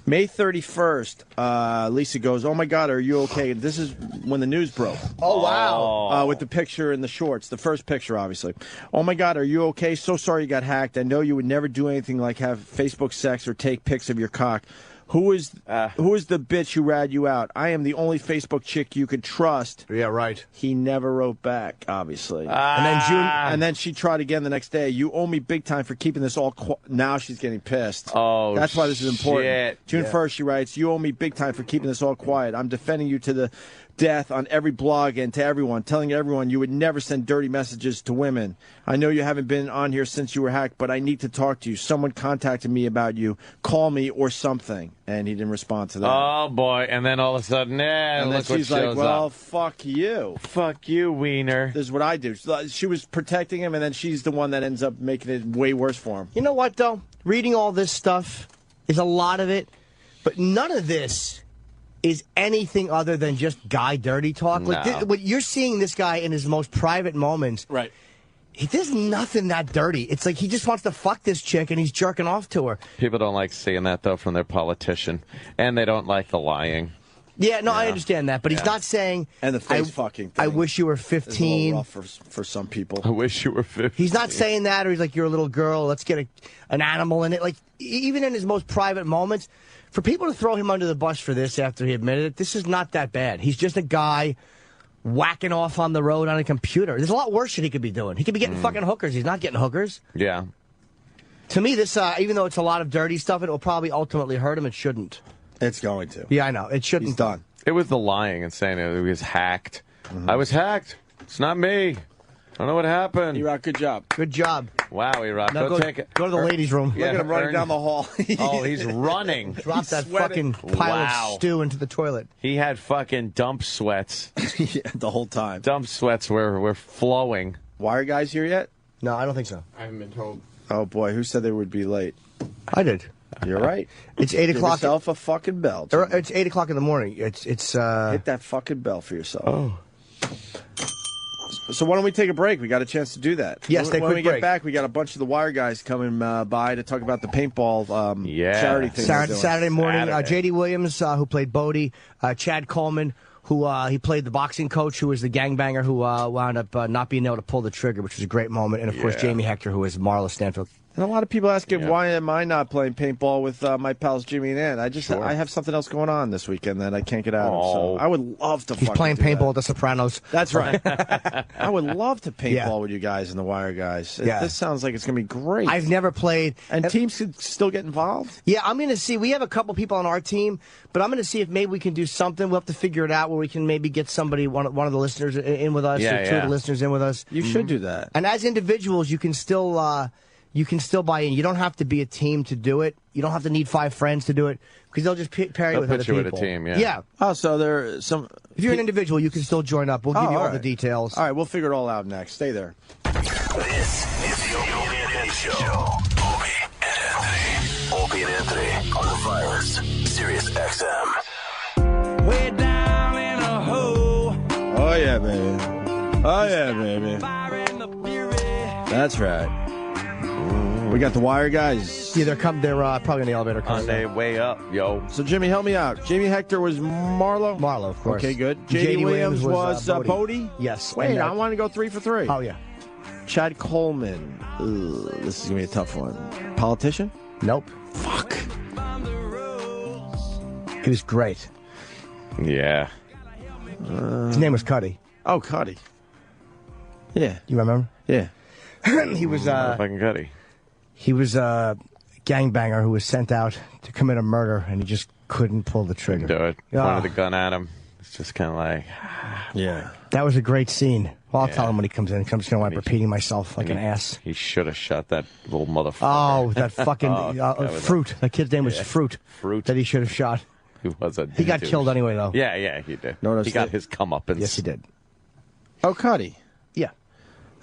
May 31st, Lisa goes, oh, my God, are you okay? This is when the news broke. Oh, wow. With the picture in the shorts. The first picture, obviously. Oh, my God, are you okay? So sorry you got hacked. I know you would never do anything like have Facebook sex or take pics of your cock. Who is the bitch who ratted you out? I am the only Facebook chick you could trust. Yeah, right. He never wrote back, obviously. And then she tried again the next day. You owe me big time for keeping this all now she's getting pissed. Oh, that's why this is important. Shit. June 1st, she writes, you owe me big time for keeping this all quiet. I'm defending you to the death on every blog and to everyone, telling everyone you would never send dirty messages to women. I know you haven't been on here since you were hacked, but I need to talk to you. Someone contacted me about you. Call me or something. And he didn't respond to that. Oh, boy. And then all of a sudden, and then she's like, well, fuck you. Fuck you, Wiener. This is what I do. She was protecting him, and then she's the one that ends up making it way worse for him. You know what, though? Reading all this stuff is a lot of it, but none of this is anything other than just guy dirty talk. No. Like what you're seeing this guy in his most private moments. Right. There's nothing that dirty. It's like he just wants to fuck this chick and he's jerking off to her. People don't like seeing that, though, from their politician. And they don't like the lying. Yeah, no, I understand that. But he's not saying... And the face fucking thing. I wish you were 15. It's a little rough for some people. I wish you were 15. He's not saying that, or he's like, you're a little girl, let's get an animal in it. Like, even in his most private moments, for people to throw him under the bus for this after he admitted it, this is not that bad. He's just a guy whacking off on the road on a computer. There's a lot worse shit he could be doing. He could be getting fucking hookers. He's not getting hookers. Yeah. To me, this, even though it's a lot of dirty stuff, it will probably ultimately hurt him. It shouldn't. It's going to. Yeah, I know. It shouldn't. He's done. It was the lying and saying it was hacked. I was hacked. It's not me. I don't know what happened. E-Rock, good job. Good job. Wow, E-Rock. Now Take it. Go to the ladies' room. Look at him running down the hall. Oh, he's running. Drop that fucking pile of stew into the toilet. He had fucking dump sweats. Yeah, the whole time. Dump sweats were flowing. Wire guys here yet? No, I don't think so. I haven't been told. Oh, boy. Who said they would be late? I did. You're right. It's 8 o'clock. Give yourself a fucking bell. It's 8 o'clock in the morning. It's hit that fucking bell for yourself. Oh. So why don't we take a break? We got a chance to do that. Yes, when we get back, we got a bunch of the Wire guys coming by to talk about the paintball charity thing. Saturday morning. J.D. Williams, who played Bodie, Chad Coleman, who he played the boxing coach, who was the gangbanger who wound up not being able to pull the trigger, which was a great moment, and of course Jamie Hector, who was Marla Stanfield. And a lot of people asking, why am I not playing paintball with my pals Jimmy and Ann? I have something else going on this weekend that I can't get out of. So I would love to. He's playing paintball at The Sopranos. That's right. I would love to paintball with you guys and the Wire guys. This sounds like it's going to be great. I've never played. And teams could still get involved? Yeah, I'm going to see. We have a couple people on our team, but I'm going to see if maybe we can do something. We'll have to figure it out where we can maybe get somebody, one of the listeners in with us, or two of the listeners in with us. You should do that. And as individuals, you can still buy in. You don't have to be a team to do it. You don't have to need 5 friends to do it, because they'll just pair you with other people. With a team, yeah. Oh, so there are some... If you're an individual, you can still join up. We'll give you all the details. All right, we'll figure it all out next. Stay there. This is the Opie and Anthony Show. Opie and Anthony. Opie and Anthony on the virus. Sirius XM. Way down in a hole. Oh, yeah, baby. Oh, yeah, baby. That's right. We got the Wire guys. Yeah, they're probably in the elevator. On their way up, yo. So, Jimmy, help me out. Jamie Hector was Marlo? Marlo, of course. Okay, good. J.D. Williams was Bodie? Yes. Wait, I want to go 3 for 3. Oh, yeah. Chad Coleman. This is going to be a tough one. Politician? Nope. Fuck. He was great. Yeah. His name was Cuddy. Oh, Cuddy. Yeah. You remember? Yeah. He was fucking Cuddy. He was a gangbanger who was sent out to commit a murder, and he just couldn't pull the trigger. Couldn't do it. Pointed the gun at him. It's just kind of like... Yeah. That was a great scene. Well, I'll tell him when he comes in, because I'm just going to wind up repeating myself like an ass. He should have shot that little motherfucker. Oh, that fucking Fruit. That kid's name was Fruit. Fruit. That he should have shot. He was a He got killed anyway, though. Yeah, he did. He got his comeuppance. Yes, he did. Oh, Cuddy. Yeah.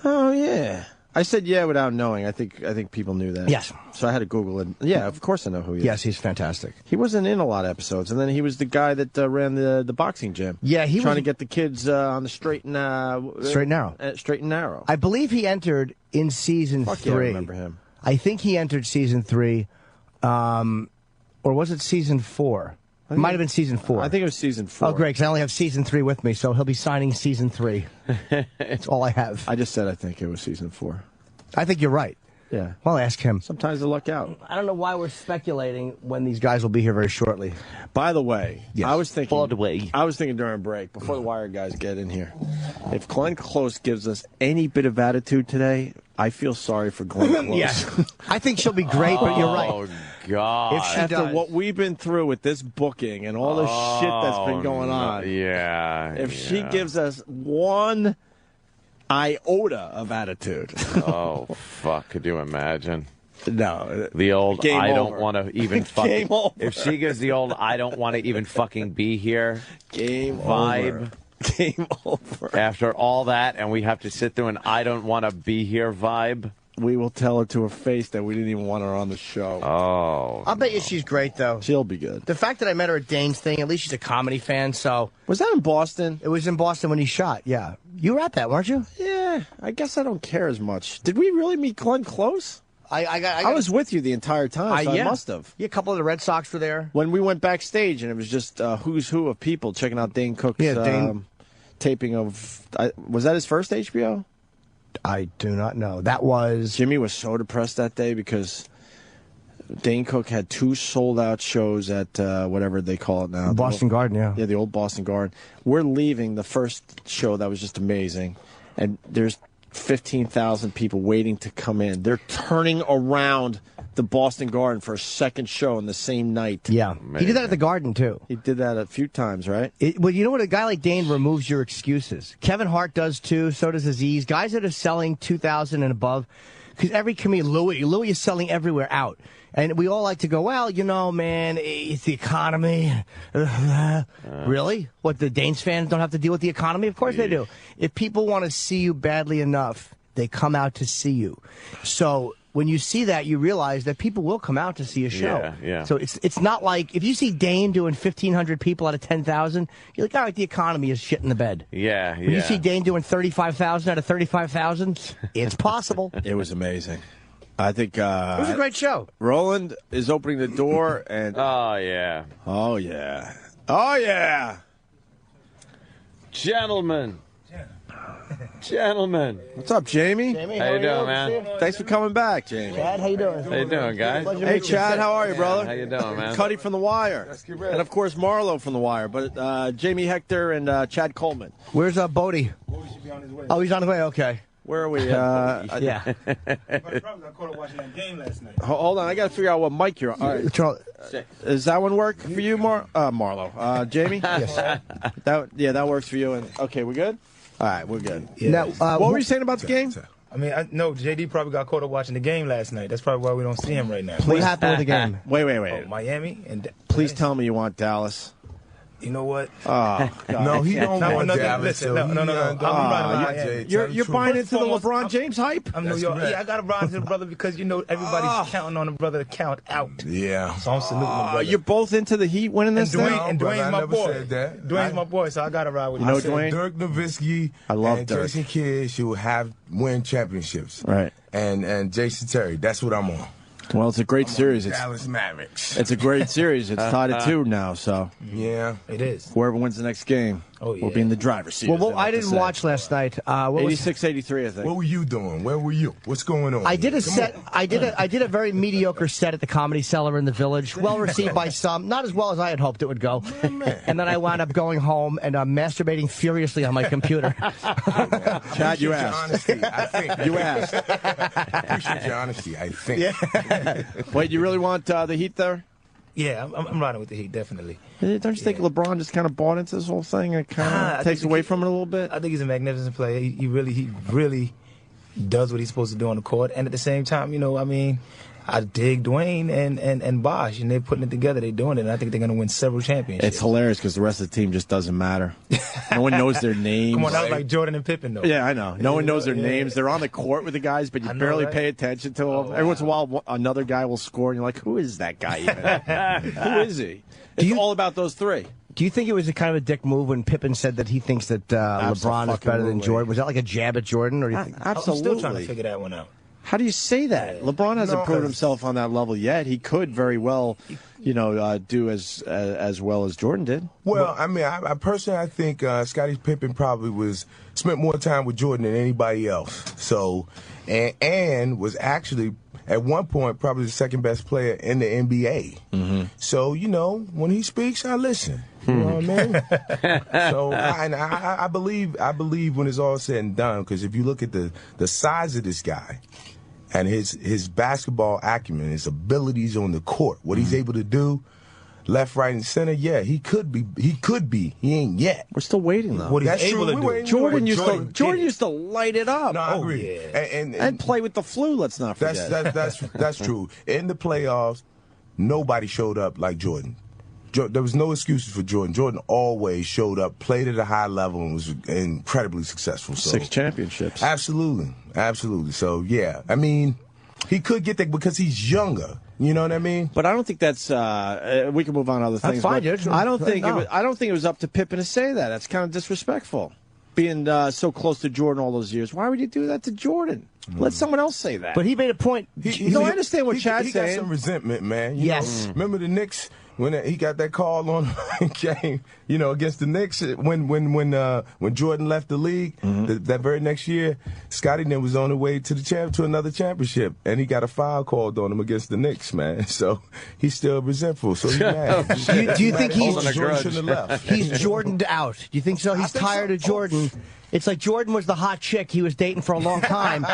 Oh, yeah. I said yeah without knowing. I think people knew that. Yes. So I had to Google it. Yeah, of course I know who he is. Yes, he's fantastic. He wasn't in a lot of episodes, and then he was the guy that ran the boxing gym. Yeah, he trying was to get the kids on the straight and narrow. Straight and narrow. I believe he entered in season 3. Yeah, I remember him. I think he entered season 3, or was it season 4? It might have been season 4. I think it was season 4. Oh, great, because I only have season 3 with me, so he'll be signing season 3. That's all I have. I just said I think it was season 4. I think you're right. Yeah. Well, ask him. Sometimes they luck out. I don't know why we're speculating when these guys will be here very shortly. By the way, yes. I was thinking during break, before the Wire guys get in here, if Glenn Close gives us any bit of attitude today, I feel sorry for Glenn Close. Yes. I think she'll be great, but you're right. Oh, God. If she After does, what we've been through with this booking and all the shit that's been going on. Yeah. If she gives us one iota of attitude. Oh, fuck. Could you imagine? No. The old, Game I over. don't want to even fucking... Game over. If she gives the old, I don't want to even fucking be here Game vibe. over. Game over. After all that, and we have to sit through an I don't want to be here vibe. We will tell her to her face that we didn't even want her on the show. Oh. I'll bet you she's great, though. She'll be good. The fact that I met her at Dane's thing, at least she's a comedy fan, so... Was that in Boston? It was in Boston when he shot, yeah. You were at that, weren't you? Yeah, I guess I don't care as much. Did we really meet Glenn close? I was with you the entire time, so I yeah. must have. Yeah, a couple of the Red Sox were there. When we went backstage, and it was just who's who of people checking out Dane Cook's taping of... was that his first HBO? I do not know. That was... Jimmy was so depressed that day because Dane Cook had 2 sold-out shows at whatever they call it now. Boston Garden, yeah. Yeah, the old Boston Garden. We're leaving the first show that was just amazing, and there's 15,000 people waiting to come in. They're turning around the Boston Garden for a second show on the same night. Yeah. He did that at the Garden, too. He did that a few times, right? Well, you know what? A guy like Dane removes your excuses. Kevin Hart does, too. So does Aziz. Guys that are selling 2,000 and above. Because every comedian, Louis is selling everywhere out. And we all like to go, well, you know, man, it's the economy. Really? What, the Danes fans don't have to deal with the economy? Of course they do. If people want to see you badly enough, they come out to see you. So when you see that, you realize that people will come out to see a show. Yeah, yeah. So it's not like, if you see Dane doing 1,500 people out of 10,000, you're like, all right, the economy is shit in the bed. Yeah, When you see Dane doing 35,000 out of 35,000, it's possible. It was amazing. I think... it was a great show. Roland is opening the door, and... Oh, yeah. Oh, yeah. Oh, yeah. Gentlemen. Gentlemen. What's up, Jamie? Jamie, how you doing, man? Thanks for coming back, Jamie. Chad, how you doing? How you doing, guys? Hey, Chad, how are you, brother? How you doing, man? Cuddy from The Wire. And, of course, Marlo from The Wire. But Jamie Hector and Chad Coleman. Where's Bodie? Bodie should be on his way. Oh, he's on his way? Okay. Where are we? Yeah. But I caught her watching that game last night. Hold on. I got to figure out what mic you're on. All right. Does that one work for you, Marlo? Jamie? Yes. That works for you. And okay, we good? All right, we're good. Yeah. Now, what were you saying about the game? I mean, no, JD probably got caught up watching the game last night. That's probably why we don't see him right now. What happened with the game? Wait. Oh, Miami and Please tell me you want Dallas. You know what? Oh, God. No, he don't want Dallas. Listen, no. I'm riding Miami. You're buying into the LeBron James hype? I'm New York. Yeah, I got to ride to the brother because, you know, everybody's counting on the brother to count out. Yeah. So I'm saluting the brother. You're both into the Heat winning this thing? And Dwayne's my boy. Said that. Dwayne's my boy, so I got to ride with you. Know I said Dwayne? Dirk Nowitzki I love and Dirk. Jason Kidd should win championships. Right. And Jason Terry. That's what I'm on. Well, it's a great series. Dallas Mavericks. It's a great series. It's tied at 2 now, so Yeah. It is. whoever wins the next game will be in the driver's seat. Well, I didn't watch last night. 86-83, I think. What were you doing? Where were you? What's going on? I did a Come set. on. I did a very mediocre set at the Comedy Cellar in the Village. Well received by some, not as well as I had hoped it would go. And then I wound up going home and masturbating furiously on my computer. Chad, you Appreciate your asked. honesty, I think. You asked. Appreciate your honesty, I think. Wait, you really want the Heat there? Yeah, I'm riding with the Heat, definitely. Don't you think LeBron just kind of bought into this whole thing and kind of takes away from it a little bit? I think he's a magnificent player. He really does what he's supposed to do on the court. And at the same time, you know, I mean, I dig Dwayne and Bosh, and they're putting it together. They're doing it, and I think they're going to win several championships. It's hilarious because the rest of the team just doesn't matter. No one knows their names. Come on, that was like Jordan and Pippen, though. Yeah, I know. No one knows their names. They're on the court with the guys, but you barely right? pay attention to them. Every once in a while, another guy will score, and you're like, who is that guy even? Who is he? It's all about those three. Do you think it was a kind of a dick move when Pippen said that he thinks that LeBron is better than Jordan? Was that like a jab at Jordan, or do you think? Absolutely. I'm still trying to figure that one out. How do you say that? LeBron hasn't proved himself on that level yet. He could very well, do as well as Jordan did. Well, I mean, I personally, I think Scottie Pippen probably spent more time with Jordan than anybody else. So, and was actually at one point probably the second best player in the NBA. Mm-hmm. So, when he speaks, I listen. You know what I mean? So I believe when it's all said and done, because if you look at the size of this guy, And his basketball acumen, his abilities on the court, what he's able to do, left, right, and center, yeah, he could be. He ain't yet. We're still waiting, though. What he's able to do. Jordan used to light it up. No, I agree. And play with the flu, let's not forget. That's true. In the playoffs, nobody showed up like Jordan. There was no excuses for Jordan. Jordan always showed up, played at a high level, and was incredibly successful. So, 6 championships. Absolutely. So, yeah. I mean, he could get there because he's younger. You know what I mean? But I don't think that's. We can move on to other things. That's fine, but dude. I don't think it was up to Pippen to say that. That's kind of disrespectful. Being so close to Jordan all those years, why would you do that to Jordan? Let someone else say that. But he made a point. I understand what Chad's saying. He got some resentment, man. Yes. Remember the Knicks when he got that call on game, against the Knicks when Jordan left the league that very next year, Scottie then was on the way to another championship, and he got a foul called on him against the Knicks, man. So he's still resentful. So he's mad. Do you think Jordan shouldn't have left. he's Jordaned out? Do you think so? He's tired of Jordan. It's like Jordan was the hot chick he was dating for a long time.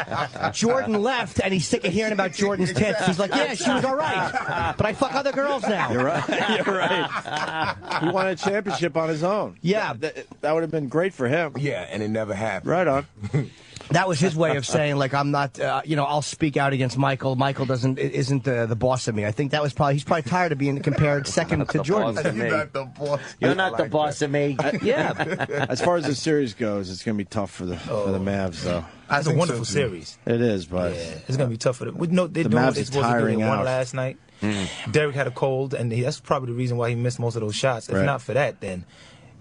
Jordan left, and he's sick of hearing about Jordan's tits. He's like, yeah, she was all right, but I fuck other girls now. You're right. You're right. He won a championship on his own. Yeah. That would have been great for him. Yeah, and it never happened. Right on. That was his way of saying, like, I'm not, I'll speak out against Michael. Michael isn't the boss of me. I think that was he's probably tired of being compared second to Jordan. You're not the boss. You're not the boss of me. Yeah. As far as the series goes, it's going to be tough for the Mavs, though. It's a wonderful series. It is, but it's going to be tough for them. They're doing Mavs what they're is supposed to do. tiring They won out. last night. Derek had a cold, and that's probably the reason why he missed most of those shots. If not for that, then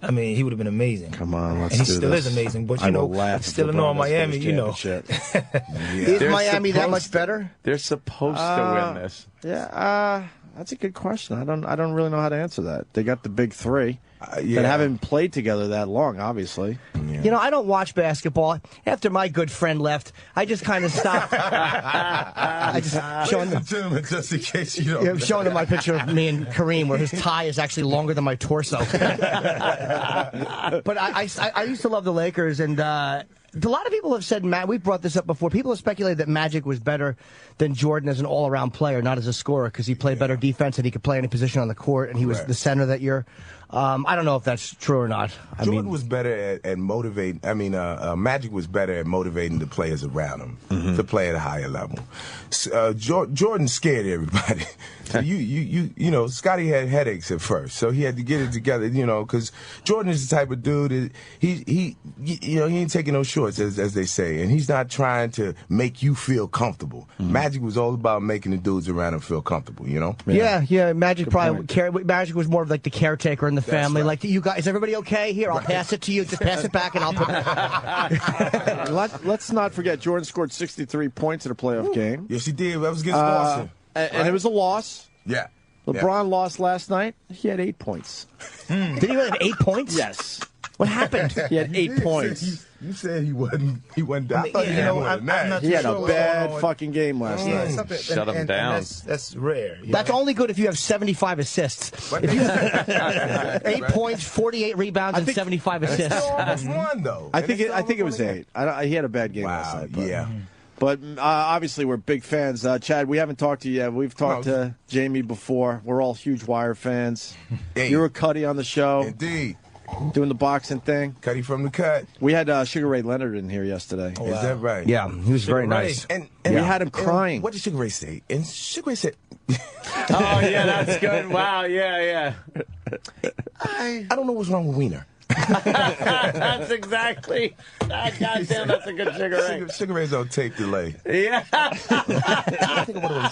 I mean, he would have been amazing. Come on, let's and he do still this. is amazing, but I will laugh still if in all LeBron Miami, does Is Miami that much better? They're supposed to win this. Yeah, that's a good question. I don't really know how to answer that. They got the big three that haven't played together that long, obviously. Yeah. I don't watch basketball. After my good friend left, I just kind of stopped. I just showing them, gentlemen, just in case you don't. I'm showing them my picture of me and Kareem, where his tie is actually longer than my torso. But I used to love the Lakers, and a lot of people have said, Matt, we've brought this up before. People have speculated that Magic was better than Jordan as an all-around player, not as a scorer, because he played better defense and he could play any position on the court, and he was the center that year. I don't know if that's true or not. Jordan was better at motivating. I mean, Magic was better at motivating the players around him to play at a higher level. Jordan scared everybody. So you know, Scottie had headaches at first, so he had to get it together. You know, because Jordan is the type of dude that he ain't taking no shorts, as they say, and he's not trying to make you feel comfortable. Magic was all about making the dudes around him feel comfortable. You know? Yeah. Magic Magic was more of like the caretaker in the family. Right. Like, you guys, is everybody okay? Here, I'll pass it to you. Just pass it back, and I'll put it. Let's not forget, Jordan scored 63 points in a playoff game. Yes, he did. That was against Boston. And it was a loss. Yeah. LeBron lost last night. He had 8 points. Did he really have 8 points? Yes. What happened? He had 8 points. You said he wasn't down. I thought he had a bad fucking game last night. Shut him down. That's rare. That's only good if you have 75 assists. If you have 8 points, 48 rebounds, and 75 assists. Almost won, though. I think it was 8. He had a bad game last night. But, But obviously, we're big fans. Chad, we haven't talked to you yet. We've talked to Jamie before. We're all huge Wire fans. You were Cuddy on the show. Indeed. Doing the boxing thing. Cuddy from the cut. We had Sugar Ray Leonard in here yesterday. Is that right? Yeah, he was very nice. And we had him crying. What did Sugar Ray say? And Sugar Ray said... Oh, yeah, that's good. Wow, yeah. I don't know what's wrong with Wiener. That's exactly. Goddamn, that's a good Sugar Ray. Sugar Ray's on tape delay. Yeah.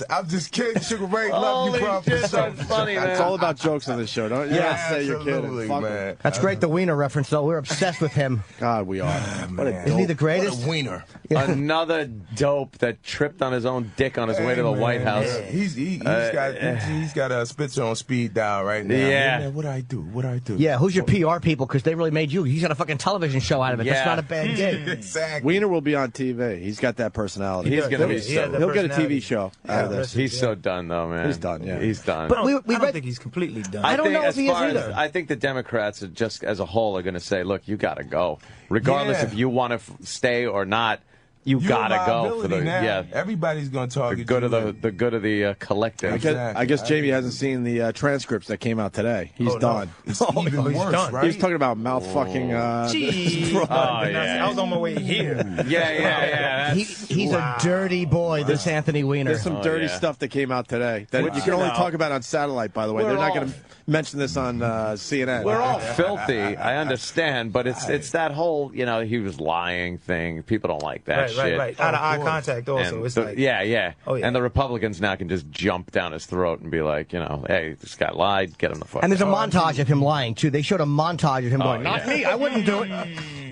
I'm just kidding. Sugar Ray, love you, bro. Shit, that's funny, man. It's all about jokes on this show, don't you? Yeah, say you're absolutely, kidding. man. That's great, the Wiener reference, though. We're obsessed with him. God, we are. Isn't he the greatest? What a wiener. Another dope that tripped on his own dick on his way to the White House. He's got a Spitzer on speed dial right now. Yeah. What do I do? Yeah, who's your PR people? Because they really made you. He's got a fucking television show out of it. Yeah. That's not a bad gig. Exactly. Wiener will be on TV. He's got that personality. He's going to be He'll get a TV show out of this. He's so done, though, man. He's done, yeah. He's done. But I don't think he's completely done. I don't know if he is either. I think the Democrats, just as a whole, are going to say, look, you got to go. Regardless if you want to stay or not, You You're gotta a go for liability the now. Everybody's going to target the good you. of the good of the collective. I guess Jamie hasn't seen the transcripts that came out today. He's done. It's even worse, done. right? He's talking about mouth fucking. Jeez. I was on my way here. Yeah. He's a dirty boy, this Anthony Weiner. There's some dirty stuff that came out today that you can only talk about on satellite, by the way. They're not going to mention this on CNN. We're all filthy. I understand, but it's that whole, he was lying thing. People don't like that shit. Right. Out of eye contact also. And It's like, yeah. Oh, yeah. And the Republicans now can just jump down his throat and be like, hey, this guy lied, get him the fuck And there's a out. montage of him lying, too. They showed a montage of him going, not me, I wouldn't do it.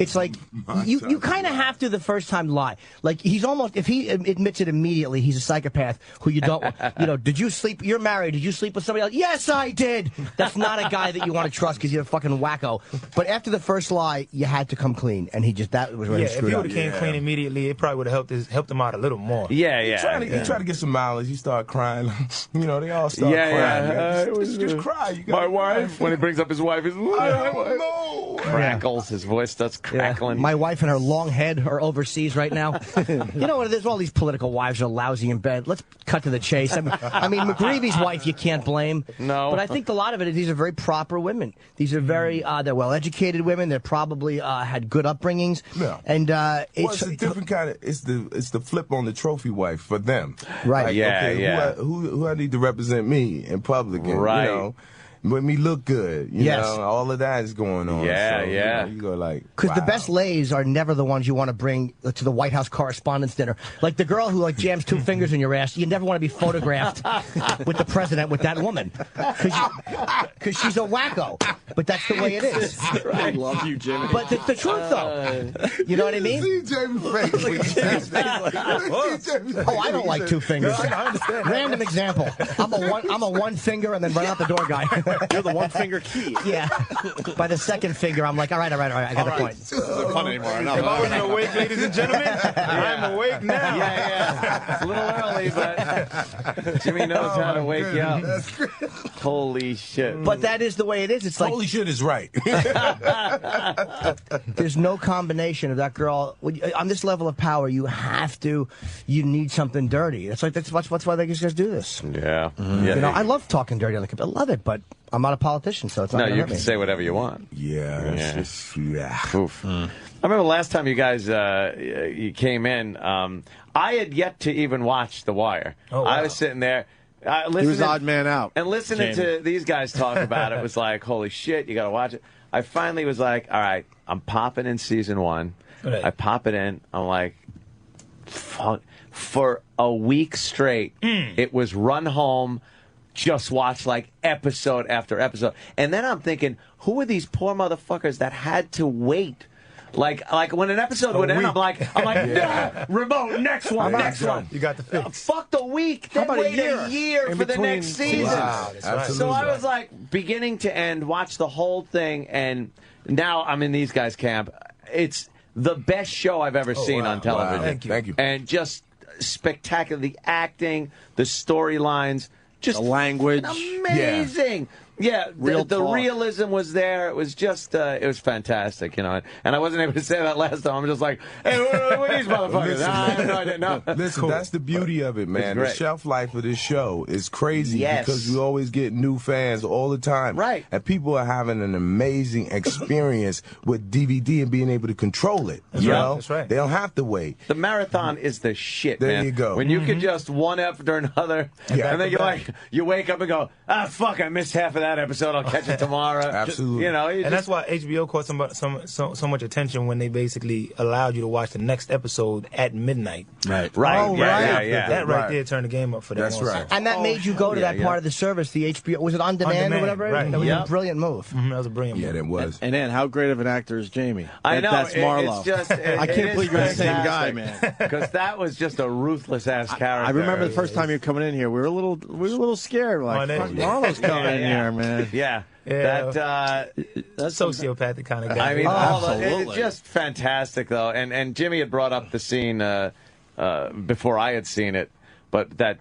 It's like, you kind of have to the first time lie. Like, he's almost, if he admits it immediately, he's a psychopath who you don't, did you sleep, you're married, did you sleep with somebody else? Yes, I did. That's not a guy that you want to trust because you're a fucking wacko. But after the first lie, you had to come clean. And that was where he if screwed he up. would have came clean immediately, it probably would have helped him out a little more. He tried to get some mileage. He started crying. They all start crying. Just cry. My wife, when he brings up his wife, he's crackles. His voice starts crackling. My wife and her long head are overseas right now. You know what? There's all these political wives are lousy in bed. Let's cut to the chase. I mean, McGreevy's wife you can't blame. No. But I think a lot of it is these are very proper women. These are very, they're well-educated women. They're probably had good upbringings. Yeah. And it's a different kind of, it's the flip on the trophy wife for them. Right. Like, who I need to represent me in public. And, Right. Make me look good. You know, all of that is going on. Yeah. You go like, because the best lays are never the ones you want to bring to the White House Correspondents' Dinner. Like the girl who jams two fingers in your ass. You never want to be photographed with the president with that woman because she's a wacko. But that's the way it is. I love you, Jimmy. But the truth, though, you know what I mean? See Jamie's face. Oh, I don't like two fingers. I understand. Random example. I'm a one finger and then run out the door guy. You're the one finger key. Yeah. By the second finger, I'm like, all right. I got the point. This isn't fun anymore. If I wasn't awake, ladies and gentlemen, I'm awake now. Yeah. It's a little early, but Jimmy knows how to wake you up. Holy shit. But that is the way it is. It's like Holy shit is right. there's no combination of that girl on this level of power. You need something dirty. That's why they just do this. Yeah. I love talking dirty on the computer. I love it, but I'm not a politician, so it's not. No, gonna you hurt can me. say whatever you want. Oof. I remember last time you guys you came in. I had yet to even watch The Wire. Oh, wow. I was sitting there. Listening, He was odd man out. And listening to these guys talk about it was like, holy shit, you got to watch it. I finally was like, all right, I'm popping in season 1. Right. I pop it in. I'm like, fuck. For a week straight, it was run home, just watch like episode after episode. And then I'm thinking, who are these poor motherfuckers that had to wait? Like when an episode would end, I'm like, nah, remote, next one. You got the fix. Fuck the week. Then about a wait a year for the next season. Wow, that's right. So I was like, beginning to end, watch the whole thing, and now I'm in these guys' camp. It's the best show I've ever seen on television. Wow. Thank you. And just spectacular. The acting, the storylines, just the language. Amazing. Yeah, the realism was there. It was just, it was fantastic, And I wasn't able to say that last time. I'm just like, hey, what are these motherfuckers? I have no idea. No. Listen, that's the beauty of it, man. The shelf life of this show is crazy because we always get new fans all the time. Right. And people are having an amazing experience with DVD and being able to control it. You know? That's right. They don't have to wait. The marathon is the shit, There man. you go. When you can just one after another, and then you wake up and go, fuck, I missed half of that episode. I'll catch it tomorrow. Absolutely. And that's why HBO caught so much attention when they basically allowed you to watch the next episode at midnight. Right. Oh, Yeah. That right there turned the game up for them. That's also. right. And that made you go to that part of the service, the HBO. Was it on demand or whatever? Right. That was a brilliant move. That was a brilliant move. Yeah, that was. And then, how great of an actor is Jamie? I know. That's Marlowe. It's just, I can't believe you're the same guy, man. Because that was just a ruthless ass character. I remember the first time you were coming in here. We were a little scared. Like, fuck, Marlowe's coming in here, man. Yeah. Yeah. That's sociopathic kind of guy. I mean, it's just fantastic, though. And Jimmy had brought up the scene before I had seen it, but that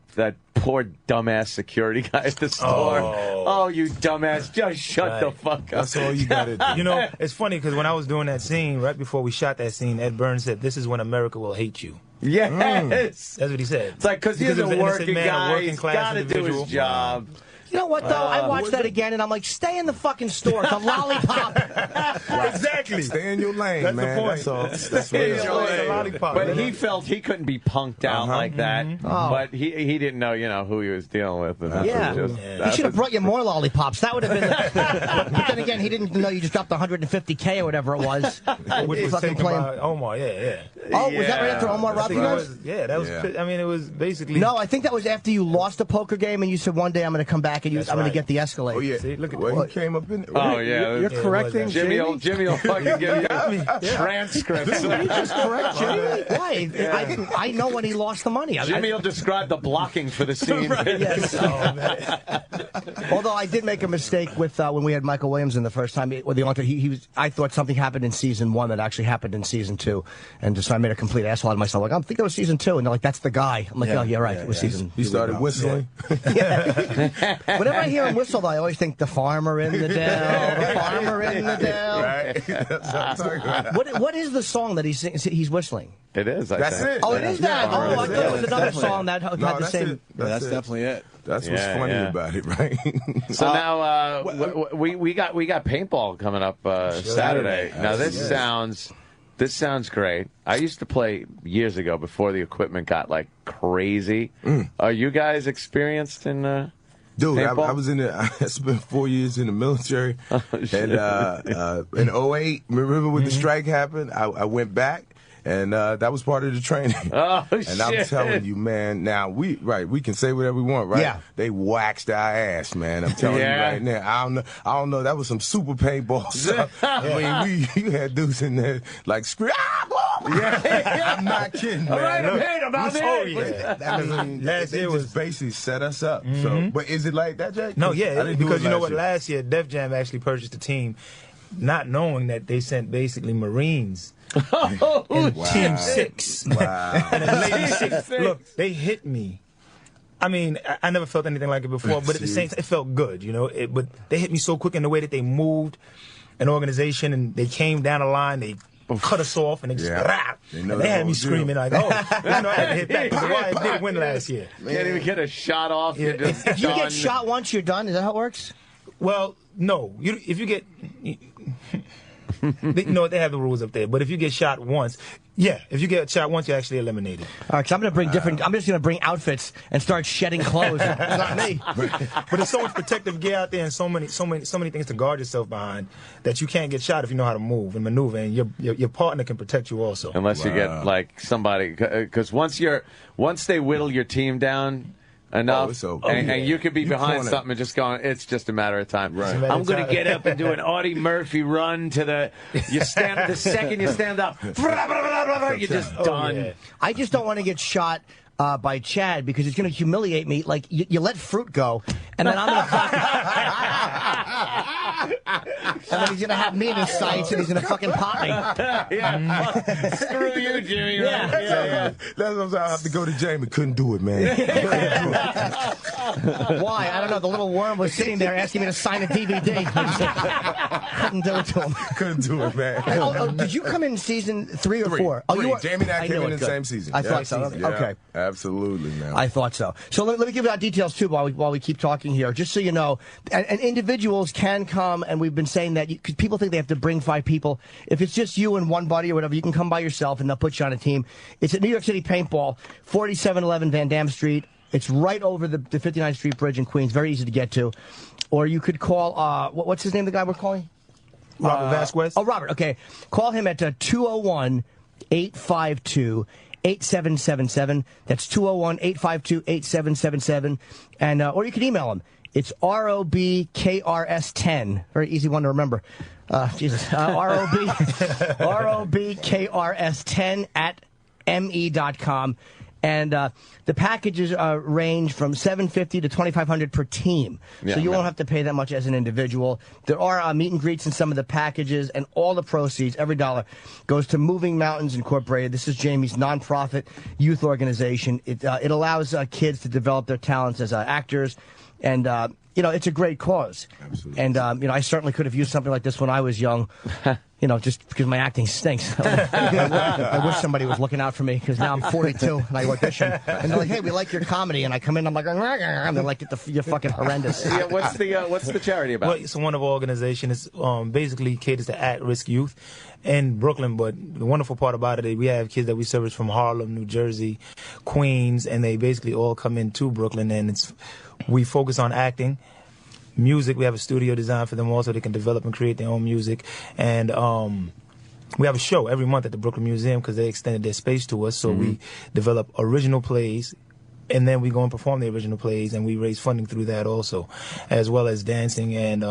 poor dumbass security guy at the store. Oh, you dumbass! Just shut the fuck up. That's all you gotta do. You know, it's funny because when I was doing that scene, right before we shot that scene, Ed Burns said, "This is when America will hate you." Yes, that's what he said. It's like because he's it was a an innocent working man, guy. a working He's class got to do individual. his job. You know what, though? I watched that again, and I'm like, stay in the fucking store. It's a lollipop. Exactly. Stay in your lane, That's man. the point. That's all. That's Stay what in it your is. lane. lollipop, But man. he felt he couldn't be punked out like that. Oh. But he didn't know, who he was dealing with. And Yeah. He should have brought you more lollipops. That would have been. But then again, he didn't know you just dropped 150K or whatever it was. Which was Fucking taken playing. by Omar, yeah. Oh, was that right after Omar robbed you guys? That was. I mean, it was basically. No, I think that was after you lost a poker game and you said one day I'm going to come back and I'm going to get the Escalade. Oh, yeah. See, look at Well, he came up in there. Oh, yeah. You're correcting Jimmy will fucking give you transcripts. Did you just correct Jimmy? Why? I know when he lost the money. Jimmy will describe the blocking for the scene. Yes. Although I did make a mistake with when we had Michael Williams in the first time with the altar. I thought something happened in season 1 that actually happened in season 2, and so I made a complete asshole out of myself. Like, I think that was season 2, and they're like, "That's the guy." I'm like, "Oh, yeah, right. It was season." He started whistling. Whenever I hear him whistle, though, I always think the farmer in the dell, the farmer in the dell. Right? That's what I'm talking about. What is the song that he's whistling? It is. That's it. Oh, it is that. Oh, I thought it was another song that had No, the same. That's definitely it. That's what's funny about it, right? So now we got paintball coming up Saturday. Now this sounds great. I used to play years ago before the equipment got like crazy. Are you guys experienced in? Dude, I was in I spent 4 years in the military, and in 2008, remember when the strike happened? I went back. And that was part of the training. Oh, and shit. I'm telling you, man, now we can say whatever we want, right? Yeah. They waxed our ass, man. I'm telling you right now. I don't know. That was some super paintball stuff. I mean, you had dudes in there like scream. I'm not kidding, man. All right, I'm hit. I'm out Oh, there. yeah. I mean, Last they year just was basically set us up. So, but is it like that, Jake? No, I yeah, didn't do because it you know what? year. Last year, Def Jam actually purchased the team, not knowing that they sent basically Marines. And Team 6. Wow. And then Lady 6. Look, they hit me. I mean, I never felt anything like it before, but at the same time, it felt good, But they hit me so quick in the way that they moved an organization, and they came down the line, they cut us off, and they just and they had me screaming like, "Oh, I had to hit back." Because the Wire did win last year. Can't even get a shot off. Yeah. You're just If you done. get shot once, you're done. Is that how it works? Well, no. If you get, they have the rules up there. But if you get shot once, if you get shot once, you're actually eliminated. All right, 'cause I'm going to bring different. I'm just going to bring outfits and start shedding clothes. It's not me. But there's so much protective gear out there, and so many things to guard yourself behind that you can't get shot if you know how to move and maneuver, and your partner can protect you also. Unless you get like somebody, because once they whittle your team down enough, and you could be behind something and just going, it's just a matter of time. Right. I'm going to get up and do an Audie Murphy run to the second you stand up, you're just done. Yeah. I just don't want to get shot by Chad because he's going to humiliate me. Like you let fruit go, and then I'm going to. And then he's going to have me in his sights, and he's going to fucking pop me. Screw you, Jimmy. Yeah. That's what I have to go to Jamie. Couldn't do it, man. Why? I don't know. The little worm was sitting there asking me to sign a DVD. Couldn't do it to him. Couldn't do it, man. Did you come in season 3 or 4? Oh, you were. Jamie and I came in the Good. same season. I thought so. Yeah, Okay. Absolutely, man. I thought so. So let me give you our details too while we keep talking here, just so you know. And individuals can come, and we've been saying that because people think they have to bring 5 people. If it's just you and one buddy or whatever, you can come by yourself, and they'll put you on a team. It's at New York City Paintball, 4711 Van Dam Street. It's right over the 59th Street Bridge in Queens. Very easy to get to. Or you could call, what's his name, the guy we're calling? Robert Vasquez. Oh, Robert. Okay. Call him at 201-852-8777. That's 201-852-8777. And, or you can email him. It's ROBKRS10. Very easy one to remember. Jesus. ROBKRS10 at me.com. And the packages range from $750 to $2,500 per team. Yeah, so you won't have to pay that much as an individual. There are meet and greets in some of the packages, and all the proceeds, every dollar, goes to Moving Mountains Incorporated. This is Jamie's nonprofit youth organization. It allows kids to develop their talents as actors, and it's a great cause. Absolutely. And I certainly could have used something like this when I was young. Just because my acting stinks. I wish somebody was looking out for me, because now I'm 42 and I audition, and they're like, "Hey, we like your comedy," and I come in, I'm like, and they're like, "You're fucking horrendous." Yeah, what's the charity about? Well, it's a wonderful organization. It's basically caters to at-risk youth in Brooklyn. But the wonderful part about it is we have kids that we service from Harlem, New Jersey, Queens, and they basically all come into Brooklyn, and we focus on acting. Music, we have a studio designed for them also. They can develop and create their own music. And we have a show every month at the Brooklyn Museum because they extended their space to us. So we develop original plays, and then we go and perform the original plays, and we raise funding through that also, as well as dancing. And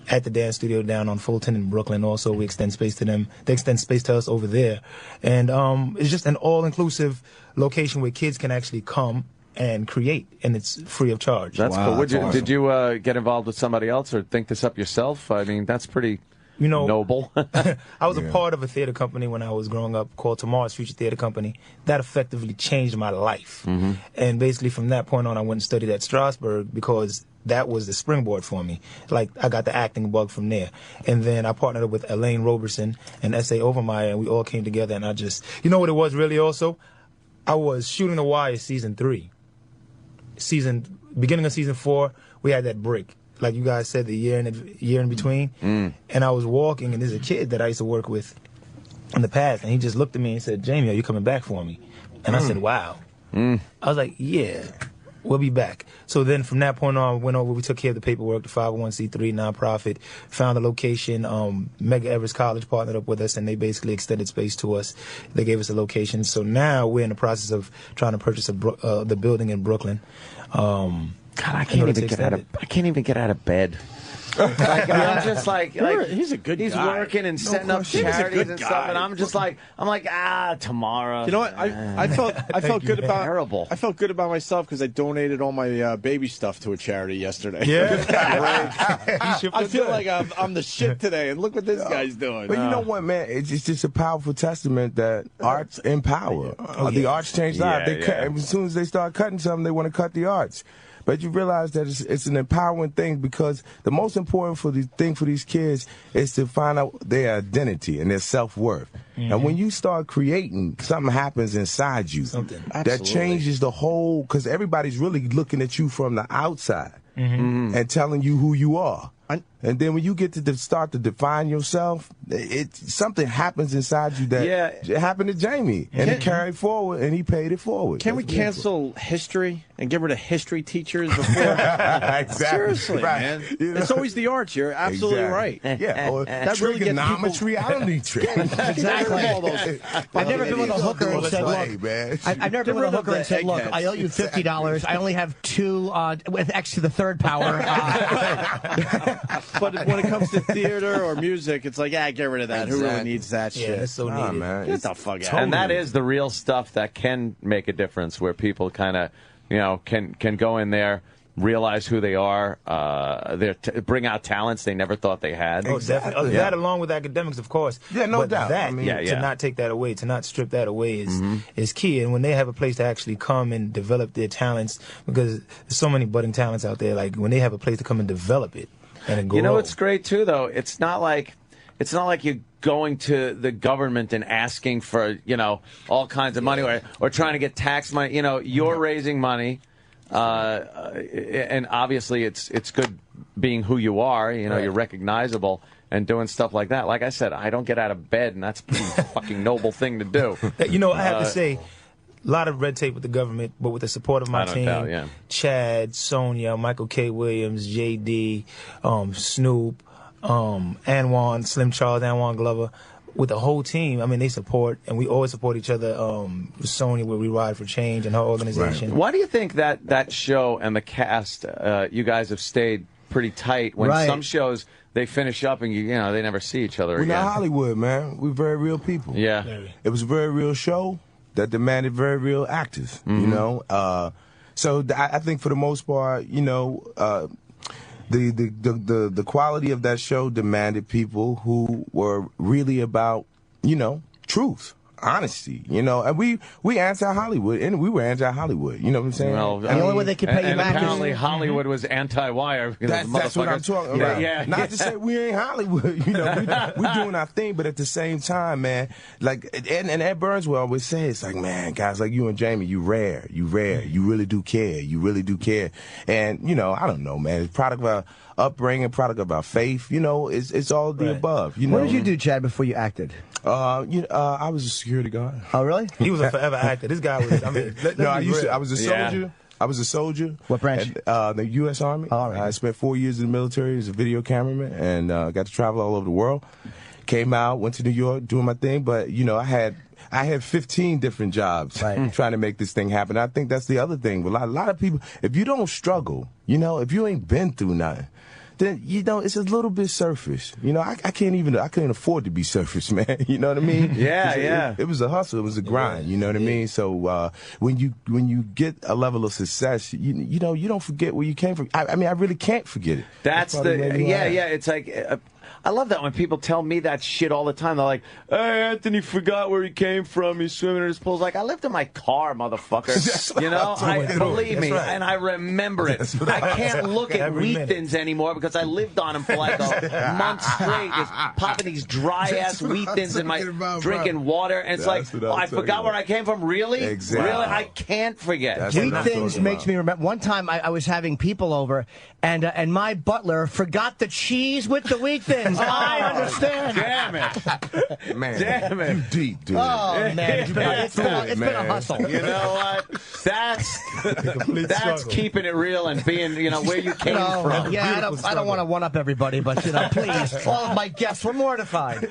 at the dance studio down on Fulton in Brooklyn also, we extend space to them. They extend space to us over there. And it's just an all-inclusive location where kids can actually come and create, and it's free of charge. That's cool. Did you get involved with somebody else or think this up yourself? I mean, that's pretty noble. I was a part of a theater company when I was growing up called Tomorrow's Future Theater Company. That effectively changed my life. And basically from that point on, I went and studied at Strasberg because that was the springboard for me. Like, I got the acting bug from there. And then I partnered up with Elaine Roberson and S.A. Overmeyer, and we all came together, and I just, you know what it was really also? I was shooting The Wire season 3. Beginning of season 4, we had that break, like you guys said, the year in between. And I was walking, and there's a kid that I used to work with in the past, and he just looked at me and said, "Jamie, are you coming back for me?" And I said, "Wow." I was like, "Yeah, we'll be back." So then from that point on, went over, we took care of the paperwork, the 501c3 nonprofit, found a location. Mega Everest College partnered up with us, and they basically extended space to us. They gave us a location. So now we're in the process of trying to purchase the building in Brooklyn. God, I can't even get out of bed. I'm just like he's a good he's guy. Working and setting up charities and stuff, and I'm just like, tomorrow. You know what? I felt good about terrible. I felt good about myself because I donated all my baby stuff to a charity yesterday. Yeah, I feel like I'm the shit today, and look what this guy's doing. But you know what, man? It's just a powerful testament that arts empower. The arts change lives. As soon as they start cutting something, they want to cut the arts. But you realize that it's an empowering thing, because the most important thing for these kids is to find out their identity and their self-worth. And when you start creating, something happens inside you that changes the whole, because everybody's really looking at you from the outside and telling you who you are. And then when you get to start to define yourself, something happens inside you that it happened to Jamie, and it carried forward, and he paid it forward. Can we cancel history and get rid of history teachers before? Exactly. Seriously, man. You know? It's always the arts. You're absolutely right. Yeah. That really gets trigonometry. I don't need trigonometry. Exactly. I've never been with a hooker and said, "Look, I've never been with a hooker and said, look, I owe you $50. I only have 2 with X to the 3rd power." But when it comes to theater or music, it's like, get rid of that. Who really needs that shit? Yeah, it's so needed. Man. Get the fuck out. And that is the real stuff that can make a difference, where people kind of, can go in there, realize who they are, bring out talents they never thought they had. Oh, definitely. That along with academics, of course. Yeah, no doubt. To not take that away, to not strip that away is key. And when they have a place to actually come and develop their talents, because there's so many budding talents out there, like when they have a place to come and develop it. And what's great too, though? It's not like you're going to the government and asking for all kinds of money or trying to get tax money. You're raising money, and obviously it's good being who you are. You're recognizable and doing stuff like that. Like I said, I don't get out of bed, and that's a pretty fucking noble thing to do. I have to say, a lot of red tape with the government, but with the support of my team, Chad, Sonia, Michael K. Williams, J.D., Snoop, Anwan, Slim Charles, Anwan Glover, with the whole team, they support, and we always support each other. Sonia, where we ride for change, and her organization. Right. Why do you think that show and the cast, you guys have stayed pretty tight when some shows they finish up and they never see each other again? We're not Hollywood, man. We're very real people. Yeah. It was a very real show. that demanded very real actors. You know, so I think for the most part, you know, the quality of that show demanded people who were really about, you know, truth. Honesty, you know, and we anti-Hollywood, and we were anti-Hollywood. You know what I'm saying? Well, the only way they could pay you back apparently Hollywood was anti-wire. That's what I'm talking about. Yeah. Not to say we ain't Hollywood, you know, we're doing our thing, but at the same time, man, like, and Ed Burns will always say, it's like, man, guys like you and Jamie, you rare, you really do care, and you know, I don't know, man, it's product of our upbringing, product of our faith, you know, it's all the above. You know, what did you do, Chad, before you acted? I was a security guard. Oh, really? He was a forever actor. This guy was. I mean, I was a soldier. Yeah. I was a soldier. What branch? At, the U.S. Army. All right. I spent 4 years in the military as a video cameraman, and got to travel all over the world. Came out, went to New York, doing my thing. But you know, I had 15 different jobs trying to make this thing happen. I think that's the other thing. A lot of people, if you don't struggle, you know, if you ain't been through nothing, then, you know, it's a little bit surface. You know, I couldn't afford to be surface, man. You know what I mean? Yeah. It was a hustle. It was a grind. You know what I mean? So when you get a level of success, you know, you don't forget where you came from. I mean, I really can't forget it. That's it's like. I love that when people tell me that shit all the time. They're like, "Hey, Anthony forgot where he came from. He's swimming in his pool." Like, I lived in my car, motherfucker. You know, believe me, and I remember it. I can't look at wheat thins anymore because I lived on them for like a month straight, just popping these dry ass wheat thins in my drinking water, and it's like, I forgot where I came from. Really? Exactly. Really? I can't forget. Wheat thins makes me remember. One time I was having people over, and my butler forgot the cheese with the wheat thins. I understand. Damn it. Man. Damn it. You deep, dude. Oh, man. It's been a hustle. You know what? That's keeping it real and being, you know, where you came from. Yeah, I don't want to one-up everybody, but, you know, please, all of my guests were mortified.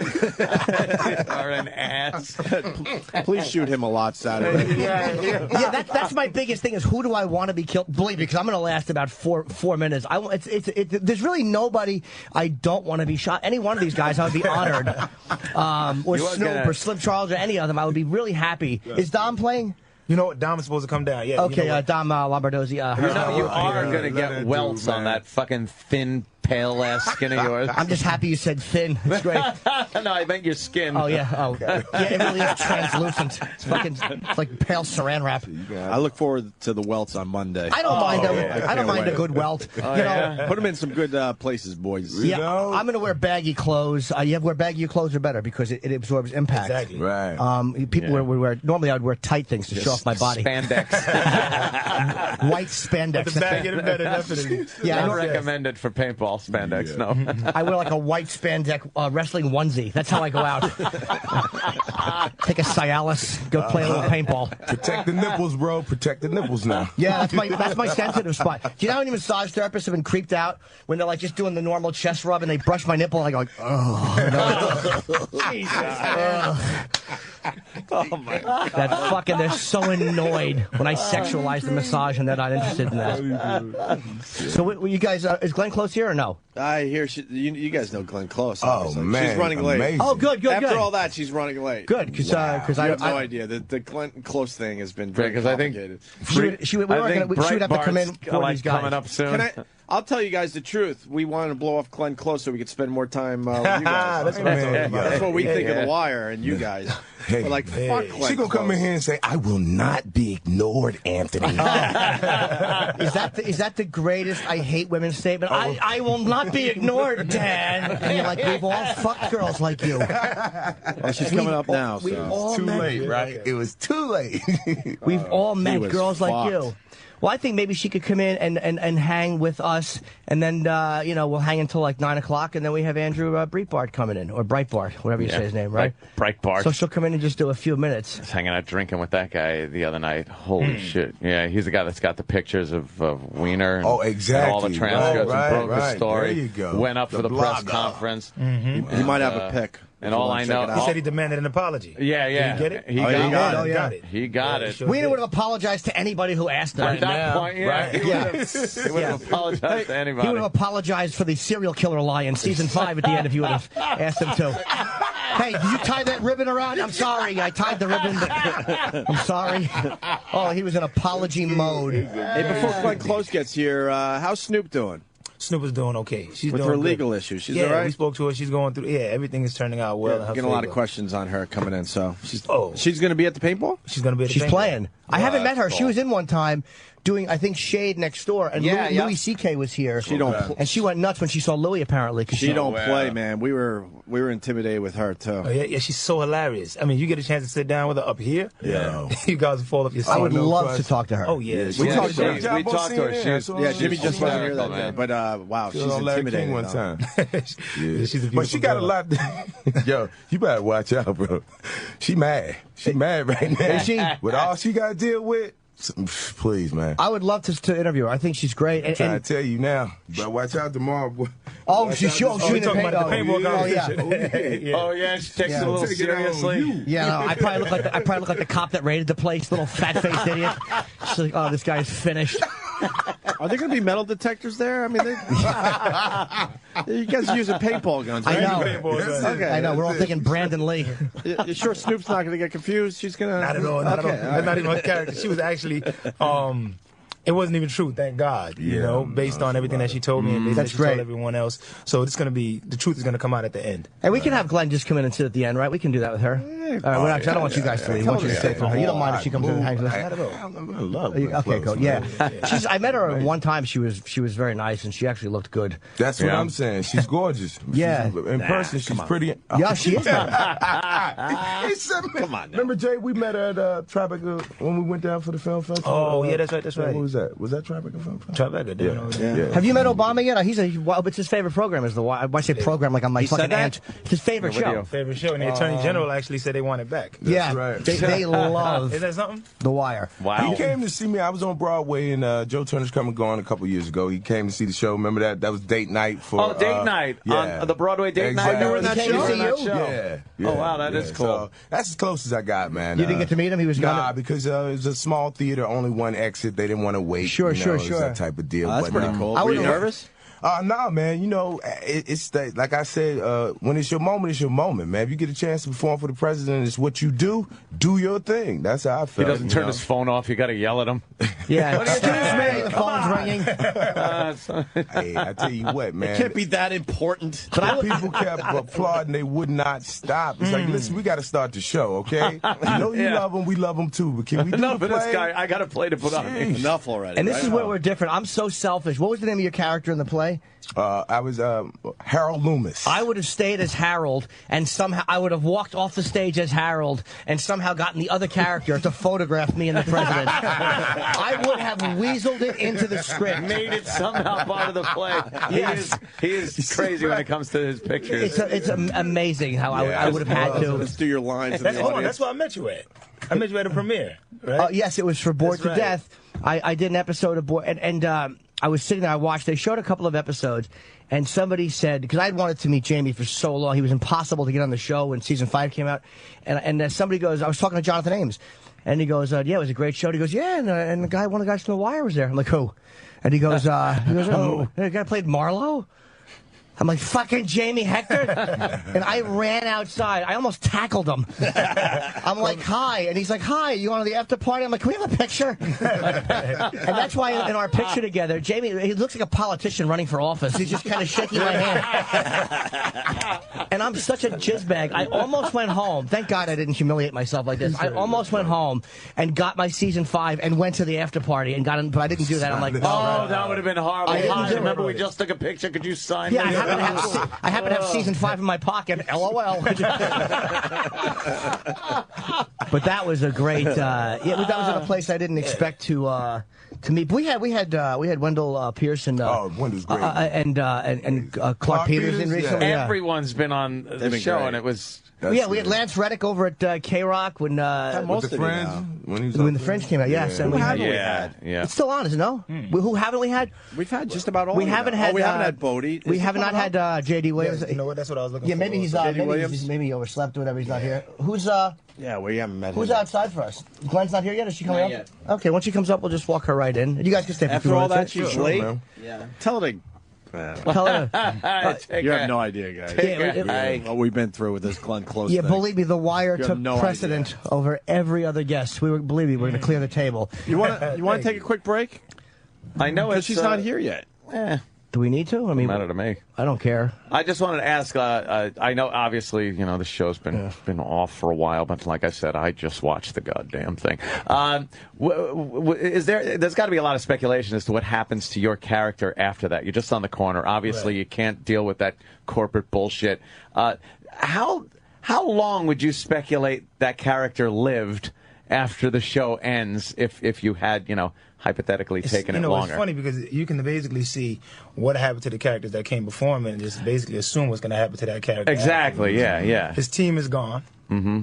Are an ass. Please shoot him a lot Saturday. Yeah, that's my biggest thing is who do I want to be killed? Believe me, because I'm going to last about four minutes. There's really nobody I don't want to be shot. Any one of these guys, I would be honored. Or Snoop or Slim Charles or any of them, I would be really happy. Is Dom playing? You know what? Dom is supposed to come down. Yeah. Okay, you know Dom Lombardozzi. You know, you are going to get welts on that fucking thin, pale-ass skin of yours. I'm just happy you said thin. It's great. No, I meant your skin. Oh, yeah. Oh, yeah, it really is translucent. It's like pale saran wrap. I look forward to the welts on Monday. I don't mind I don't mind a good welt. You know, put them in some good places, boys. Yeah, I'm going to wear baggy clothes. You have to wear baggy clothes are better because it absorbs impact. Exactly. Right. People would wear. Normally, I would wear tight things to show off my body. Spandex. White spandex. The bag getting better, definitely. Yeah, not recommended for paintball spandex. No. I wear like a white spandex wrestling onesie. That's how I go out. Take a Cialis, go play a little paintball. Protect the nipples, bro. Protect the nipples now. Yeah, that's my sensitive spot. Do you know how many massage therapists have been creeped out when they're like just doing the normal chest rub and they brush my nipple and I go like, oh, Jesus. Oh my God. That fucking, they're so annoyed when I sexualize the massage and they're not interested in that. So, you guys, is Glenn Close here or no? I hear you guys know Glenn Close. Oh, obviously. man. She's running late. Amazing. Oh, good. After all that, she's running late. Good, because you I have no idea. The Glenn Close thing has been very complicated. She would have to come in for these guys. Coming up soon. I'll tell you guys the truth. We wanted to blow off Glenn Close so we could spend more time with you guys. That's what we think of The Wire and you guys. We're like, fuck Glenn She gonna come in here and say, I will not be ignored, Anthony. Is that the greatest I hate women statement? I will not be ignored, Dad. And you're like, we've all fucked girls like you. Well, she's coming up now. It's too late, right? It was too late. We've all met girls like you. Well, I think maybe she could come in and hang with us, and then, we'll hang until like 9 o'clock, and then we have Andrew Breitbart coming in, or Breitbart, whatever you say his name, right? Breitbart. So she'll come in and just do a few minutes. I was hanging out drinking with that guy the other night. Holy shit. Yeah, he's the guy that's got the pictures of Wiener. Oh, exactly. And all the transcripts and broke the story. There you go. Went up for the press conference. He might have a pick. And all I know, he said he demanded an apology. Yeah. Did he get it? He got it. He got it. Wiener would have apologized to anybody who asked him. At that point, He would have apologized to anybody. He would have apologized for the serial killer lie in season 5 at the end if you would have asked him to. Hey, did you tie that ribbon around? I'm sorry, I tied the ribbon. I'm sorry. Oh, he was in apology mode. Hey, before Glenn Close gets here, how's Snoop doing? Snoop is doing okay. She's with doing her good. legal issues. She's yeah, all right. we spoke to her. She's going through. Yeah, everything is turning out well. Getting a lot of questions on her coming in. So she's going to be at the paintball. She's going to be. At the She's paintball. playing. I haven't met her. She was in one time doing, I think, Shade Next Door, and Louis C.K. was here. She don't, and she went nuts when she saw Louis. Apparently, cause she don't play, man. We were intimidated with her too. Oh, yeah, she's so hilarious. I mean, you get a chance to sit down with her up here. Yeah, you guys will fall off your seat. I would love to talk to her. Oh yeah, we talked to her. Jimmy just wasn't here that day. But wow, she's intimidating one time. She's a but she got a lot. Yo, you better watch out, bro. She mad. She mad right now. Is she? With all she got to deal with. Please, man. I would love to interview her. I think she's great. I'm trying to tell you now. But watch out tomorrow, boy. Oh, she's shooting the paintball competition. Oh yeah, she takes it a little seriously. Yeah, no, I probably look like the cop that raided the place, little fat-faced idiot. She's like, oh, this guy is finished. Are there going to be metal detectors there? I mean, you guys are using paintball guns, right? I know. Okay. I know. We're all thinking Brandon Lee. You sure Snoop's not going to get confused? She's going to... Not at all. Not at all. That's not even her character. She was actually... it wasn't even true, thank God. You know, based on everything that she told me and based on what she told everyone else. So it's going to be... The truth is going to come out at the end. And we can have Glenn just come in and sit at the end, right? We can do that with her. All right, I don't want you guys to leave. I want you to stay for her. You don't mind if she comes in and hangs with us? I love Okay, cool. Yeah. I met her one time. She was very nice, and she actually looked good. That's what I'm saying. She's gorgeous. Yeah. In person, she's pretty. Yeah, she is. Come on. Remember, Jay, we met her at Tribeca when we went down for the film festival? Oh, yeah, that's right. That's right. What was that? Was that Tribeca Film Festival? Tribeca, yeah. Have you met Obama yet? It's his favorite program. Is the why I say program like I'm my fucking aunt. It's his favorite show. Favorite show, and the Attorney General actually said they want it back. Yeah, right. They love. Is that something? The Wire. Wow. He came to see me. I was on Broadway, and Joe Turner's Come and Gone a couple years ago. He came to see the show. Remember that? That was date night for. Oh, date night yeah. on the Broadway date night. You were in that show. Yeah. Oh wow, that is cool. So that's as close as I got, man. You didn't get to meet him. He was gone. Nah, because it was a small theater, only one exit. They didn't want to wait. Sure. It was that type of deal. That's pretty cool. I Were was you nervous? No, man. You know, it's like I said, when it's your moment, it's your moment, man. If you get a chance to perform for the president, it's what you do. Do your thing. That's how I feel. He doesn't turn his phone off. You got to yell at him. Yeah. Excuse me. The phone's ringing. Hey, I tell you what, man. It can't be that important. But people kept applauding. They would not stop. It's like, listen, we got to start the show, okay? You know you love them. We love them too. But can we do Enough the of this play? guy. I got to play to put on. Enough already. And this is where we're different. I'm so selfish. What was the name of your character in the play? I was Harold Loomis. I would have stayed as Harold, and somehow I would have walked off the stage as Harold, and somehow gotten the other character to photograph me and the president. I would have weaseled it into the script. Made it somehow part of the play. Yes. He is crazy when it comes to his pictures. It's amazing how I would have had to. Let's do your lines. Hold on, that's where I met you at. I met you at a premiere, right? Yes, it was for Bored to Death. I did an episode of Bored, and I was sitting there, I watched, they showed a couple of episodes, and somebody said, because I had wanted to meet Jamie for so long, he was impossible to get on the show when season 5 came out, and somebody goes, I was talking to Jonathan Ames, and he goes, yeah, it was a great show. And he goes, yeah, and the guy, one of the guys from The Wire was there. I'm like, who? And he goes, oh, the guy played Marlowe? I'm like, fucking Jamie Hector? And I ran outside. I almost tackled him. I'm like, hi. And he's like, hi, you want to the after party? I'm like, can we have a picture? And that's why in our picture together, Jamie, he looks like a politician running for office. He's just kind of shaking my hand. And I'm such a jizzbag. I almost went home. Thank God I didn't humiliate myself like this. I almost went home and got my season 5 and went to the after party and got in, but I didn't do that. I'm like, oh, that would have been horrible. I didn't Hi, do it. remember we just took a picture. Could you sign me? I happen to have season 5 in my pocket. LOL. But that was a great. That was in a place I didn't expect to meet. But we had Wendell Pearson. Wendell's great. And Clark Peterson recently. Yeah. Everyone's been on the show, and it was. We had Lance Reddick over at K-Rock when with the Fringe when the Fringe came out. Yes, and who haven't we had? Yeah, it's still on, isn't it? No, who haven't we had? We've had just about all. We haven't had. We haven't had Bodie. We have not had J.D. Williams. You know what? That's what I was looking for. Yeah, maybe he's maybe he overslept or whatever. He's not here. Who's Yeah, we haven't met him. Who's outside for us? Glenn's not here yet? Is she coming up? Yet. Okay, once she comes up, we'll just walk her right in. You guys can stay for After all that, she's late. Yeah. Tell her to Tell her. You have no idea, guys. What we've been through with this Glenn Close Yeah, thing. believe me, The Wire You have took no precedent over every other guest. Believe me, we're going to clear the table. You want to take a quick break? I know Because she's not here yet. Do we need to? I mean, matter to me. I don't care. I just wanted to ask. I know, obviously, the show's been off for a while, but like I said, I just watched the goddamn thing. There's got to be a lot of speculation as to what happens to your character after that. You're just on the corner. Obviously, you can't deal with that corporate bullshit. How long would you speculate that character lived after the show ends? If you had, hypothetically taken it longer. It's funny because you can basically see what happened to the characters that came before him and just basically assume what's going to happen to that character. Exactly, yeah. His team is gone. Mm-hmm.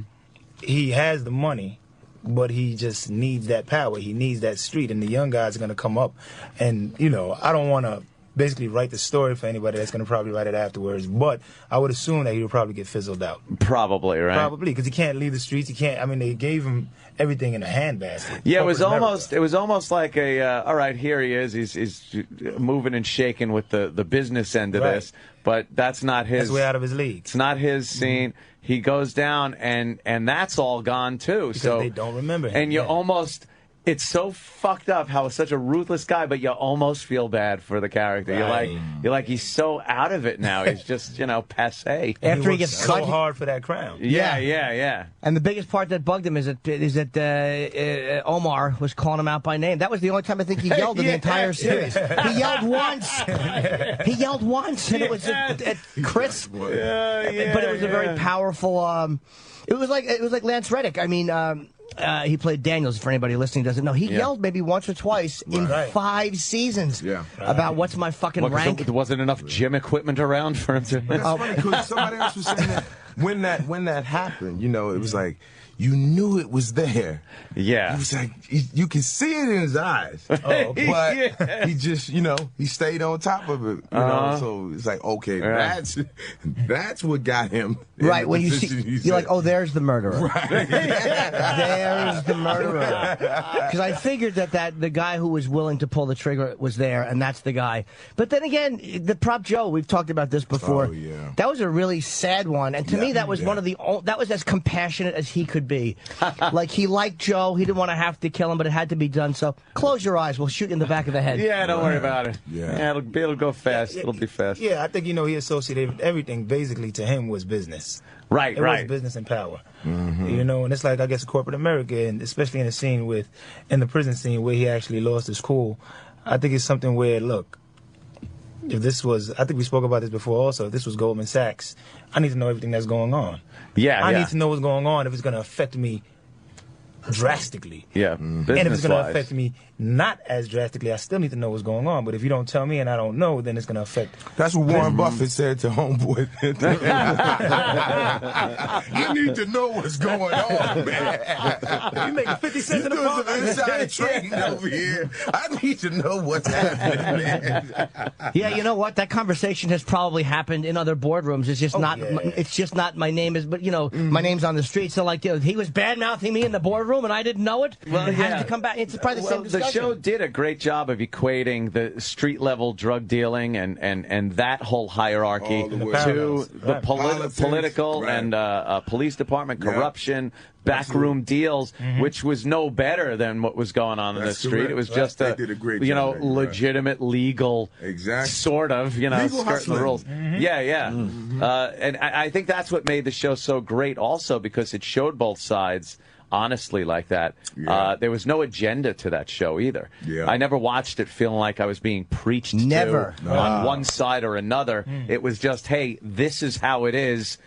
He has the money, but he just needs that power. He needs that street, and the young guys are going to come up. And, I don't want to basically write the story for anybody that's going to probably write it afterwards, but I would assume that he would probably get fizzled out. Probably, right? Probably, because he can't leave the streets. He can't. I mean, they gave him everything in a handbasket. Yeah, it was almost like all right, here he is. He's moving and shaking with the business end of this, but that's not his. That's way out of his league. It's not his scene. He goes down, and that's all gone too. Because so they don't remember him. And you almost. It's so fucked up how he's such a ruthless guy, but you almost feel bad for the character. You're like he's so out of it now. He's just passe. After he gets so hard for that crown. Yeah. And the biggest part that bugged him is that Omar was calling him out by name. That was the only time I think he yelled in the entire series. He yelled once. And it was at Chris. But it was a very powerful. It was like Lance Reddick. I mean. He played Daniels, for anybody listening who doesn't know. He yelled maybe once or twice in 5 seasons about what's my fucking rank. There wasn't enough gym equipment around for him to... It's funny because somebody else was saying that when that happened, it was like, you knew it was there. Yeah. He was like, you can see it in his eyes. But he just, he stayed on top of it. So it's like, okay, that's what got him. Right, when you see, you're like, oh, there's the murderer. Right. There's the murderer. Because I figured that the guy who was willing to pull the trigger was there, and that's the guy. But then again, the prop Joe, we've talked about this before. Oh, yeah. That was a really sad one, and to me, that was one of that was as compassionate as he could be. Like, he liked Joe, he didn't want to have to kill him, but it had to be done. So close your eyes, we'll shoot you in the back of the head. Yeah, don't worry about it. Yeah, it'll go fast. It'll be fast. Yeah, I think he associated everything basically to him was business. Right. It was business and power. And it's like, I guess, corporate America, and especially in the scene in the prison scene where he actually lost his cool. I think it's something where, look, if this was, I think we spoke about this before also, if this was Goldman Sachs, I need to know everything that's going on. I need to know what's going on if it's going to affect me drastically. Yeah, and if it's going to affect me not as drastically, I still need to know what's going on. But if you don't tell me and I don't know, then it's going to affect. That's what Warren Buffett said to Homeboy. You need to know what's going on, man. You making 50 cents in a month. Inside trading over here. I need to know what's happening, man. Yeah, you know what? That conversation has probably happened in other boardrooms. It's just not. It's just not my name is, but my name's on the street. So like, he was bad mouthing me in the boardroom, and I didn't know it. Well, it has to come back. It's probably the same discussion. The show did a great job of equating the street level drug dealing and that whole hierarchy to the political and police department corruption. Backroom deals, which was no better than what was going on in the street. Correct. It was just a legitimate, legal, sort of, skirting the rules. And I think that's what made the show so great also, because it showed both sides honestly like that. There was no agenda to that show either. I never watched it feeling like I was being preached to on one side or another. It was just, hey, this is how it is.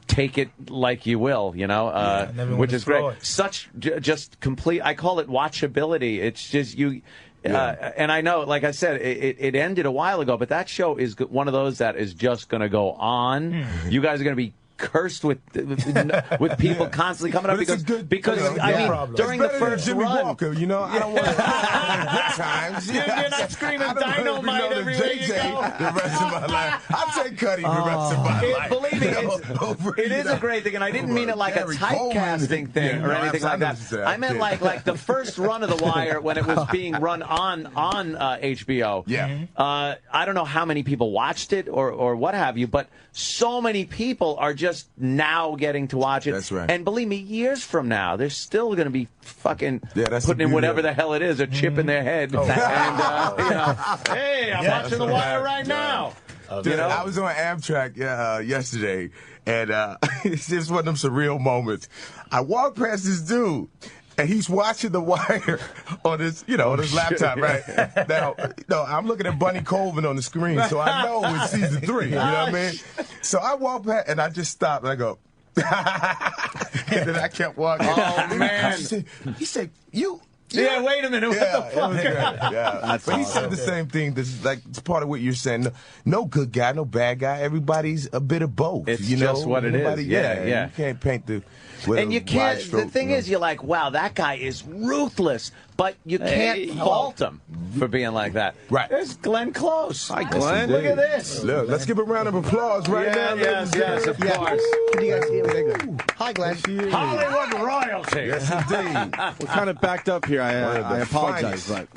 Take it like you will, which is great. Such just complete, I call it watchability. It's just you, and I know, like I said, it ended a while ago, but that show is one of those that is just going to go on. You guys are going to be cursed with people constantly coming up because I mean during the first Jimmy run. Walker, you know, I don't want to good times. You're not screaming dynamite everywhere you go. The rest of my life, I'll take Cuddy the rest of my life. Believe me, it is a great thing, and I didn't mean it like a typecasting thing or anything like that. I meant like the first run of The Wire when it was being run on HBO. Yeah. I don't know how many people watched it or what have you, but so many people are just now getting to watch it. That's right. And believe me, years from now, they're still going to be fucking putting in whatever the hell it is, a chip in their head. And, you know, hey, I'm watching The Wire right now. Dude, You know? I was on Amtrak yesterday, and it's just one of them surreal moments. I walked past this dude, and he's watching The Wire on his, on his laptop, right? Now, I'm looking at Bunny Colvin on the screen, so I know it's season 3. You know what I mean? So I walk past, and I just stopped, and I go, and then I kept walking. Oh, man. He said, you... Yeah, wait a minute. What the fuck? But he said the same thing. This like it's part of what you're saying. No good guy, no bad guy. Everybody's a bit of both. It's you know? just what it is. Yeah. You can't paint the. And you can't. The thing is, you're like, wow, that guy is ruthless, but you can't fault him for being like that. Right. There's Glenn Close. Hi, Glenn. Look at this. Look, let's give a round of applause right now. Yes, of course. Can you guys see him? Hi, Glenn. Hollywood royalty. Yes, indeed. We're kind of backed up here. I apologize, but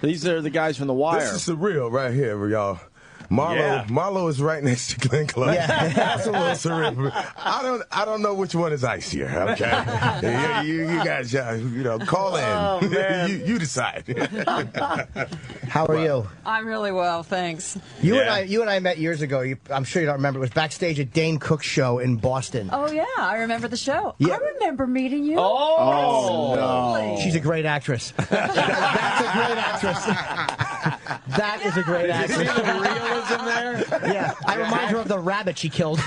these are the guys from The Wire. This is surreal right here, y'all. Marlo is right next to Glenn Close. Yeah. That's a little surreal. I don't know which one is icier. Okay, you guys, call in. Oh, man. you decide. How are you? I'm really well, thanks. You and I met years ago. I'm sure you don't remember. It was backstage at Dane Cook's show in Boston. Oh yeah, I remember the show. Yeah. I remember meeting you. Oh, no. She's a great actress. That's a great actress. That is a great actress. See the realism there? Yeah, I remind her of the rabbit she killed.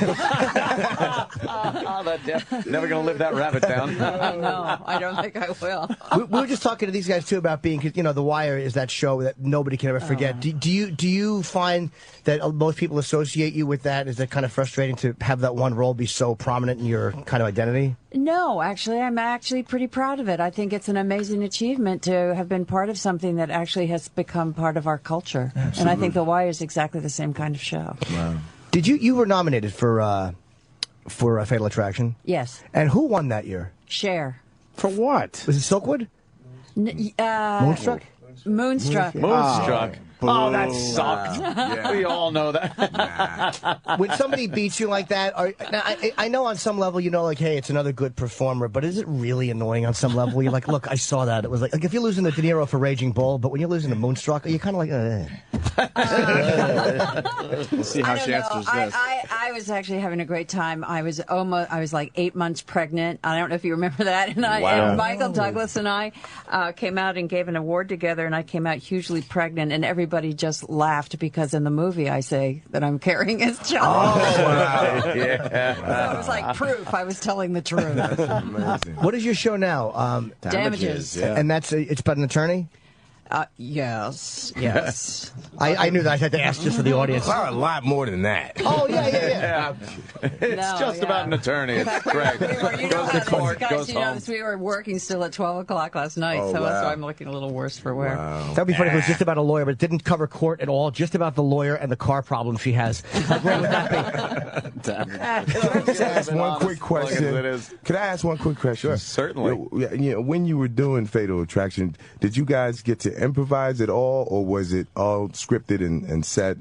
Never going to live that rabbit down. No, I don't think I will. We were just talking to these guys too about being, because The Wire is that show that nobody can ever forget. Do you find that most people associate you with that? Is it kind of frustrating to have that one role be so prominent in your kind of identity? No, actually, I'm actually pretty proud of it. I think it's an amazing achievement to have been part of something that actually has become part of our culture. Absolutely. And I think The Wire is exactly the same kind of show. Wow. Did you were nominated for Fatal Attraction? Yes. And who won that year? Cher. For what? Was it Silkwood? Moonstruck? Moonstruck. Moonstruck. Oh, that sucked. We all know that. When somebody beats you like that, I know on some level, hey, it's another good performer, but is it really annoying on some level? You're like, look, I saw that. It was like if you're losing to De Niro for Raging Bull, but when you're losing to Moonstruck, you're kind of like, We'll see how she answers this. I was actually having a great time. I was like 8 months pregnant. I don't know if you remember that. And Michael Douglas and I came out and gave an award together, and I came out hugely pregnant, and everybody just laughed because in the movie I say that I'm carrying his child. Oh, wow. So it was like proof I was telling the truth. That's amazing. What is your show now? Damages. Yeah. And it's about an attorney? Yes. I knew that. I had to ask just for the audience. A lot more than that. Oh, yeah. It's just about an attorney. It's great. Goes to court, goes home. We were working still at 12 o'clock last night, so that's why I'm looking a little worse for wear. Wow. That would be funny if it was just about a lawyer, but it didn't cover court at all, just about the lawyer and the car problem she has. How great would that be? Can I ask one quick question? Can I ask one quick question? Sure, certainly. When you were doing Fatal Attraction, did you guys get to improvise at all, or was it all scripted and set?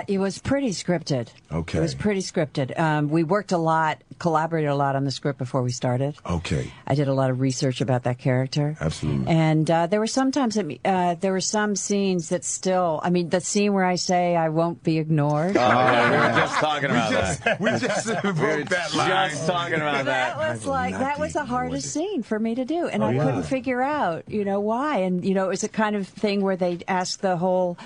It was pretty scripted. Okay. It was pretty scripted. We worked a lot, collaborated a lot on the script before we started. Okay. I did a lot of research about that character. Absolutely. And there were sometimes there were some scenes that still. I mean, the scene where I say I won't be ignored. Oh, yeah, we were just talking about that. We just invoked that line. Just talking about that. That was the hardest scene for me to do, and I couldn't figure out, why. And it was a kind of thing where they asked the whole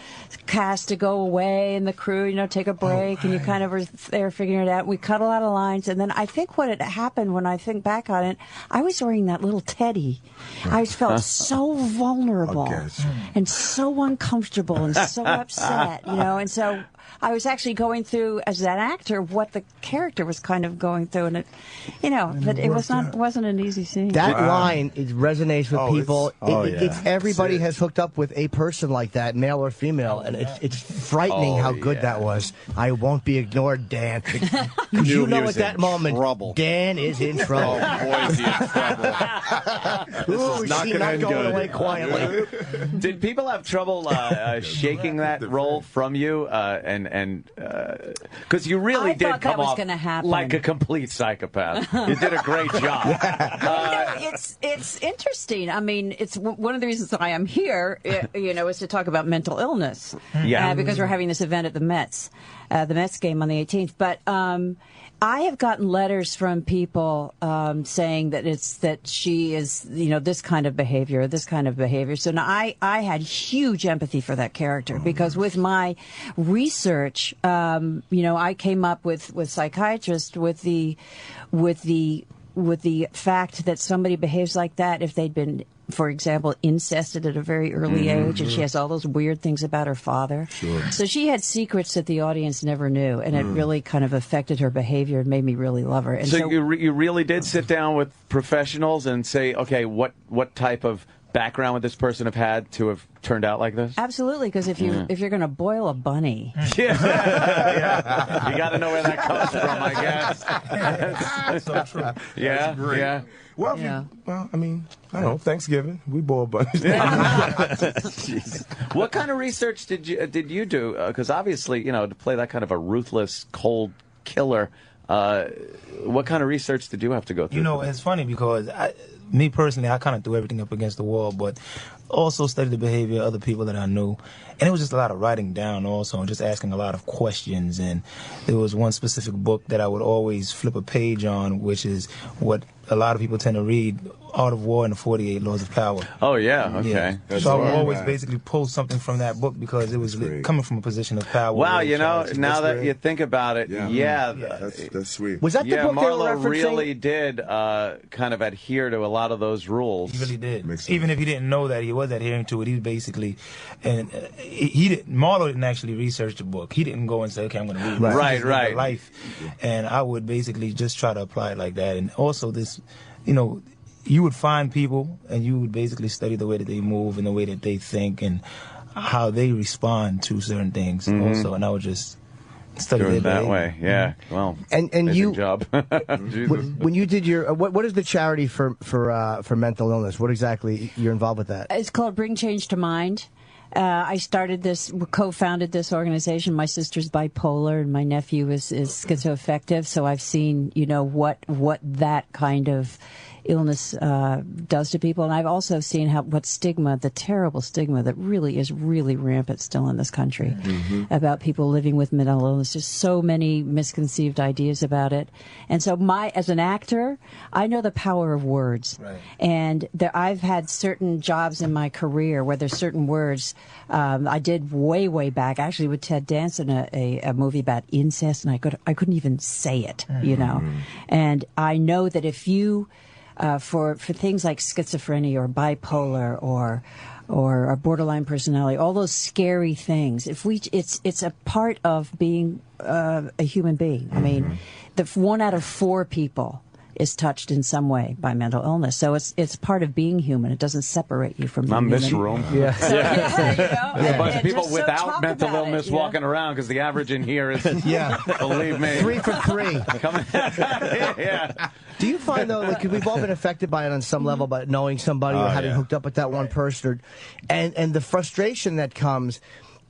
cast to go away and the crew, take a break, and you kind of were there figuring it out. We cut a lot of lines, and then I think what had happened when I think back on it, I was wearing that little teddy. I felt so vulnerable and so uncomfortable and so upset, and so I was actually going through, as an actor, what the character was kind of going through, and it, but it wasn't an easy scene. That line, it resonates with people. It's everybody has hooked up with a person like that, male or female, and it's frightening how good that was. I won't be ignored, Dan. Because you know at that moment, Dan is in trouble. Oh, boy, is he in trouble. Ooh, not she's not going away quietly. Did people have trouble shaking that role from you? And because you really did thought come that was off gonna happen. like a complete psychopath. You did a great job. It's interesting. I mean, it's one of the reasons why I'm here, is to talk about mental illness. Yeah. Because we're having this event at the Mets game on the 18th. But I have gotten letters from people saying that she is, this kind of behavior, So now I had huge empathy for that character because with my research, I came up with psychiatrists with the fact that somebody behaves like that if they'd been, for example, incested at a very early age, and she has all those weird things about her father. Sure. So she had secrets that the audience never knew, and it really kind of affected her behavior and made me really love her. And so you really did sit down with professionals and say, okay, what type of background would this person have had to have turned out like this? Absolutely, because if you're going to boil a bunny, you got to know where that comes from, I guess. That's so true. Yeah, That's great. yeah. Well, I mean, I don't know. Thanksgiving, we boil bunnies. What kind of research did you do? Because obviously, to play that kind of a ruthless, cold killer, what kind of research did you have to go through? It's funny because me personally, I kind of threw everything up against the wall, but also studied the behavior of other people that I knew. And it was just a lot of writing down also and just asking a lot of questions. And there was one specific book that I would always flip a page on, which is what a lot of people tend to read, Art of War and the 48 Laws of Power. Oh, yeah, okay. Yeah. So I would always basically pull something from that book because it was coming from a position of power. Wow, now that you think about it, that's sweet. Was that the book Marlowe they were referencing? really did kind of adhere to a lot of those rules. He really did. Even if he didn't know that he was adhering to it, he basically, and Marlowe didn't actually research the book. He didn't go and say, okay, I'm going to read it. Right. Life. And I would basically just try to apply it like that. And also this, you would find people and you would basically study the way that they move and the way that they think and how they respond to certain things also. And I would just study it that behavior. way. Yeah. Well, and you job. when you did your what is the charity for mental illness? What exactly you're involved with that? It's called Bring Change to Mind. I co-founded this organization. My sister's bipolar, and my nephew is schizoaffective. So I've seen, what that kind of illness does to people, and I've also seen what stigma, the terrible stigma that really is really rampant still in this country about people living with mental illness. There's so many misconceived ideas about it, and so as an actor, I know the power of words, and I've had certain jobs in my career where there's certain words. I did way back, actually, with Ted Danson, a movie about incest, and I couldn't even say it, and I know that if you for things like schizophrenia or bipolar or a borderline personality, all those scary things. It's a part of being a human being. I mean, 1 out of 4 people is touched in some way by mental illness. So it's part of being human. It doesn't separate you from being human. This room. Yeah. A bunch of people without mental illness walking around because the average in here is, believe me. 3 for 3. Do you find, though, like, we've all been affected by it on some level, by knowing somebody or having hooked up with that one person, and the frustration that comes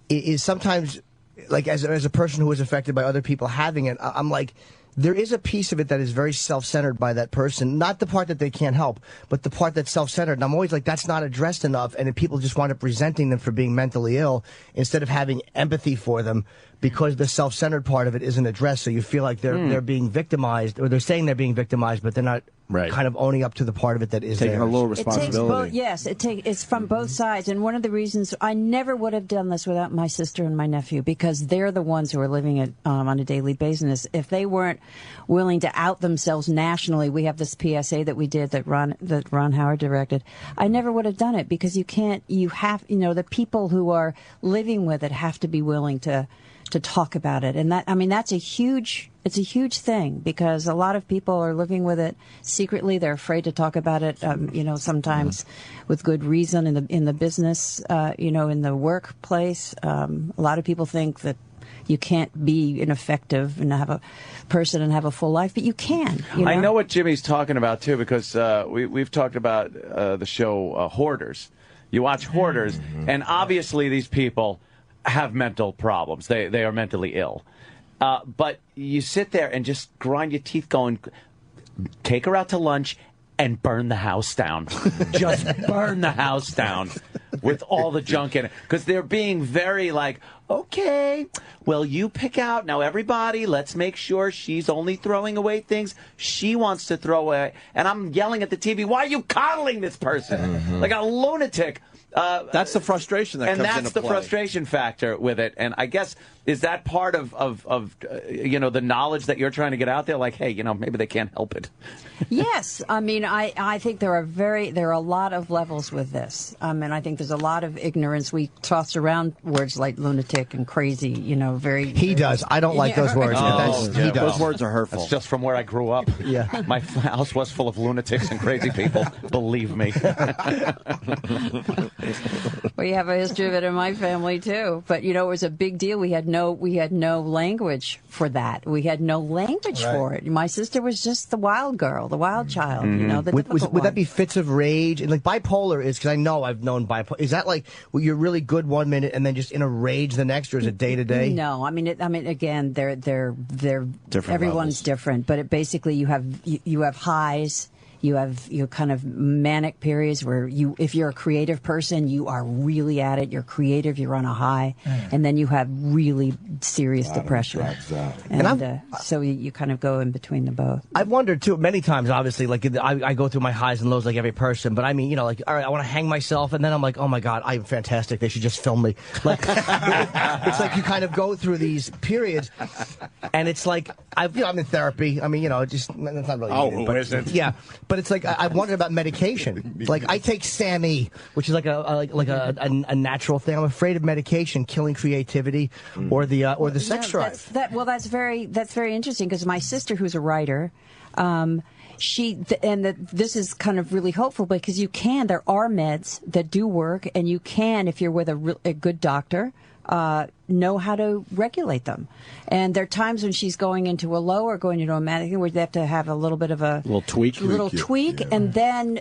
is sometimes, like, as a person who was affected by other people having it, I'm like, there is a piece of it that is very self-centered by that person. Not the part that they can't help, but the part that's self-centered. And I'm always like, that's not addressed enough. And people just wind up resenting them for being mentally ill instead of having empathy for them because the self-centered part of it isn't addressed. So you feel like they're being victimized, or they're saying they're being victimized, but they're not kind of owning up to the part of it that is taking theirs. a little responsibility. It's from both sides. And one of the reasons I never would have done this without my sister and my nephew, because they're the ones who are living it on a daily basis. If they weren't willing to out themselves nationally, we have this PSA that we did that Ron Howard directed. I never would have done it because the people who are living with it have to be willing to talk about it. And that's it's a huge thing, because a lot of people are living with it secretly. They're afraid to talk about it, sometimes with good reason in the business, in the workplace. A lot of people think that you can't be ineffective and have a full life, but you can. I know what Jimmy's talking about, too, because we've talked about the show Hoarders. You watch Hoarders, and obviously these people have mental problems. They are mentally ill. But you sit there and just grind your teeth going, take her out to lunch and burn the house down. Just burn the house down with all the junk in it. Because they're being very like, okay, well, you pick out. Now, everybody, let's make sure she's only throwing away things she wants to throw away. And I'm yelling at the TV, why are you coddling this person? Like a lunatic. That's the frustration that comes into play. And that's the frustration factor with it. And I guess, is that part of the knowledge that you're trying to get out there? Like, hey, maybe they can't help it. Yes. I mean, I think there are a lot of levels with this. And I think there's a lot of ignorance. We toss around words like lunatic and crazy, He does. I don't like those words. He does. Those words are hurtful. That's just from where I grew up. Yeah. My house was full of lunatics and crazy people. Believe me. We have a history of it in my family too, but it was a big deal. We had no language for that. We had no language for it. My sister was just the wild girl, the wild child. Would that be fits of rage? And like bipolar is, because I know I've known bipolar. Is that like you're really good 1 minute and then just in a rage the next, or is it day to day? No, again, they're different. Everyone's levels. different, but basically you have highs. You have kind of manic periods where if you're a creative person, you are really at it. You're creative. You're on a high, and then you have really serious depression. And so you kind of go in between the both. I've wondered too many times. Obviously, like I go through my highs and lows like every person. But I mean, all right, I want to hang myself, and then I'm like, oh my God, I'm fantastic. They should just film me. Like it's like you kind of go through these periods, and it's like I'm in therapy. I mean, just that's not really. Oh, who isn't? Yeah. But it's like I wondered about medication. Like I take Sammy, which is like a natural thing. I'm afraid of medication killing creativity or the sex drive. That's very interesting, because my sister, who's a writer, this is kind of really hopeful, because there are meds that do work, and you can, if you're with a good doctor, know how to regulate them. And there are times when she's going into a low or going into a manic where they have to have a little bit of a little tweak, and then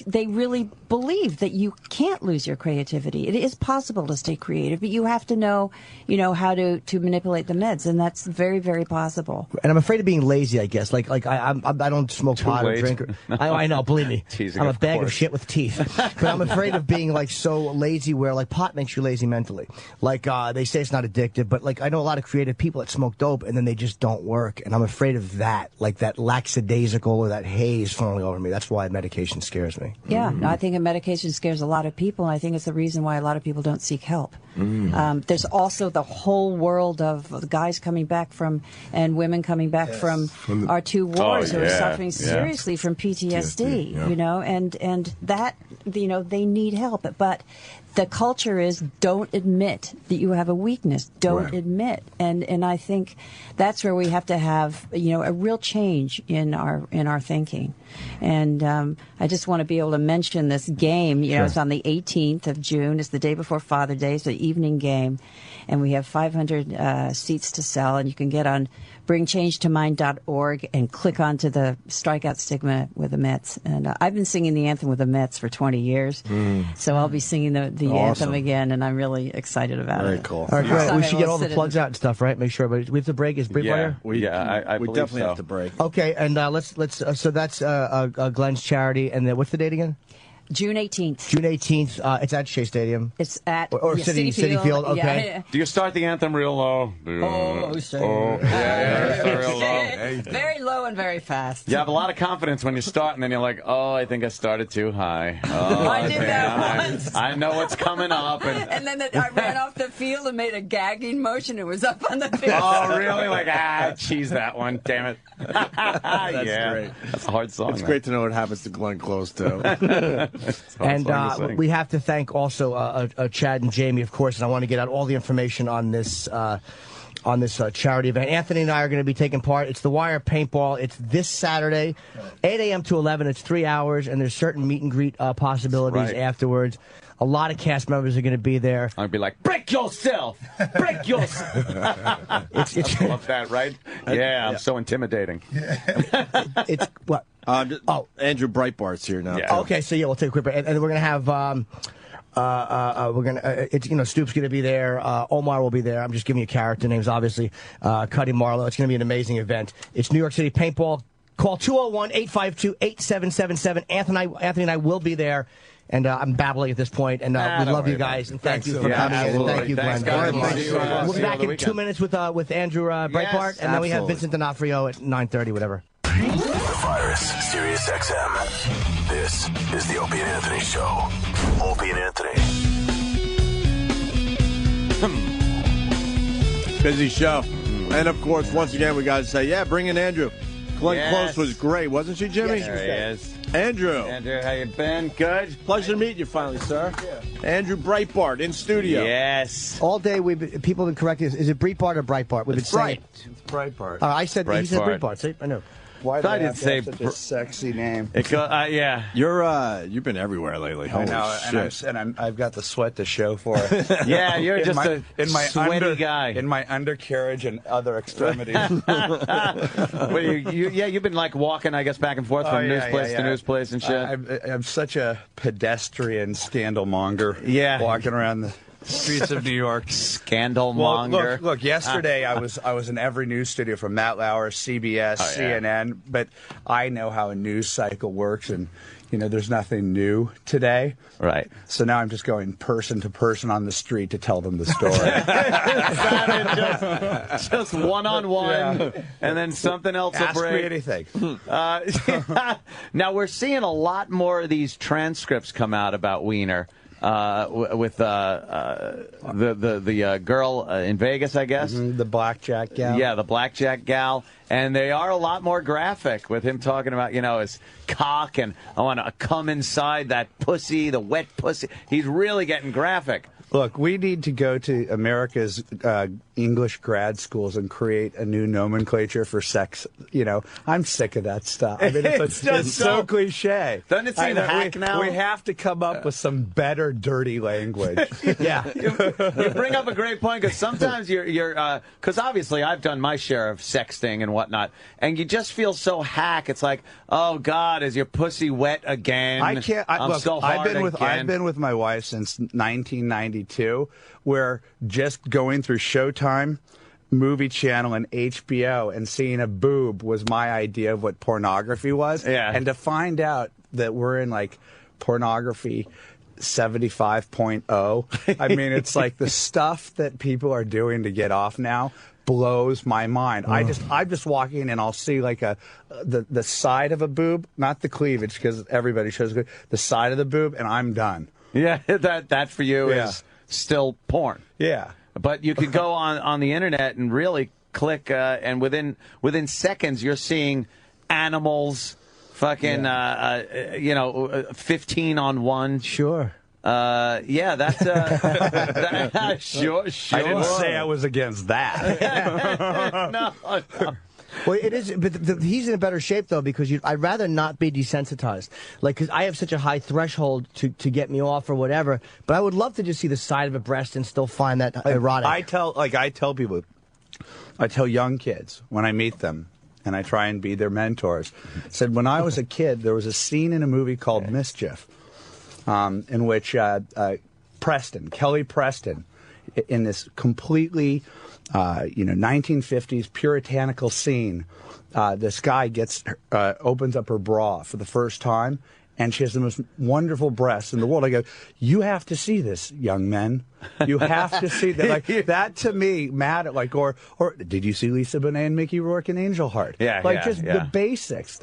they really believe that you can't lose your creativity. It is possible to stay creative, but you have to know how to manipulate the meds, and that's very, very possible. And I'm afraid of being lazy, I guess. Like I don't smoke pot or drink. I know, believe me. I'm a bag of shit with teeth. But I'm afraid of being like so lazy, where like pot makes you lazy mentally. Like they say it's not addictive, but like I know a lot of creative people that smoke dope and then they just don't work, and I'm afraid of that, like that lackadaisical or that haze falling over me. That's why medication scares me. Yeah, I think a medication scares a lot of people, and I think it's the reason why a lot of people don't seek help. There's also the whole world of guys coming back from and women coming back from our two wars who are suffering seriously from PTSD. And that they need help, but the culture is don't admit that you have a weakness. Don't admit, and I think that's where we have to have a real change in our thinking. And I just want to be able to mention this game. It's on the 18th of June. It's the day before Father's Day. It's an evening game, and we have 500 seats to sell. And you can get on bringchangetomind.org and click onto the Strikeout Stigma with the Mets. And I've been singing the anthem with the Mets for 20 years, so I'll be singing the anthem again, and I'm really excited about it. Very cool. All right, great. We should get all the plugs out and stuff, right? Make sure, but we have to break. Is break later? We definitely so. have to break. Okay, and let's. So that's Glenn's charity, and then what's the date again? June 18th. June 18th. It's at Shea Stadium. It's at City Field. Okay. Yeah. Do you start the anthem real low? Start real low. Very low and very fast. You have a lot of confidence when you start, and then you're like, oh, I think I started too high. Oh, I did that once. I know what's coming up. And then I ran off the field and made a gagging motion. It was up on the field. Oh, really? Like, cheese that one. Damn it. That's great. That's a hard song. It's great to know what happens to Glenn Close, too. And we have to thank also Chad and Jamie, of course, and I want to get out all the information on this on this charity event. Anthony and I are going to be taking part. It's the Wire Paintball. It's this Saturday, 8 a.m. to 11. It's 3 hours, and there's certain meet and greet possibilities afterwards. A lot of cast members are going to be there. I'd be like, break yourself! Break yourself! I love that, right? Yeah, I'm so intimidating. It's what? Andrew Breitbart's here now. Yeah. Okay, so we'll take a quick break, and we're going to have Stoop's going to be there. Omar will be there. I'm just giving you character names, obviously. Cuddy Marlowe. It's going to be an amazing event. It's New York City Paintball. Call 201-852-8777. Anthony and I will be there. And I'm babbling at this point, and we love you guys, and thank you for coming in. And thank you, Glenn. We'll be back in 2 minutes with Andrew Breitbart, and then we have Vincent D'Onofrio at 9:30, whatever. The Virus, Sirius XM. This is the Opie and Anthony Show. Opie and Anthony. Busy show. And, of course, once again, we got to say, bring in Andrew. Glenn Close was great, wasn't she, Jimmy? Yes, there he is. Andrew. Andrew, how you been? Good? Pleasure to meet you finally, sir. Yeah. Andrew Breitbart in studio. Yes. All day, people have been correcting us. Is it Breitbart or Breitbart? We've been saying It's Breitbart. I said Breitbart. He said Breitbart. See, I know. Why I didn't say such a sexy name? Yeah. You've been everywhere lately. I know, shit. and I've got the sweat to show for it. Yeah, you're just a sweaty guy. In my undercarriage and other extremities. You've been like walking, I guess, back and forth from news place to news place and shit. I'm such a pedestrian scandal monger. Yeah. Walking around the streets of New York. Scandal monger. Look, yesterday I was in every news studio from Matt Lauer, CBS, CNN, but I know how a news cycle works, and there's nothing new today. Right. So now I'm just going person to person on the street to tell them the story. just one-on-one, and then something else will break. Ask me anything. Now, we're seeing a lot more of these transcripts come out about Wiener. With the girl in Vegas, I guess. Mm-hmm, the blackjack gal. Yeah, the blackjack gal. And they are a lot more graphic with him talking about, his cock and I want to come inside that pussy, the wet pussy. He's really getting graphic. Look, we need to go to America's English grad schools and create a new nomenclature for sex. I'm sick of that stuff. I mean, it's so cliche. Doesn't it seem hack now? We have to come up with some better dirty language. Yeah. You bring up a great point, because sometimes because obviously I've done my share of sexting and whatnot, and you just feel so hack. It's like, oh, God, is your pussy wet again? I can't. I've been with my wife since 1992. Where just going through Showtime, Movie Channel, and HBO and seeing a boob was my idea of what pornography was. Yeah. And to find out that we're in like pornography 75.0, I mean, it's like the stuff that people are doing to get off now blows my mind. I'm just walking and I'll see like the side of a boob, not the cleavage, because everybody shows the side of the boob, and I'm done. Yeah, that for you is still porn. Yeah. But you could go on the internet and really click, and within seconds you're seeing animals, fucking 15 on 1. Sure. That's sure. I didn't say I was against that. No. Well, it is, but he's in a better shape, though, because I'd rather not be desensitized. Like, because I have such a high threshold to get me off or whatever, but I would love to just see the side of a breast and still find that erotic. I tell people, I tell young kids when I meet them, and I try and be their mentors, said when I was a kid, there was a scene in a movie called Mischief, in which Kelly Preston, in this completely 1950s puritanical scene, this guy opens up her bra for the first time, and she has the most wonderful breasts in the world. I go, you have to see this, young men. You have to see that. Like that to me mattered. Like, or did you see Lisa Bonet and Mickey Rourke in Angel Heart? Yeah, the basics.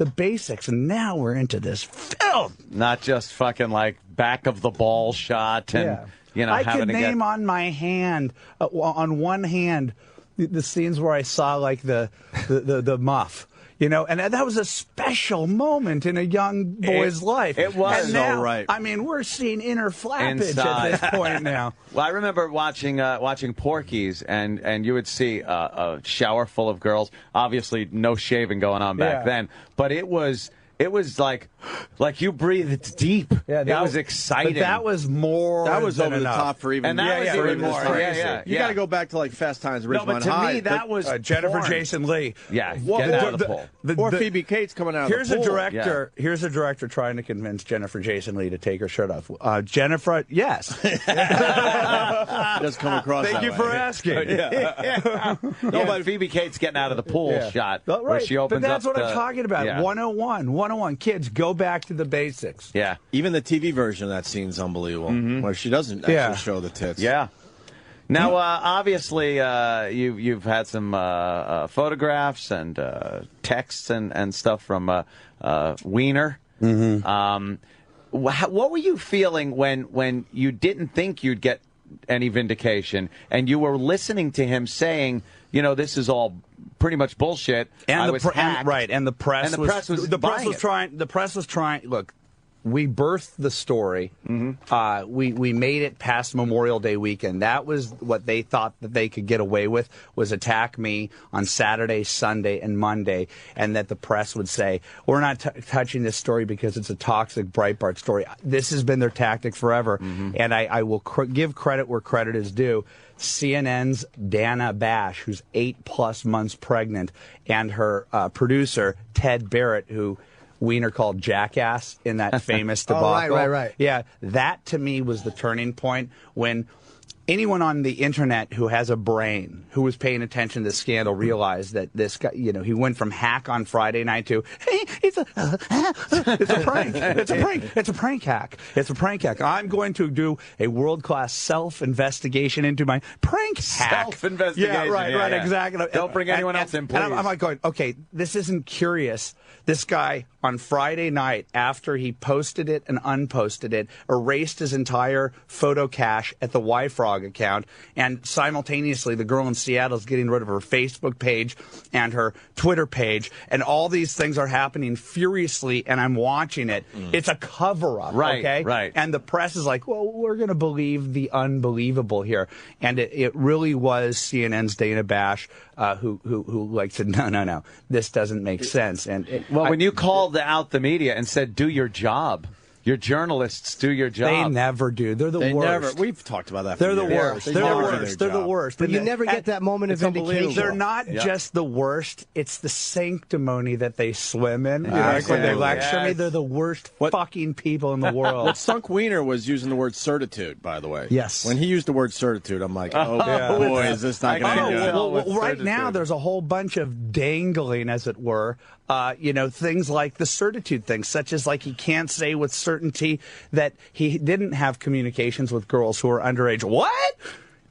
And now we're into this film. Not just fucking like back of the ball shot and. I could name on my hand, on one hand, the scenes where I saw like the muff. And that was a special moment in a young boy's life. It was. And now, So right. I mean, we're seeing inner flappage Inside. at this point now. Well, I remember watching Porky's, and you would see a shower full of girls. Obviously, no shaving going on back then, but it was like you breathed deep. Yeah, it was exciting. But that was more. That was than over enough. the top for even. And that was even more. Yeah. You got to go back to like Fast Times at No, Ridgemont but to High. me, that was Jennifer porn. Jason Leigh. Yeah, Well, get out of the pool. or Phoebe Cates coming out of the pool. Here's a director trying to convince Jennifer Jason Leigh to take her shirt off. Jennifer, yes. Does come across. Thank that you way. for asking. No, but Phoebe Cates getting out of the pool shot Right. where she opens but that's up what I'm talking about. Yeah. 101. Kids, go back to the basics. Yeah. Even the TV version of that scene's unbelievable, where she doesn't actually show the tits. Yeah. Now, obviously, you've had some photographs and texts and stuff from Wiener. What were you feeling when you didn't think you'd get any vindication and you were listening to him saying, this is all pretty much bullshit? And I the was press buying was it. The press was trying. Look, we birthed the story. We made it past Memorial Day weekend. That was what they thought that they could get away with, was attack me on Saturday, Sunday, and Monday, and that the press would say, we're not touching this story because it's a toxic Breitbart story. This has been their tactic forever, and I will give credit where credit is due. CNN's Dana Bash, who's 8+ months pregnant, and her producer, Ted Barrett, who Wiener called Jackass in that famous debacle. Right. Yeah, that to me was the turning point when anyone on the internet who has a brain, who was paying attention to the scandal, realized that this guy, he went from hack on Friday night to, hey, it's a prank. It's a prank hack. It's a prank hack. I'm going to do a world-class self-investigation into my prank hack. Self-investigation. Yeah, right, exactly. Don't bring anyone else in, please. And I'm like going, okay, this isn't curious. This guy, on Friday night, after he posted it and unposted it, erased his entire photo cache at the YFrog account, and simultaneously the girl in Seattle is getting rid of her Facebook page and her Twitter page, and all these things are happening furiously, and I'm watching it. It's a cover-up, okay? Right. And the press is like, well, we're going to believe the unbelievable here. And it really was CNN's Dana Bash who said, no, this doesn't make sense. And when you called out the media and said, do your job, your journalists do your job. They never do. They're the worst. We've talked about that. They're the worst. They're the worst. They're the worst. But you never get that moment of vindication. They're not just the worst. It's the sanctimony that they swim in. Like when they lecture me, they're the worst fucking people in the world. What sunk Wiener was using the word certitude, by the way. Yes. When he used the word certitude, I'm like, boy, is this not going to be good. Well, right now, there's a whole bunch of dangling, as it were, things like the certitude thing, such as like he can't say with certainty that he didn't have communications with girls who are underage. What?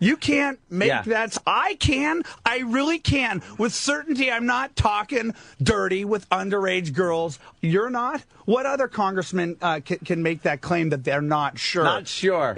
You can't make that. I can. I really can. With certainty, I'm not talking dirty with underage girls. You're not? What other congressman can make that claim that they're not sure? Not sure.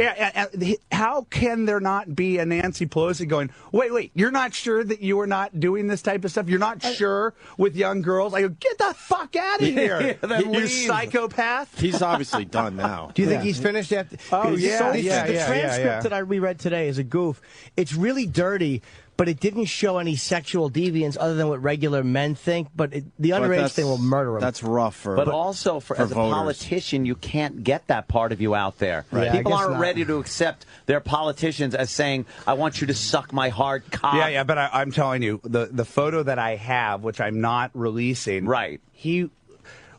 How can there not be a Nancy Pelosi going, wait, you're not sure that you are not doing this type of stuff? You're not sure with young girls? I go, get the fuck out of here, you psychopath. He's obviously done now. Do you think he's finished after? The transcript that I reread today is a goof. It's really dirty, but it didn't show any sexual deviance other than what regular men think. But the underage thing will murder him. That's rough for. But also, as a voters. politician, you can't get that part of you out there. Right. People I guess aren't not. ready to accept their politicians as saying, "I want you to suck my hard cock." Yeah, but I'm telling you, the photo that I have, which I'm not releasing,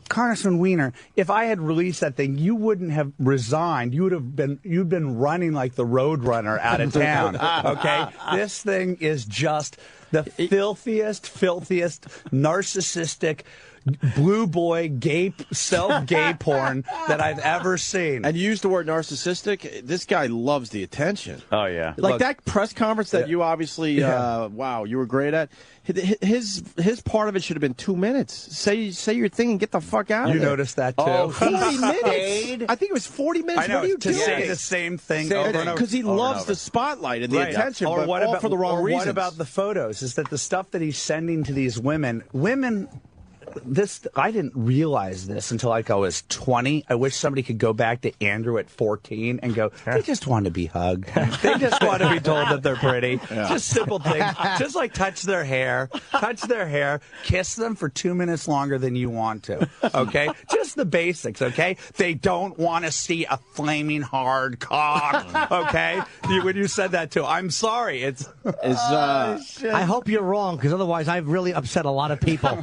Congressman Wiener, if I had released that thing, you wouldn't have resigned. You'd been running like the road runner out of town. Okay? This thing is just the filthiest, narcissistic blue boy self-gay porn that I've ever seen. And you used the word narcissistic. This guy loves the attention. Oh, yeah. Like that press conference that you obviously, you were great at. His part of it should have been 2 minutes. Say your thing and get the fuck out of there. You noticed that, too. Oh, 40 minutes? I think it was 40 minutes. I know, what are you doing? Say the same thing over and over. Because he loves the spotlight and the attention, but all for the wrong reasons. What about the photos? Is that the stuff that he's sending to these women I didn't realize this until like I was 20. I wish somebody could go back to Andrew at 14 and go, they just want to be hugged. They just want to be told that they're pretty. Yeah. Just simple things. Just like touch their hair, kiss them for 2 minutes longer than you want to. Okay? Just the basics, okay? They don't want to see a flaming hard cock. Okay? When you said that too, I'm sorry. I hope you're wrong, because otherwise I've really upset a lot of people.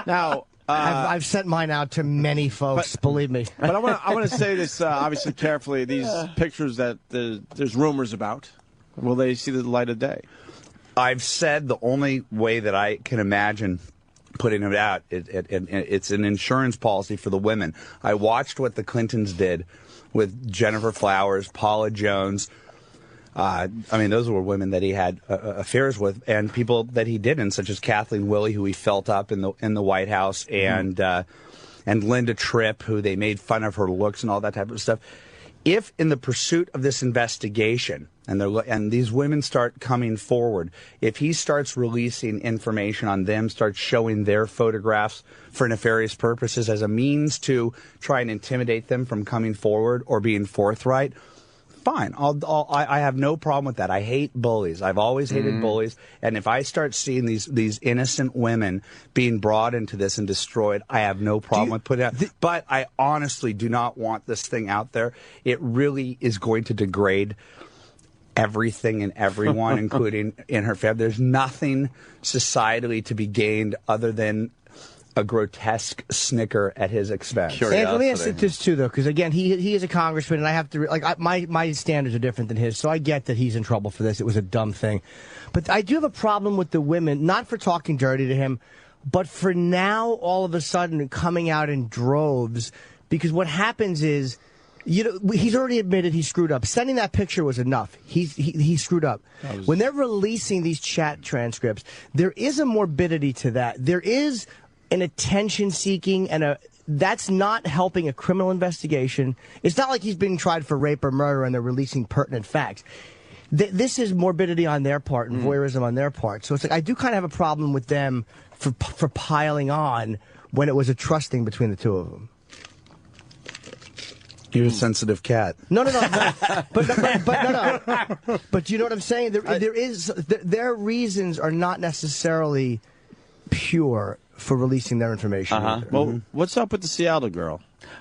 Now, I've sent mine out to many folks, believe me. But I want to say this obviously carefully. These pictures that there's rumors about, will they see the light of day? I've said the only way that I can imagine putting it out, it's an insurance policy for the women. I watched what the Clintons did with Jennifer Flowers, Paula Jones. I mean, those were women that he had affairs with, and people that he didn't, such as Kathleen Willey, who he felt up in the White House, and Linda Tripp, who they made fun of her looks and all that type of stuff. If in the pursuit of this investigation, and these women start coming forward, if he starts releasing information on them, starts showing their photographs for nefarious purposes as a means to try and intimidate them from coming forward or being forthright, fine. I have no problem with that. I hate bullies. I've always hated bullies. And if I start seeing these innocent women being brought into this and destroyed, I have no problem with putting it out. But I honestly do not want this thing out there. It really is going to degrade everything and everyone, including in her family. There's nothing societally to be gained other than a grotesque snicker at his expense. And let me ask this too, though, because again, he is a congressman, and I have to my standards are different than his, so I get that he's in trouble for this. It was a dumb thing, but I do have a problem with the women, not for talking dirty to him, but for now all of a sudden coming out in droves, because what happens is, he's already admitted he screwed up. Sending that picture was enough. He screwed up. When they're releasing these chat transcripts, there is a morbidity to that. There is an attention-seeking, and that's not helping a criminal investigation. It's not like he's being tried for rape or murder and they're releasing pertinent facts. This is morbidity on their part and voyeurism on their part. So it's like I do kind of have a problem with them for piling on when it was a trusting between the two of them. You're a sensitive cat. No. But you know what I'm saying? Their reasons are not necessarily pure for releasing their information. Well, what's up with the Seattle girl?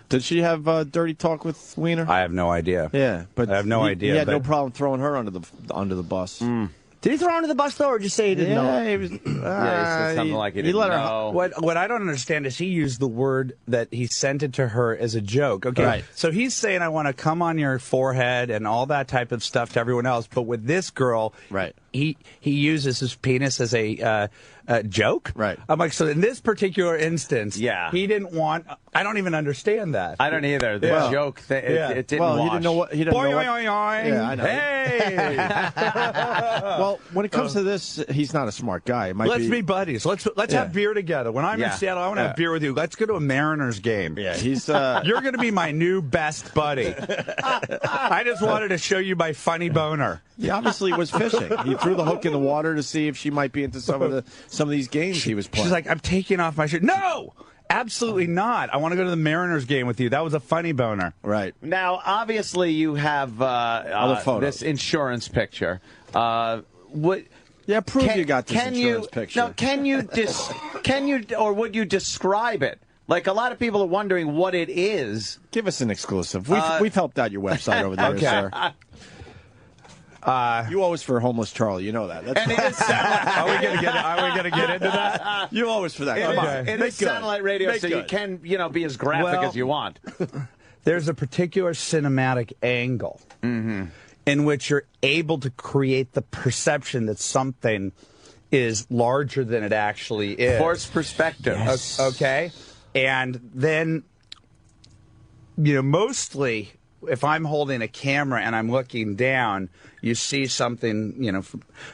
Did she have dirty talk with Wiener? I have no idea. Yeah, but I have no idea. He had no problem throwing her under the bus. Did he throw her under the bus, though, or just say he didn't know? He was, he said something like he didn't know. What I don't understand is he used the word that he sent it to her as a joke. Okay, right. So he's saying, I want to come on your forehead and all that type of stuff to everyone else, but with this girl, right? He uses his penis as a joke. Right. I'm like, so in this particular instance, he didn't want. I don't even understand that. I don't either. The joke, it didn't wash. He didn't know what. He didn't know what. Yeah, I know. Hey. Well, when it comes to this, he's not a smart guy. Let's be buddies. Let's have beer together. When I'm in Seattle, I want to have beer with you. Let's go to a Mariners game. Yeah, he's. You're going to be my new best buddy. I just wanted to show you my funny boner. He obviously was fishing. He threw the hook in the water to see if she might be into some of these games he was playing. She's like, I'm taking off my shirt. No, absolutely not. I want to go to the Mariners game with you. That was a funny boner. Right. Now, obviously, you have this insurance picture. Prove you got this insurance picture. No, can you or would you describe it? Like, a lot of people are wondering what it is. Give us an exclusive. We've helped out your website over there, sir. You owe us for Homeless Charlie. You know that. That's are we going to get into that? You owe us for that. Come on. It is satellite radio, so you can be as graphic as you want. There's a particular cinematic angle in which you're able to create the perception that something is larger than it actually is. Force perspective. Yes. Okay? And then, mostly, if I'm holding a camera and I'm looking down, you see something,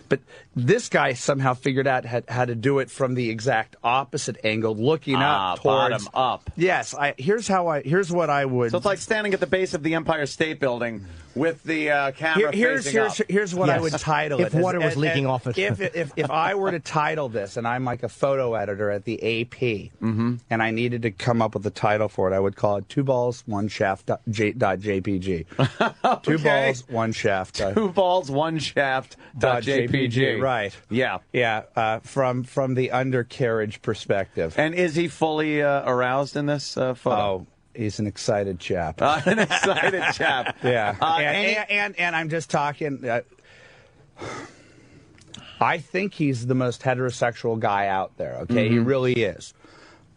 but this guy somehow figured out how to do it from the exact opposite angle, looking up towards bottom up. Yes, here's what I would. So it's like standing at the base of the Empire State Building with the camera facing up. Here's what I would title it. If water was leaking off it. If I were to title this, and I'm like a photo editor at the AP, and I needed to come up with a title for it, I would call it Two Balls, One Shaft .jpg. Okay. 2 balls, 1 shaft. 2 balls, 1 shaft .jpg. Right. Yeah. Yeah. From the undercarriage perspective. And is he fully aroused in this photo? Oh, he's an excited chap. An excited chap. Yeah. And I'm just talking. I think he's the most heterosexual guy out there. Okay, he really is.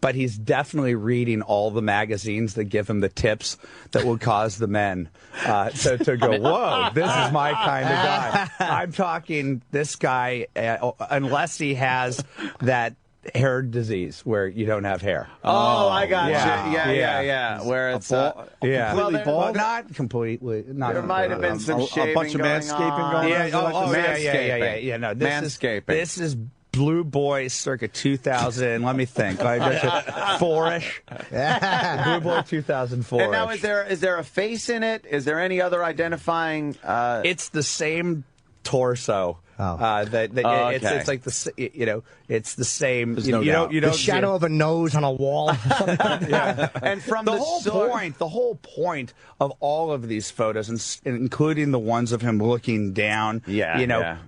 But he's definitely reading all the magazines that give him the tips that will cause the men to go, whoa, this is my kind of guy. I'm talking this guy, unless he has that hair disease where you don't have hair. Oh, I got you. Yeah. Yeah. Where it's completely bald? Well, not completely. There might have been some shaving a bunch of manscaping going on. Yeah. No, manscaping. This is Blue Boy circa 2000. Let me think. Four-ish. Blue Boy 2004. And now, is there a face in it? Is there any other identifying? It's the same torso. Okay. It's like it's the same. You don't the shadow of a nose on a wall. Yeah. And from the whole point of all of these photos, including the ones of him looking down.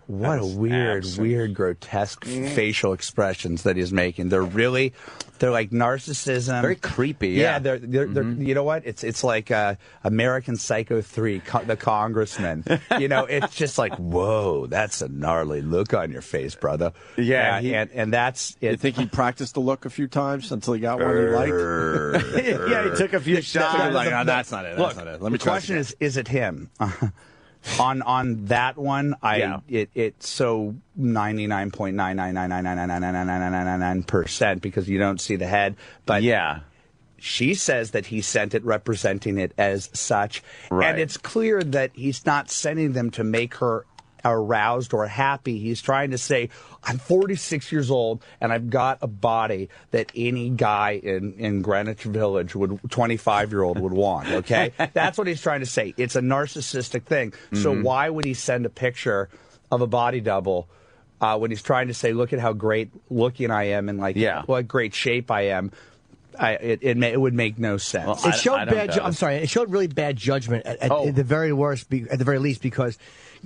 What a weird, grotesque facial expressions that he's making. They're like narcissism. Very creepy. Yeah. They're you know what? It's like American Psycho 3, the Congressman. It's just like, whoa, that's a gnarly look on your face, brother. Yeah. And that's it. You think he practiced the look a few times until he got one he liked? Yeah, he took a few shots. No, that's not it. Look, Let me the question is it him? On that one, it's so 99.999999999% because you don't see the head. But yeah. She says that he sent it representing it as such. Right. And it's clear that he's not sending them to make her aroused or happy. He's trying to say, I'm 46 years old and I've got a body that any guy in Greenwich Village 25-year-old would want, okay? That's what he's trying to say. It's a narcissistic thing. So why would he send a picture of a body double when he's trying to say, look at how great looking I am and what great shape I am? It would make no sense. Well, it showed it showed really bad judgment at the very worst, at the very least, because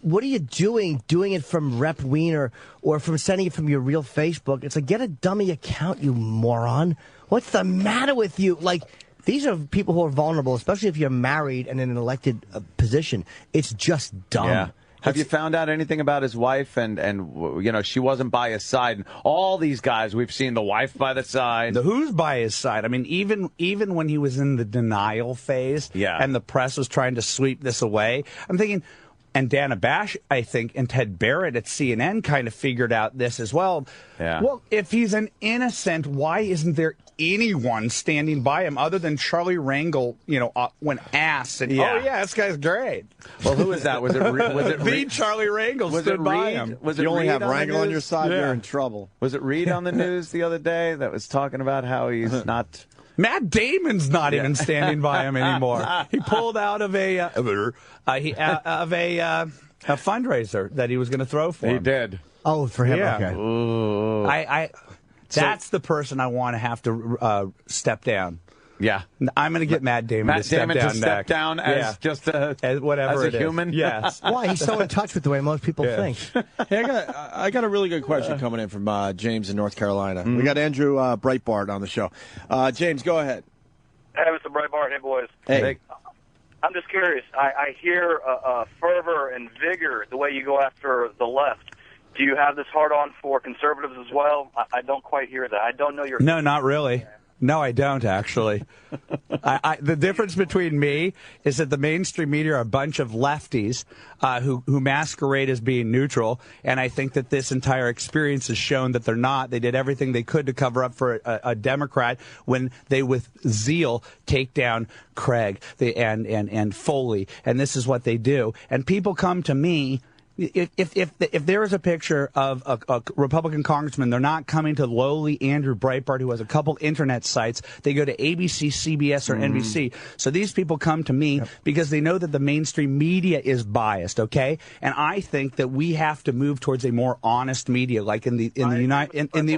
what are you doing it from Rep Wiener or from sending it from your real Facebook? It's like, get a dummy account, you moron. What's the matter with you? Like, these are people who are vulnerable, especially if you're married and in an elected position. It's just dumb. Yeah. Have you found out anything about his wife? And she wasn't by his side. And all these guys, we've seen the wife by the side. Who's by his side? I mean, even when he was in the denial phase, and the press was trying to sweep this away, I'm thinking. And Dana Bash, I think, and Ted Barrett at CNN kind of figured out this as well. Yeah. Well, if he's an innocent, why isn't there anyone standing by him other than Charlie Rangel, when asked? And, oh, yeah, this guy's great. Well, who was that? Was it the Charlie Rangel stood by him. Was it you only Reed have Rangel on your side, you're in trouble. Was it Reed on the news the other day that was talking about how he's not... Matt Damon's not even standing by him anymore. He pulled out of a fundraiser that he was going to throw for him. He did. Oh, for him. Yeah. Okay. Ooh. That's the person I want to have to step down. Yeah. I'm going to get Matt Damon to step down as just as whatever as a human. Yes. Why? He's so in touch with the way most people think. Hey, I got a really good question coming in from James in North Carolina. We got Andrew Breitbart on the show. James, go ahead. Hey, Mr. Breitbart. Hey, boys. Hey. I'm just curious. I hear fervor and vigor the way you go after the left. Do you have this hard-on for conservatives as well? I don't quite hear that. I don't know your... No, not really. No, I don't, actually. The difference between me is that the mainstream media are a bunch of lefties who masquerade as being neutral, and I think that this entire experience has shown that they're not. They did everything they could to cover up for a Democrat when they, with zeal, take down Craig and Foley, and this is what they do. And people come to me if there is a picture of a Republican congressman, they're not coming to lowly Andrew Breitbart, who has a couple internet sites. They go to ABC, CBS, or NBC. So these people come to me because they know that the mainstream media is biased. Okay, and I think that we have to move towards a more honest media, like in the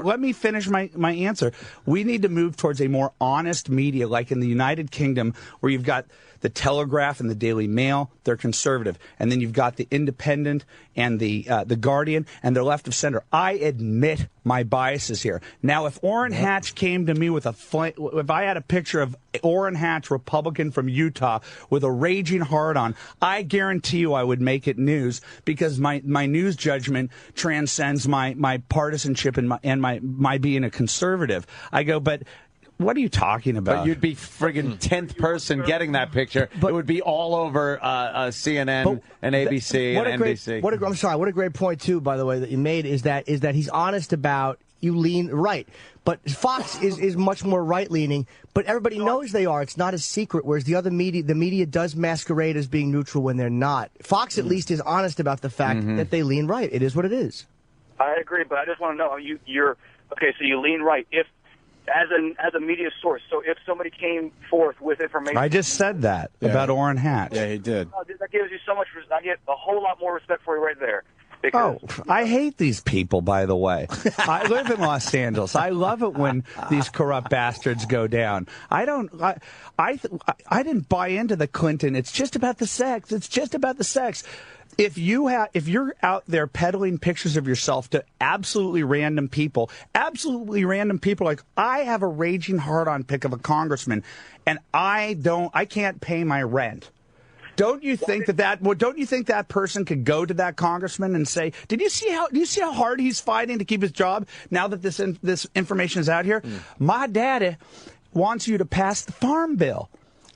Let me finish my answer. We need to move towards a more honest media, like in the United Kingdom, where you've got the Telegraph and the Daily Mail, they're conservative. And then you've got the Independent and the Guardian, and they're left of center. I admit my biases here. Now, if Orrin Hatch came to me with if I had a picture of Orrin Hatch, Republican from Utah, with a raging hard-on, I guarantee you I would make it news, because my news judgment transcends my partisanship and my being a conservative. I go, but what are you talking about? But you'd be friggin' 10th person getting that picture. It would be all over CNN and ABC and NBC. I'm sorry. What a great point, too, by the way, that you made is that he's honest about you lean right. But Fox is much more right-leaning, but everybody knows they are. It's not a secret, whereas the media does masquerade as being neutral when they're not. Fox at least is honest about the fact that they lean right. It is what it is. I agree, but I just want to know, you're okay, so you lean right. If as a media source, so if somebody came forth with information, I just said that about Orrin Hatch. Yeah, he did. That gives you so much. I get a whole lot more respect for you right there. Because I hate these people, by the way. I live in Los Angeles. I love it when these corrupt bastards go down. I didn't buy into the Clinton. It's just about the sex. It's just about the sex. If you're out there peddling pictures of yourself to absolutely random people like, I have a raging hard-on pic of a congressman, and I can't pay my rent. Don't you think that person could go to that congressman and say, do you see how hard he's fighting to keep his job now that this information is out here? My daddy wants you to pass the farm bill,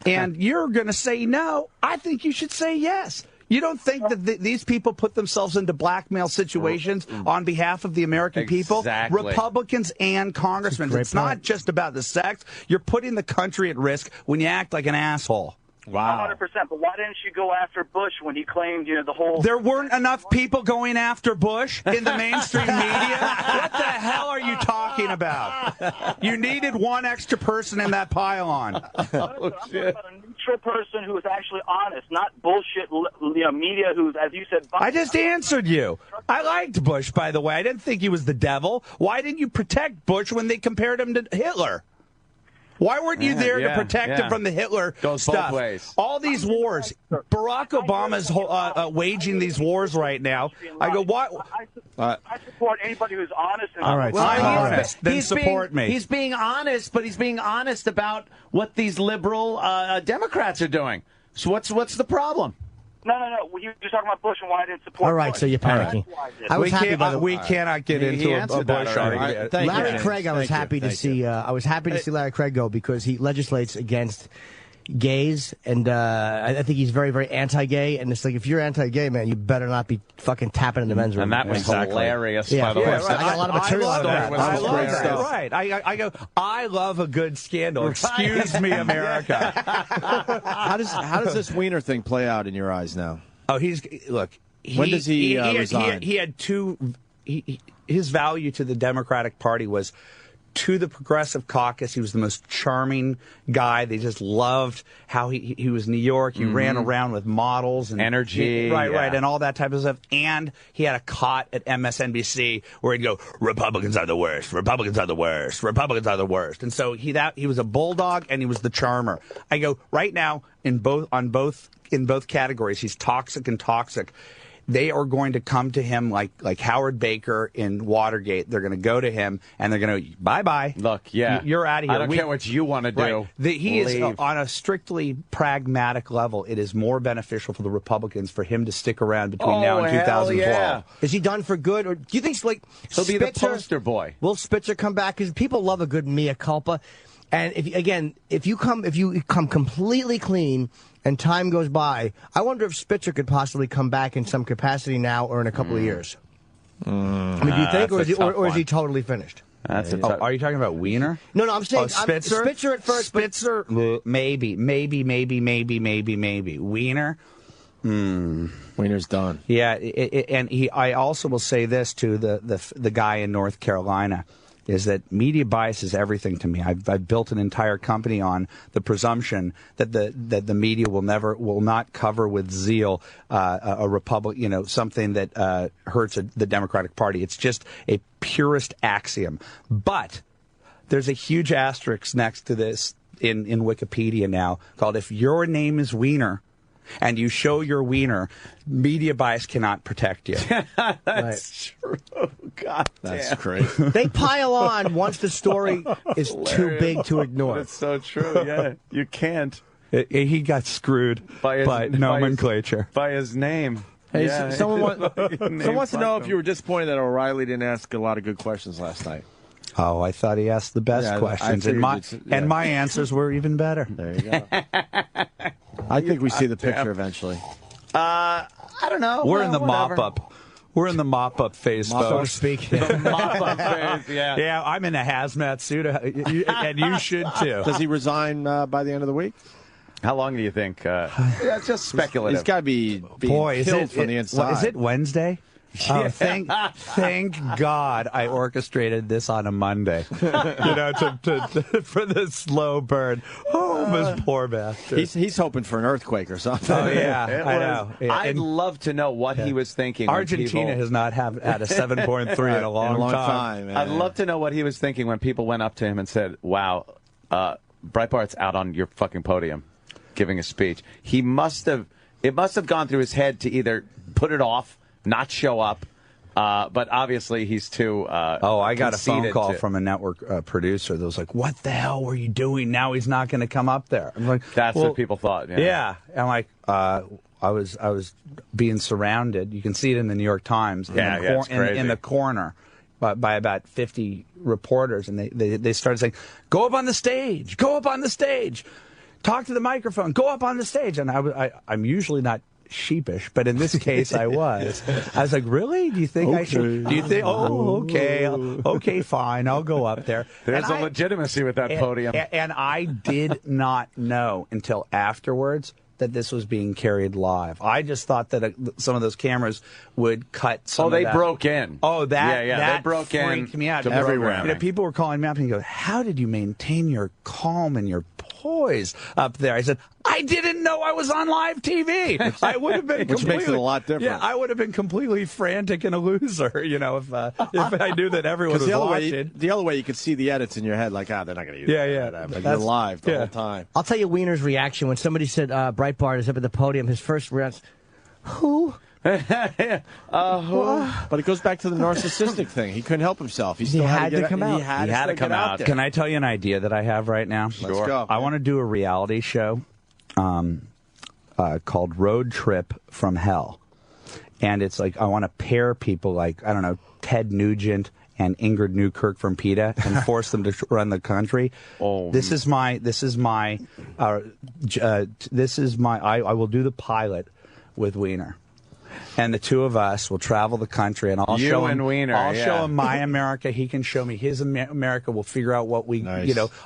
and you're going to say no. I think you should say yes. You don't think that these people put themselves into blackmail situations on behalf of the American people? Republicans and congressmen. It's not just about the sex. You're putting the country at risk when you act like an asshole. Wow. 100%. But why didn't you go after Bush when he claimed, the whole... There weren't enough people going after Bush in the mainstream media? What the hell are you talking about? You needed one extra person in that pylon. I'm talking about a neutral person who is actually honest, not bullshit media who's, as you said... I just answered you. I liked Bush, by the way. I didn't think he was the devil. Why didn't you protect Bush when they compared him to Hitler? Why weren't you there to protect him from the Hitler stuff? Both ways. All these wars. Barack Obama's waging these wars right now. I go, why? I support anybody who's honest. All right. Well, I'm honest. Then support me. He's being honest, but he's being honest about what these liberal Democrats are doing. So what's the problem? No. You were talking about Bush and why I didn't support All right, Bush. So you're panicking. We cannot get into a Bush argument. Larry Craig, I was happy to see Larry Craig go because he legislates against gays, and I think he's very, very anti-gay. And it's like, if you're anti-gay, man, you better not be fucking tapping in the men's room. And that was hilarious, by the way. Right. I got a lot of material out of that. I love that. Right. I go, I love a good scandal. Excuse me, America. How does this Wiener thing play out in your eyes now? Oh, when does he resign? He had his value to the Democratic Party was to the Progressive Caucus. He was the most charming guy. They just loved how he was New York. He ran around with models and energy. Right, and all that type of stuff. And he had a cot at MSNBC where he'd go, Republicans are the worst. Republicans are the worst. Republicans are the worst. And so he was a bulldog and he was the charmer. I go, right now in both categories, he's toxic and toxic. They are going to come to him like Howard Baker in Watergate. They're going to go to him and they're going to, bye-bye. Look, you're out of here. I don't care what you want to do. Right. He is on a strictly pragmatic level. It is more beneficial for the Republicans for him to stick around between now and 2012. Yeah. Is he done for good, or do you think he'll be the poster boy? Will Spitzer come back? Because people love a good mea culpa. And if you come completely clean and time goes by, I wonder if Spitzer could possibly come back in some capacity now or in a couple of years. I mean, do you think, or is he totally finished? Are you talking about Wiener? No, I'm saying Spitzer. Spitzer at first. Spitzer, maybe. Wiener, Wiener's done. Yeah, I also will say this to the guy in North Carolina, is that media bias is everything to me. I've built an entire company on the presumption that the media will not cover with zeal a republic, something that hurts the Democratic Party. It's just a purist axiom. But there's a huge asterisk next to this in Wikipedia now called, if your name is Wiener and you show your wiener, media bias cannot protect you. That's true. God That's damn. crazy. They pile on once the story is too big to ignore. It's so true. Yeah, you can't. He got screwed by nomenclature. By his name. Hey, Yeah. someone wants to know if Name you were disappointed that O'Reilly didn't ask a lot of good questions last night. Oh, I thought he asked the best Yeah, questions, I and figured my answers were even better. There you go. I think we see the picture eventually. I don't know. We're in the whatever. mop-up. We're in the mop-up phase, So to folks. speak. The mop-up phase, yeah. Yeah, I'm in a hazmat suit, and you should too. Does he resign by the end of the the week? How long do you think? Yeah, it's just speculative. He's got to be being killed from the inside. Is it Wednesday? Oh, thank God I orchestrated this on a Monday. For the slow burn. Oh, this poor bastard. He's hoping for an earthquake or something. Oh yeah, I know. Yeah. I'd love to know what he was thinking. Argentina has not had a 7.3 in a long time. Man. I'd love to know what he was thinking when people went up to him and said, "Wow, Breitbart's out on your fucking podium, giving a speech." It must have gone through his head to either put it off, not show up, but obviously he's too. I got a phone conceited call to- from a network producer that was like, "What the hell were you doing? Now he's not going to come up there." I'm like, That's well, what people thought. Yeah. Yeah, I'm like, I was being surrounded. You can see it in the New York Times. It's crazy. In the corner. By about 50 reporters, and they started saying, "Go up on the stage! Go up on the stage! Talk to the microphone! Go up on the stage!" And I'm usually not sheepish, but in this case I was. I was like, "Really? Do you think I should? Do you think? Oh, okay, okay, fine. I'll go up there." There's a legitimacy with that podium. And I did not know until afterwards that this was being carried live. I just thought that some of those cameras would cut some of they that. broke in. Oh, that they broke freaked in me out. to everywhere. People were calling me up and go, "How did you maintain your calm and your poise up there?" I said, "I didn't know I was on live TV. I would have been Which makes it a lot different. Yeah, I would have been completely frantic and a loser, if I knew that everyone was watching." The other way you could see the edits in your head, like, they're not going to use that. Like, you're That's- live the yeah. whole time. I'll tell you Wiener's reaction when somebody said Breitbart is up at the podium. His first reaction, who? But it goes back to the narcissistic thing. He couldn't help himself. He still had to come out. He had to come get out. there. Can I tell you an idea that I have right now? Let's go. I want to do a reality show called Road Trip from Hell. And it's like, I want to pair people like, I don't know, Ted Nugent and Ingrid Newkirk from PETA and force them to run the country. This is my, I will do the pilot with Wiener. And the two of us will travel the country, and I'll show him. I'll show him my America. He can show me his America. We'll figure out what we,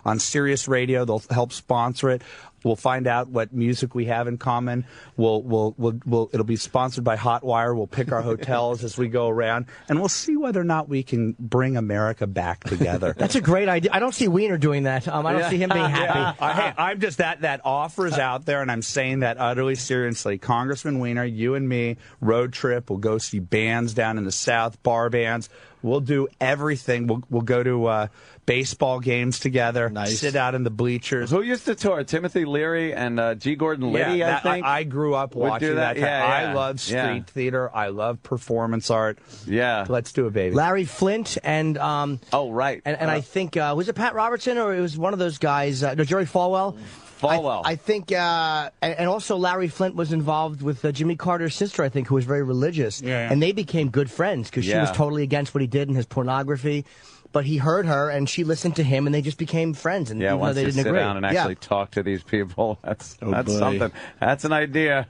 on Sirius Radio. They'll help sponsor it. We'll find out what music we have in common. It'll be sponsored by Hotwire. We'll pick our hotels as we go around, and we'll see whether or not we can bring America back together. That's a great idea. I don't see Wiener doing that. I don't see him being happy. Hey, I'm just that offer's out there, and I'm saying that utterly seriously. Congressman Wiener, you and me, road trip. We'll go see bands down in the South, bar bands. We'll do everything. We'll go to baseball games together. Nice. Sit out in the bleachers. Who used to tour? Timothy Leary and G. Gordon Liddy, I think. I grew up Would watching do that. that. I love street Yeah. theater. I love performance art. Yeah. Let's do it, baby. Larry Flint and right. And I think was it Pat Robertson or it was one of those guys? No, Jerry Falwell. I think, and also Larry Flint was involved with Jimmy Carter's sister, I think, who was very religious. Yeah. And they became good friends because she was totally against what he did in his pornography. But he heard her, and she listened to him, and they just became friends. And even once though they you didn't sit agree. down and actually talk to these people, that's boy. something. That's an idea.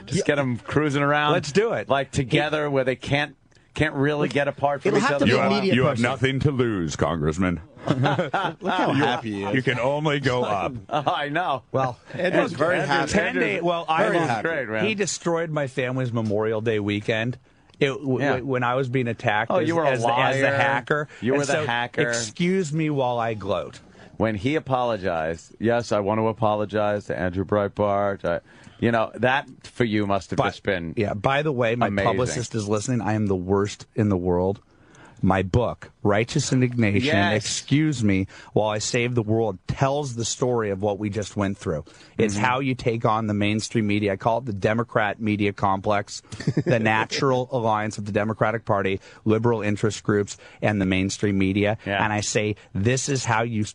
Just get them cruising around. Let's do it. Like together where they can't really get apart from It'll each have other. to be a media You have person. nothing to lose, Congressman. Look how happy he is. You can only go up. I know. Well, Andrew's very happy. 10 days. Well, Very happy. Great, man. he destroyed my family's Memorial Day weekend. When I was being attacked Oh, you were a as the liar. hacker. You were And the so, hacker. Excuse me while I gloat. When he apologized, yes, I want to apologize to Andrew Breitbart. That for you must have just been By the way, my amazing. publicist is listening. I am the worst in the world. My book, Righteous Indignation, Yes. Excuse Me While I Save the World, tells the story of what we just went through. It's how you take on the mainstream media. I call it the Democrat media complex, the natural alliance of the Democratic Party, liberal interest groups, and the mainstream media. Yeah. And I say, this is how you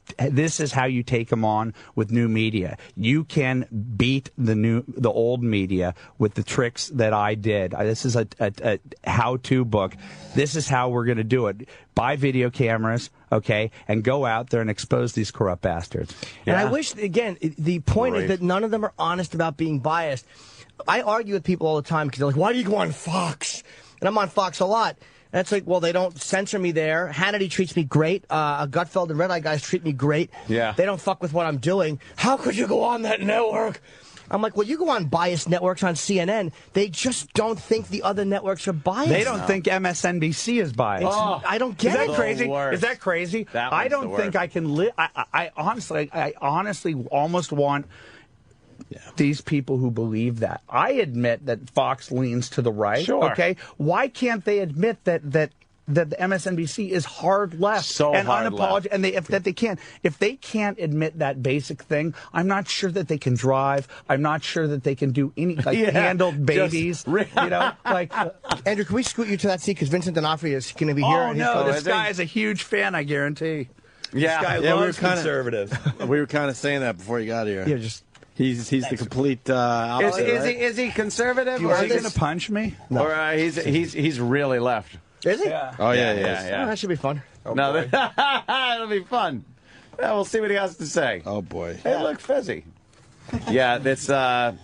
take them on with new media. You can beat the old media with the tricks that I did. This is a how-to book. This is how we're going to do it. Buy video cameras, okay, and go out there and expose these corrupt bastards. And I wish, again, the point is that none of them are honest about being biased. I argue with people all the time because they're like, why do you go on Fox? And I'm on Fox a lot. And it's like, well, they don't censor me there. Hannity treats me great. Gutfeld and Red Eye guys treat me great. Yeah. They don't fuck with what I'm doing. How could you go on that network? I'm like, well, you go on biased networks on CNN. They just don't think the other networks are biased. They don't think MSNBC is biased. I don't get Is that it. crazy? worst. Is that crazy? That I one's don't the think worst. I can live. I honestly almost want these people who believe that. I admit that Fox leans to the right. Sure. Okay. Why can't they admit that the MSNBC is hard left So and hard unapologetic, left. and if they can't admit that basic thing, I'm not sure that they can drive. I'm not sure that they can do any handle babies. Andrew, can we scoot you to that seat because Vincent D'Onofrio is going to be here? Oh and he's no, going- this guy is a huge fan. I guarantee. Yeah, This guy we were loves kinda- conservatives. We were kind of saying that before you got here. Yeah, just he's the complete opposite. right? Is he conservative? Is he going to punch me? Or he's really left? Is he? Yeah. Oh yeah, Oh, that should be fun. No, it'll be fun. Yeah, we'll see what he has to say. Oh boy. Hey, look, Fezzy. Yeah, that's. I've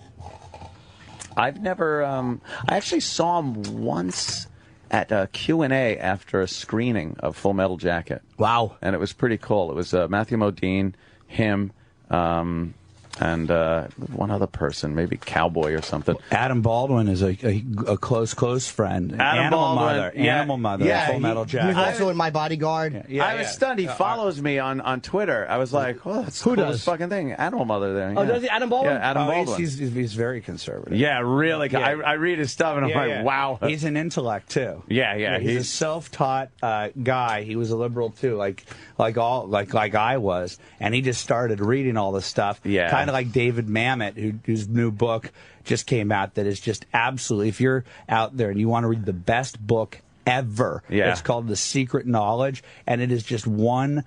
never. I actually saw him once at a Q&A after a screening of Full Metal Jacket. Wow. And it was pretty cool. It was Matthew Modine, him, and one other person, maybe Cowboy or something. Adam Baldwin is a close friend. Animal Mother. Yeah, Full Metal He Jacket. was also in My Bodyguard. I was stunned. He follows me on Twitter. I was like, "Oh, that's the Who coolest does? fucking thing." Animal Mother there. Oh, yeah. does he? Adam Baldwin? Yeah, Adam Baldwin. He's very conservative. Yeah, really. Yeah. I read his stuff and I'm like, wow. He's an intellect too. Yeah. He's a self-taught guy. He was a liberal too, like I was, and he just started reading all this stuff. Yeah. Kind of like David Mamet, whose new book just came out. That is just absolutely. If you're out there and you want to read the best book ever, it's called The Secret Knowledge, and it is just one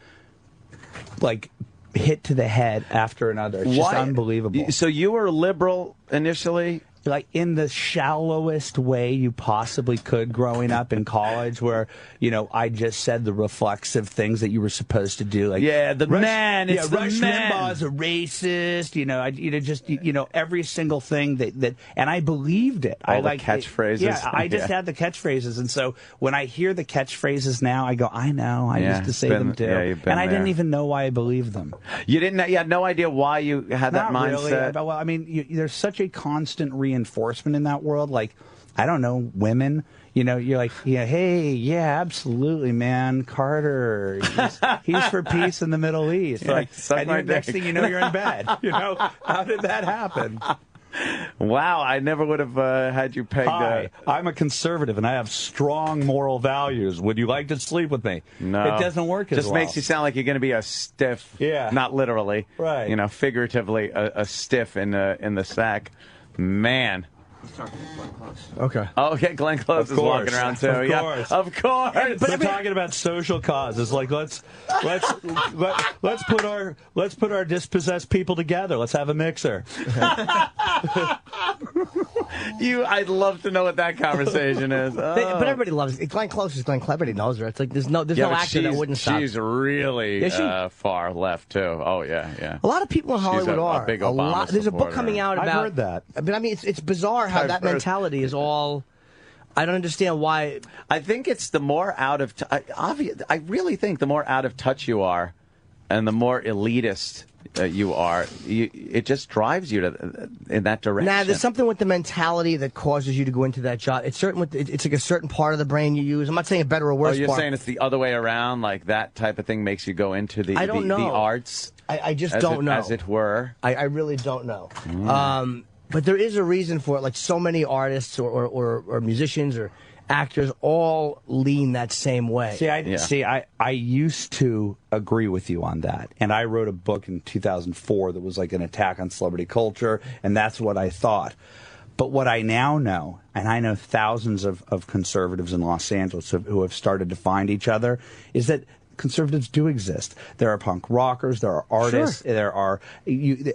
hit to the head after another. It's just unbelievable. So you were liberal initially? Like in the shallowest way you possibly could growing up in college, where I just said the reflexive things that you were supposed to do, like Rush Limbaugh's a racist, every single thing that and I believed it. All I the like catchphrases. Yeah, I just had the catchphrases, and so when I hear the catchphrases now, I go, I know, I used to say them too, and I didn't even know why I believed them. You didn't. You had no idea why you had that Not mindset. really. Well, I mean, there's such a constant reinforcement in that world. Like, I don't know, women. You're like, hey, yeah, absolutely, man. Carter, he's for peace in the Middle East. Yeah, and next thing you know, you're in bed. How did that happen? Wow, I never would have had you pegged. Hi, I'm a conservative and I have strong moral values. Would you like to sleep with me? No, it doesn't work as Just well. makes you sound like you're going to be a stiff. Yeah, not literally. Right. Figuratively, a stiff in the sack. Man. Okay. Okay, Glenn Close is walking around too. Of course. We're talking about social causes. Like let's put our dispossessed people together. Let's have a mixer. I'd love to know what that conversation is. But everybody loves it. Glenn Close is Glenn Close. Everybody knows her. It's like there's no but actor that wouldn't stop. She's really far left too. Oh yeah. A lot of people in Hollywood are. A big Obama There's a book supporter. coming out about. I've heard that. But I mean, it's bizarre how that mentality is all I don't understand why. I think it's the more out of I really think the more out of touch you are, and the more elitist you are, it just drives you in that direction. Nah, there's something with the mentality that causes you to go into that job. It's it's like a certain part of the brain you use. I'm not saying a better or worse. Oh, you're part. saying it's the other way around, like that type of thing makes you go into the arts. I just don't know, as it were. I really don't know. But there is a reason for it. Like so many artists or musicians or actors all lean that same way. I used to agree with you on that, and I wrote a book in 2004 that was like an attack on celebrity culture, and that's what I thought. But what I now know, and I know thousands of conservatives in Los Angeles who have started to find each other, is that conservatives do exist. There are punk rockers, there are artists, there are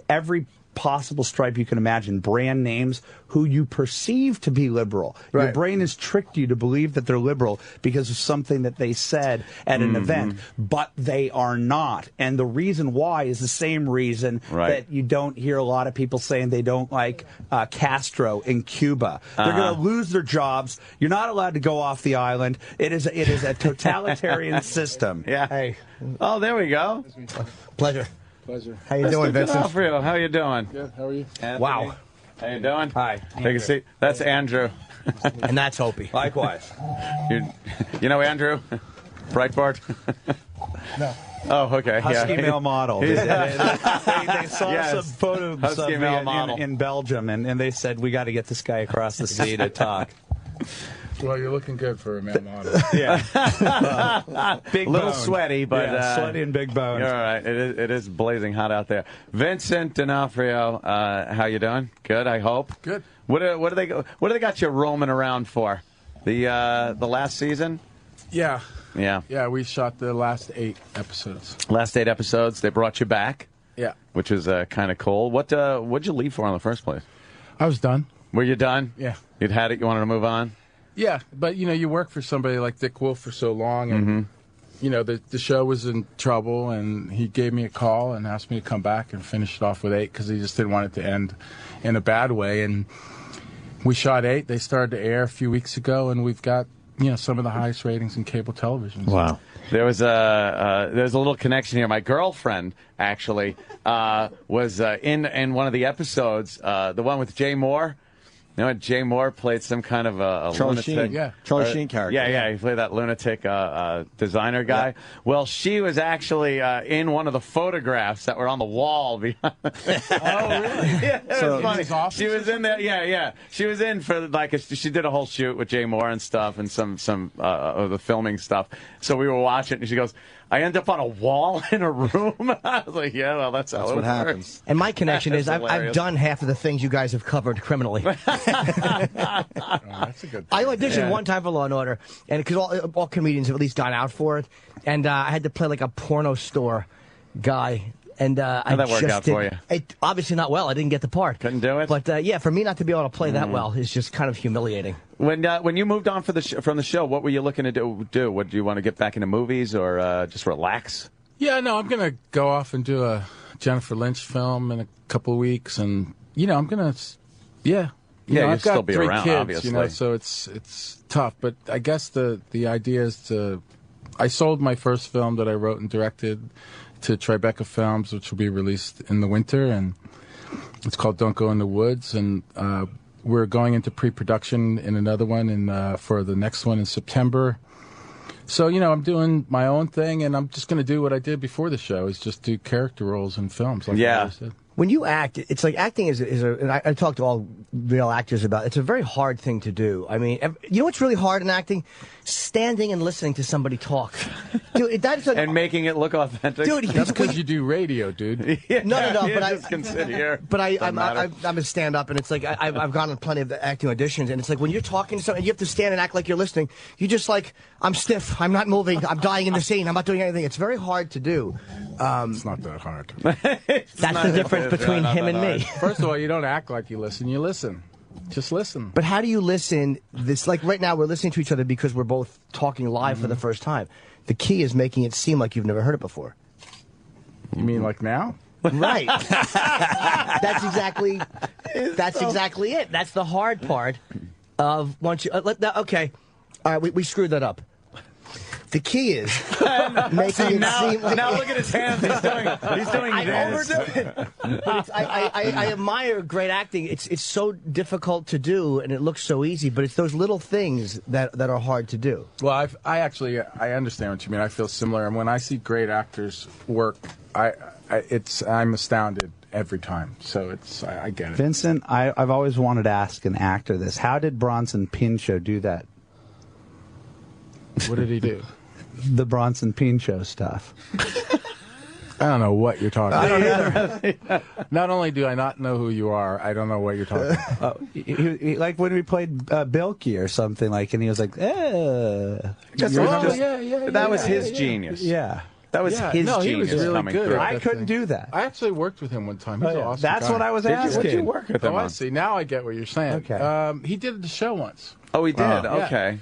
every possible stripe you can imagine, brand names who you perceive to be liberal. Right. Your brain has tricked you to believe that they're liberal because of something that they said at an event, but they are not. And the reason why is the same reason that you don't hear a lot of people saying they don't like Castro in Cuba. They're going to lose their jobs. You're not allowed to go off the island. It is a totalitarian system. Yeah. Hey. Oh, there we go. Pleasure. Pleasure. How you doing, Vincent? Alfredo, how you doing? Good. How are you? Anthony. Wow. How you doing? Hi. Take a seat. That's Andrew. And that's Opie. Likewise. You know Andrew? Breitbart? No. Oh, okay. Husky male model. They saw some photos Husky of male me model. in Belgium, and they said, we got to get this guy across the sea to talk. Well, you're looking good for a male model. Yeah. Big little bone. sweaty, but sweaty and big bones. You're all right. It is blazing hot out there. Vincent D'Onofrio, how you doing? Good, I hope. Good. What do they got you roaming around for? The last season? Yeah. Yeah. Yeah, we shot the last 8 episodes. Last 8 episodes. They brought you back. Yeah. Which is kind of cool. What'd you leave for in the first place? I was done. Were you done? Yeah. You'd had it. You wanted to move on. Yeah, but you work for somebody like Dick Wolf for so long, and the show was in trouble, and he gave me a call and asked me to come back and finish it off with 8 because he just didn't want it to end in a bad way. And we shot 8. They started to air a few weeks ago, and we've got some of the highest ratings in cable television. Wow. There was a little connection here. My girlfriend actually was in one of the episodes, the one with Jay Moore. You know, Jay Moore played some kind of a Charlie lunatic. Sheen. Charlie Sheen character. Yeah, he played that lunatic designer guy. Yeah. Well, she was actually in one of the photographs that were on the wall behind. Oh, really? Yeah, it was funny. She was in there. Yeah. She was in for she did a whole shoot with Jay Moore and stuff, and some of the filming stuff. So we were watching, and she goes, I end up on a wall in a room. I was like, yeah, well, that's what happens. And my connection is I've done half of the things you guys have covered criminally. That's a good thing. I auditioned one time for Law & Order, and because all comedians have at least gone out for it, and I had to play like a porno store guy. And how'd that work out for you? It, obviously not well. I didn't get the part. Couldn't do it? But yeah, for me not to be able to play that well is just kind of humiliating. When you moved on from the show, what were you looking to do? What, do you want to get back into movies or just relax? Yeah, no, I'm going to go off and do a Jennifer Lynch film in a couple of weeks. And, I'm going to, Yeah, I've got still be 3 around, kids, obviously. So it's tough. But I guess the idea is I sold my first film that I wrote and directed to Tribeca Films, which will be released in the winter, and it's called Don't Go in the Woods, and we're going into pre-production in another one for the next one in September. So, I'm doing my own thing, and I'm just going to do what I did before the show, is just do character roles in films. Like I always did. When you act, it's like acting and I talk to all real actors about it. It's a very hard thing to do. I mean, you know what's really hard in acting? Standing and listening to somebody talk. Dude, that's and making it look authentic. Dude, that's because you do radio, dude. No, but I just can sit here. But I'm a stand-up, and it's like I've gone on plenty of the acting auditions, and it's like when you're talking to someone, you have to stand and act like you're listening. You're just like, I'm stiff. I'm not moving. I'm dying in the scene. I'm not doing anything. It's very hard to do. It's not that hard. That's the difference between him and me. First of all, you don't act like you listen. You listen. Just listen. But how do you listen? Like right now, we're listening to each other because we're both talking live for the first time. The key is making it seem like you've never heard it before. You mean like now? Right. That's exactly it. That's the hard part. of once you okay. All right, we screwed that up. The key is making it seem like... Now look at his hands. He's doing I this. overdo it. But I admire great acting. It's so difficult to do, and it looks so easy, but it's those little things that are hard to do. Well, I understand what you mean. I feel similar, and when I see great actors work, I'm astounded every time. So I get it. Vincent, I've always wanted to ask an actor this. How did Bronson Pinchot do that? What did he do? The Bronson Pinchot stuff. I don't know what you're talking about. I don't either. Not only do I not know who you are, I don't know what you're talking about. Like when we played Bilky or something, and he was like, That was his genius. Yeah. That was his no, genius he was really coming good. through. I couldn't do that. I actually worked with him one time. He's an awesome That's guy. what I was asking. What did you work with him I on? see. Now I get what you're saying. Okay. He did the show once. Oh, he did? Yeah. Okay.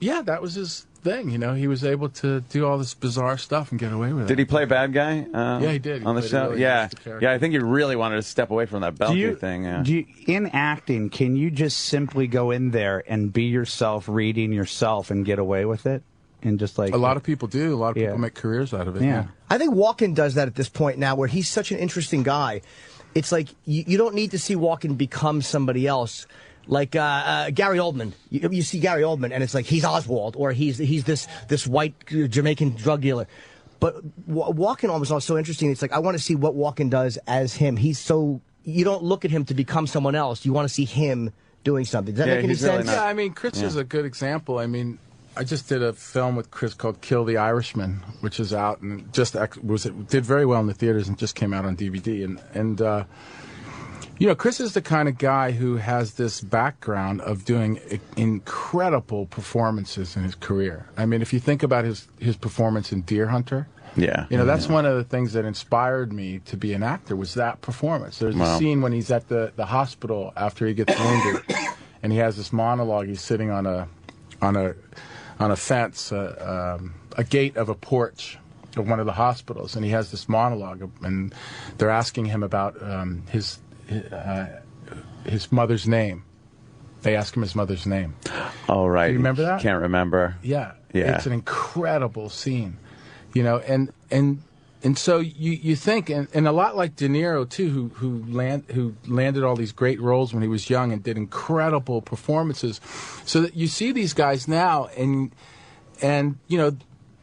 Yeah, that was his thing. He was able to do all this bizarre stuff and get away with it. Did he play bad guy? Yeah, he did. He on the played a show? really Yeah. nasty character. Yeah, I think he really wanted to step away from that Belky thing. Yeah. In acting, can you just simply go in there and be yourself, reading yourself, and get away with it? And just a lot of people do. A lot of people make careers out of it. Yeah. I think Walken does that at this point now, where he's such an interesting guy. It's like you don't need to see Walken become somebody else. Like Gary Oldman, you see Gary Oldman, and it's like he's Oswald, or he's this white Jamaican drug dealer. But Walken was also interesting. It's like I want to see what Walken does as him. You don't look at him to become someone else. You want to see him doing something. Does that make any sense? Yeah, I mean, Chris is a good example. I mean, I just did a film with Chris called Kill the Irishman, which is out and did very well in the theaters and just came out on DVD. And Chris is the kind of guy who has this background of doing incredible performances in his career. I mean, if you think about his performance in Deer Hunter, that's one of the things that inspired me to be an actor was that performance. There's a scene when he's at the hospital after he gets wounded, and he has this monologue. He's sitting on a fence, a gate of a porch of one of the hospitals, and he has this monologue, and they're asking him about his mother's name. They ask him his mother's name. Oh, right. Do you remember that? Can't remember. Yeah. It's an incredible scene, and so you think, and a lot like De Niro too, who landed all these great roles when he was young and did incredible performances, so that you see these guys now, and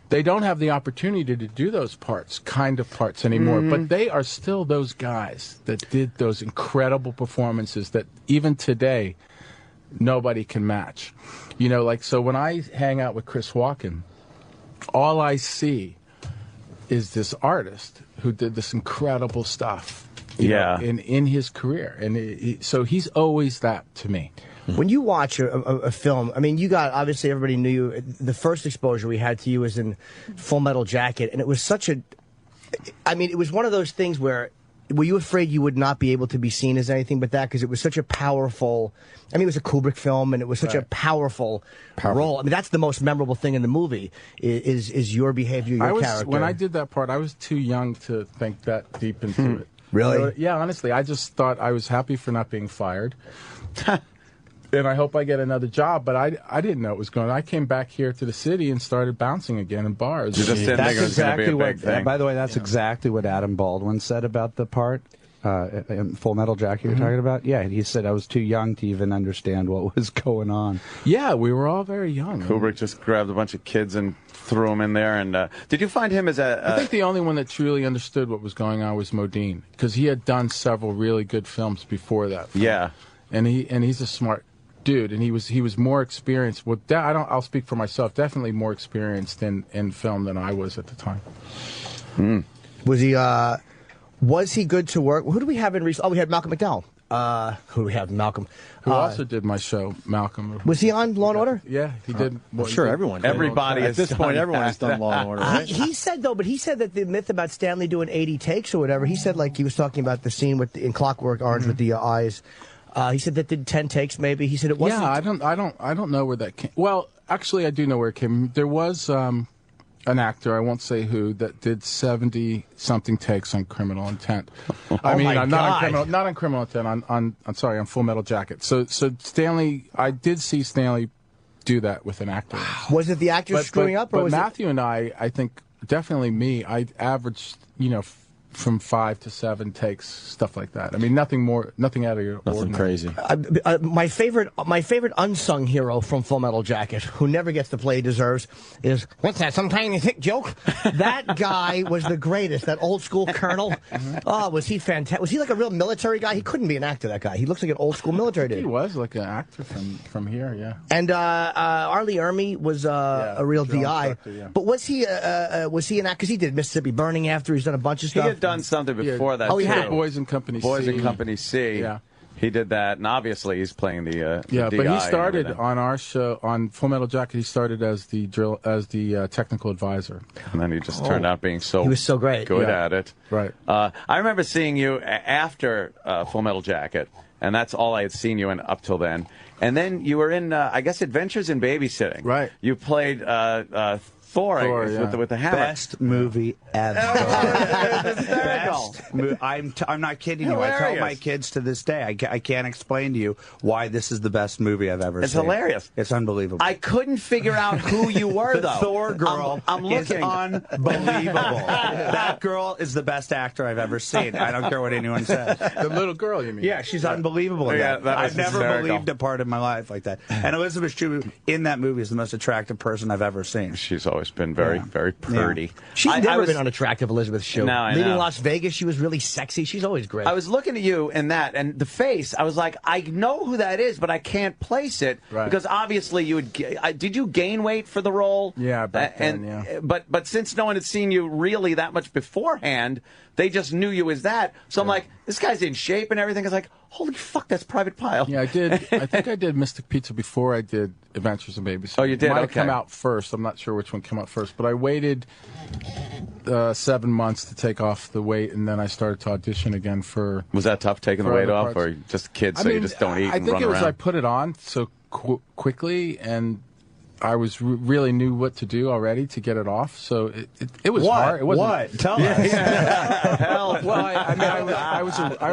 they don't have the opportunity to do those kind of parts anymore, but they are still those guys that did those incredible performances that even today nobody can match. So when I hang out with Chris Walken, all I see is this artist who did this incredible stuff in his career. And so he's always that to me. When you watch a film, I mean, obviously everybody knew you. The first exposure we had to you was in Full Metal Jacket, and it was it was one of those things where, were you afraid you would not be able to be seen as anything but that? Because it was such a powerful, it was a Kubrick film, and it was such a powerful role. I mean, that's the most memorable thing in the movie, is your behavior, your character. When I did that part, I was too young to think that deep into it. Really? Yeah, honestly, I just thought I was happy for not being fired. And I hope I get another job, but I didn't know it was going on. I came back here to the city and started bouncing again in bars. You just didn't think it was going to be a big thing. By the way, that's exactly what Adam Baldwin said about the part. Full Metal Jacket you're talking about? Yeah, he said I was too young to even understand what was going on. Yeah, we were all very young. Kubrick just grabbed a bunch of kids and threw them in there. And did you find him as I think the only one that truly understood what was going on was Modine, because he had done several really good films before that film. Yeah. And he's a smart dude, and he was more experienced. Well, I'll speak for myself. Definitely more experienced in film than I was at the time. Was he good to work? Who do we have in recent? Oh, we had Malcolm McDowell. Who do we have? Malcolm. Who also did my show, Malcolm. Was he on Law and Order? Yeah, he did. I'm sure everyone did. Everybody at this point, everyone has done Law and Order, right? He said that the myth about Stanley doing 80 takes or whatever, he said, like, he was talking about the scene in Clockwork Orange with the eyes. He said that did 10 takes, maybe. He said it wasn't. Yeah, I don't know where that came. Well, actually, I do know where it came. There was an actor, I won't say who, that did 70-something takes on Criminal Intent. I mean, not on Criminal Intent, on Full Metal Jacket. So Stanley, I did see Stanley do that with an actor. Was it the actor screwing up, or was Matthew and I think definitely me, I averaged, from 5 to 7 takes, stuff like that. I mean, nothing out of your ordinary. Crazy. My favorite unsung hero from Full Metal Jacket, who never gets the play he deserves, is, what's that, some tiny thick joke? That guy was the greatest, that old school colonel. Oh, was he fantastic? Was he like a real military guy? He couldn't be an actor, that guy. He looks like an old school military dude. He was like an actor from here, yeah. And Arlie Ermy was a real DI. Yeah. But was he an actor? Because he did Mississippi Burning after. He's done a bunch of stuff. He had done something before that. Oh, he too. had. Boys and Company C. Boys and Company C. Yeah. He did that, and obviously he's playing the yeah, DI but he started and on our show on Full Metal Jacket. He started as the technical advisor, and then he just turned out being He was so great. good at it. Right. I remember seeing you after Full Metal Jacket, and that's all I had seen you in up till then. And then you were in, I guess, Adventures in Babysitting. Right. You played Thor, I guess, with the hammer. Best movie ever. I'm not kidding you. I tell Hilarious. my kids to this day, I can't explain to you why this is the best movie I've ever It's seen. hilarious. It's unbelievable. I couldn't figure out who you were, The though. Thor girl I'm is looking. unbelievable. That girl is the best actor I've ever seen. I don't care what anyone says. The little girl, you mean? Yeah, she's unbelievable in Yeah, that. that was I've never hysterical. believed a part of my life like that. And Elizabeth Shue in that movie is the most attractive person I've ever seen. She's always been very pretty. She's I never was- been unattractive, Elizabeth Shue. No, I Leaving know. Las Vegas, she was really sexy. She's always great. I was looking at you in that, and the face, I was like, I know who that is, but I can't place it. Right. Because obviously you would... did you gain weight for the role? Yeah, back then, yeah. But since no one had seen you really that much beforehand, they just knew you as that. So I'm like, this guy's in shape and everything. I was like, holy fuck, that's Private Pile. Yeah, I did. I think I did Mystic Pizza before I did Adventures in Babysitting. Oh, you did? It might have Okay. come out first. I'm not sure which one came out first, but I waited 7 months to take off the weight, and then I started to audition again for. Was that tough taking the for weight other off, parts. or just kids, so you just don't eat I and think run it was around? I put it on so quickly, and I was really knew what to do already to get it off. So it was hard. It wasn't, What? Tell Yeah, us. yeah. Well, I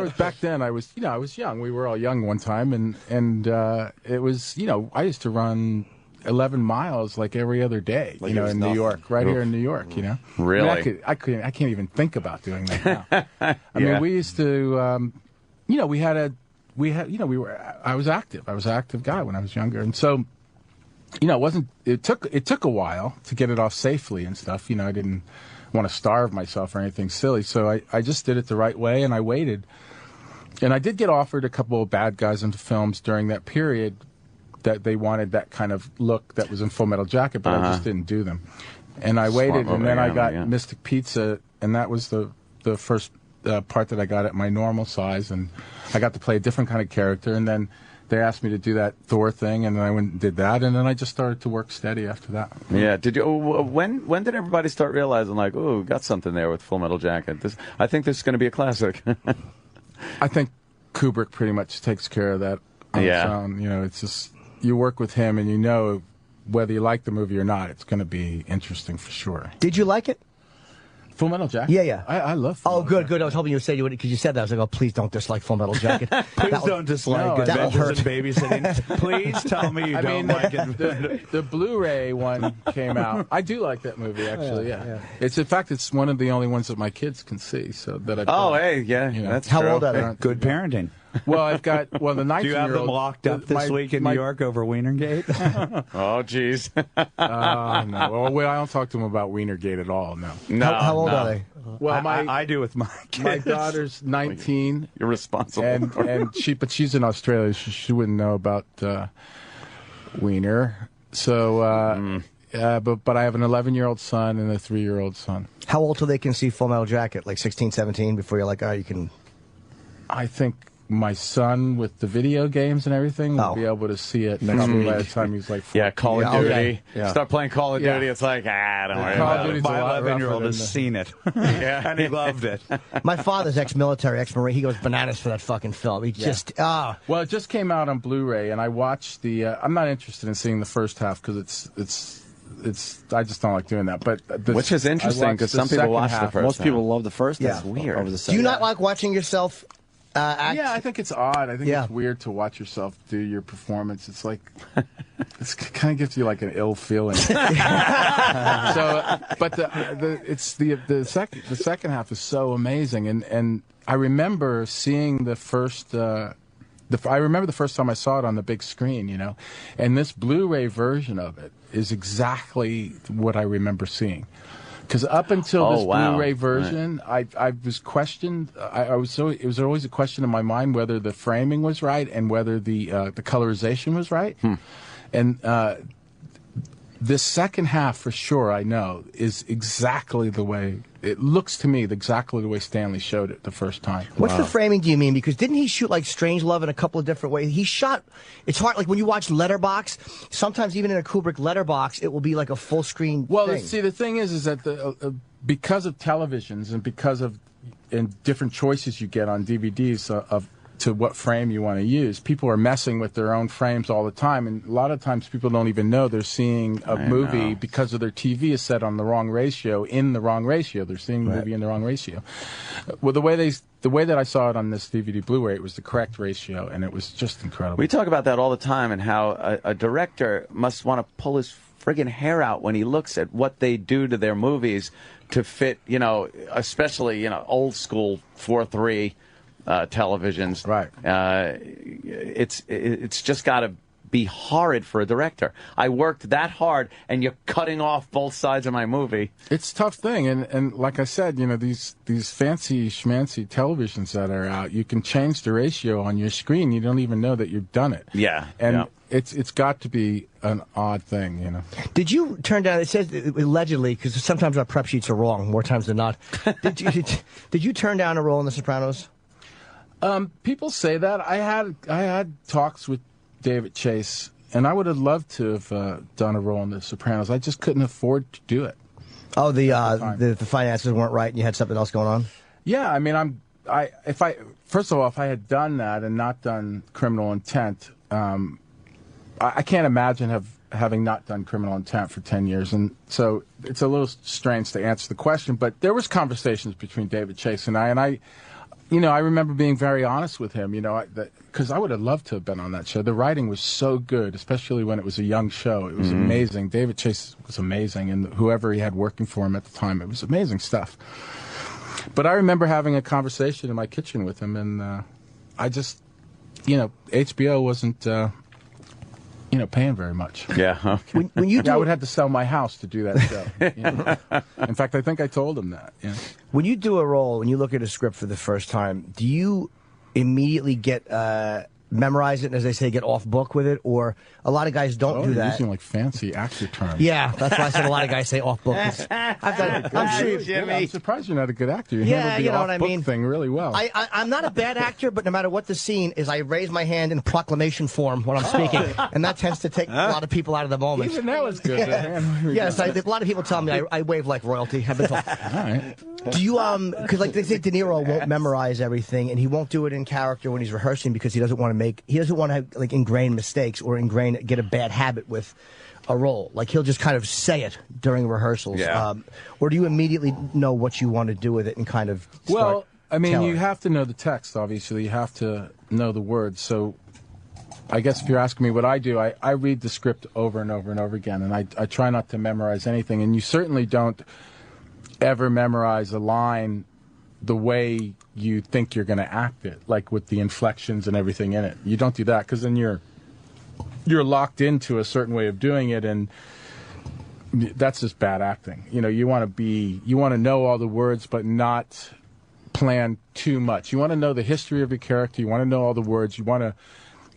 was back then. I was young. We were all young one time, and it was I used to run 11 miles like every other day, Like it was in New nothing. York, right here in New York, Really? I mean, I can't even think about doing that now. I Yeah. mean, we used to, I was active. I was an active guy when I was younger, and so. It took a while to get it off safely and stuff. I didn't want to starve myself or anything silly. So I just did it the right way, and I waited. And I did get offered a couple of bad guys into films during that period that they wanted that kind of look that was in Full Metal Jacket, but I just didn't do them. And I waited, and then I got Mystic Pizza, and that was the first part that I got at my normal size, and I got to play a different kind of character, and then they asked me to do that Thor thing, and then I went and did that, and then I just started to work steady after that. Yeah. Did you? When did everybody start realizing, like, oh, we got something there with Full Metal Jacket? I think this is going to be a classic. I think Kubrick pretty much takes care of that on its own. It's just you work with him, and whether you like the movie or not, it's going to be interesting for sure. Did you like it? Full Metal Jacket? Yeah. I love Full Metal Jacket. Good. I was hoping you would say you would, because you said that. I was like, oh, please don't dislike Full Metal Jacket. Please don't dislike that will Adventures hurt. in Babysitting. Please tell me you don't like it. The Blu-ray one came out. I do like that movie, actually. Yeah. It's in fact, it's one of the only ones that my kids can see. So that I. That's how true. old are they? Good parenting. Well, I've got the 19-year-old. Do you have them locked up this week in New York over Wienergate? Oh, jeez. No. Well, I don't talk to them about Wienergate at all. No. How old are they? Well, I do with my kids. My daughter's 19. You're responsible. And she's in Australia. She wouldn't know about Wiener. So, but I have an 11-year-old son and a 3-year-old son. How old till they can see Full Metal Jacket? Like 16, 17, before you're like, you can. I think my son, with the video games and everything, will be able to see it by the time he's like 14. Call of Duty. Okay. Yeah. Start playing Call of Duty. It's like, don't worry about it. My 11-year-old has seen it. And he loved it. My father's ex-military, ex-Marine. He goes bananas for that fucking film. He just, Well, it just came out on Blu-ray, and I watched the. I'm not interested in seeing the first half because I just don't like doing that. But which is interesting because some people watch the first. Most people love the first. Yeah. That's weird. Over the second. Do you not like watching yourself act? Yeah, I think it's odd. I think it's weird to watch yourself do your performance. It's like it kind of gives you like an ill feeling. But the second half is so amazing, and I remember seeing the first. I remember the first time I saw it on the big screen, and this Blu-ray version of it is exactly what I remember seeing. Because up until this Blu-ray version, right. I was questioned. It was always a question in my mind whether the framing was right and whether the colorization was right. And this second half, for sure, I know, is exactly the way it looks to me. Exactly the way Stanley showed it the first time. What's the framing? Do you mean? Because didn't he shoot like Strangelove in a couple of different ways? He shot. It's hard. Like when you watch Letterbox, sometimes even in a Kubrick Letterbox, it will be like a full screen. Well, thing. See, the thing is that because of televisions and because of different choices you get on DVDs to what frame you want to use, people are messing with their own frames all the time, and a lot of times people don't even know they're seeing a movie because of their TV is set on the wrong ratio. They're seeing the movie in the wrong ratio. Well, the way that I saw it on this DVD Blu-ray, it was the correct ratio, and it was just incredible. We talk about that all the time, and how a director must want to pull his friggin' hair out when he looks at what they do to their movies to fit, especially old school 4:3. Televisions, right? It's just got to be horrid for a director. I worked that hard, and you're cutting off both sides of my movie. It's a tough thing, and like I said, these fancy schmancy televisions that are out, you can change the ratio on your screen. You don't even know that you've done it. Yeah, and it's got to be an odd thing, Did you turn down? It says allegedly, because sometimes our prep sheets are wrong, more times than not. Did you turn down a role in The Sopranos? People say that. I had talks with David Chase, and I would have loved to have done a role in The Sopranos. I just couldn't afford to do it. Oh, the finances weren't right, and you had something else going on. Yeah, I mean, first of all, if I had done that and not done Criminal Intent, I can't imagine having not done Criminal Intent for 10 years, and so it's a little strange to answer the question. But there was conversations between David Chase and I. I remember being very honest with him, because I would have loved to have been on that show. The writing was so good, especially when it was a young show. It was amazing. David Chase was amazing, and whoever he had working for him at the time, it was amazing stuff. But I remember having a conversation in my kitchen with him, and I just, HBO wasn't, paying very much. Yeah. Okay. When you I would have to sell my house to do that show. In fact, I think I told him that. Yeah. When you do a role, when you look at a script for the first time, do you immediately get memorize it and, as they say, get off book with it? Or a lot of guys don't do that. Using like fancy actor terms. Yeah, that's why I said a lot of guys say off book. I'm sure Jimmy. I'm surprised you're not a good actor. You yeah, handled the you know off what I book mean. Thing really well. I'm not a bad actor, but no matter what the scene is, I raise my hand in proclamation form when I'm speaking, and that tends to take a lot of people out of the moment. Even that was good. Yes, a lot of people tell me I wave like royalty. I've been told. All right. Do you because like they think De Niro won't memorize everything, and he won't do it in character when he's rehearsing because he doesn't want to have like ingrained mistakes or get a bad habit with a role. Like he'll just kind of say it during rehearsals. Yeah. Or do you immediately know what you want to do with it and kind of start telling? You have to know the text, obviously. You have to know the words. So I guess if you're asking me what I do, I read the script over and over and over again, and I try not to memorize anything. And you certainly don't ever memorize a line the way you think you're going to act it, like with the inflections and everything in it. You don't do that because then you're locked into a certain way of doing it, and that's just bad acting. You want to know all the words, but not plan too much. You want to know the history of your character. You want to know all the words. You want to,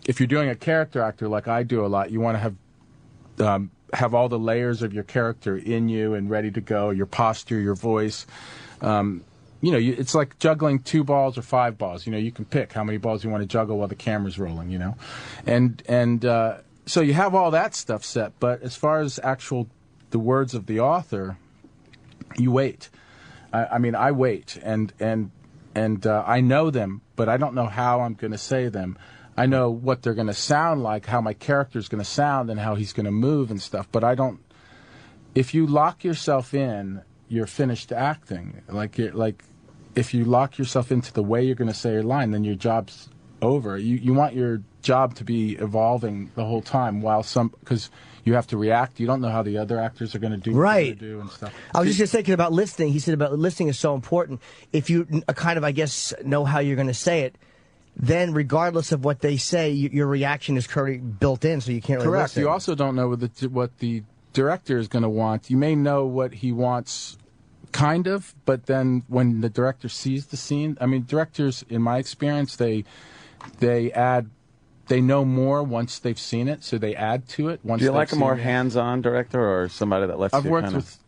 if you're doing a character actor like I do a lot, you want to have all the layers of your character in you and ready to go. Your posture, your voice. It's like juggling 2 balls or 5 balls. You can pick how many balls you want to juggle while the camera's rolling. So you have all that stuff set. But as far as the words of the author, you wait. I wait, and I know them, but I don't know how I'm going to say them. I know what they're going to sound like, how my character's going to sound, and how he's going to move and stuff. But I don't if you lock yourself in, you're finished acting. Like if you lock yourself into the way you're going to say your line, then your job's over. You want your job to be evolving the whole time because you have to react. You don't know how the other actors are going to do what they're going to do and stuff. I was just thinking about listening. He said about listening is so important. If you kind of, I guess, know how you're going to say it, then regardless of what they say, your reaction is currently built in, so you can't really Correct. listen. You also don't know what the director is going to want. You may know what he wants, kind of, but then when the director sees the scene, I mean, directors, in my experience, they know more once they've seen it, so they add to it. Once Do you like a seen more it. hands-on director or somebody that lets I've you worked kind of... with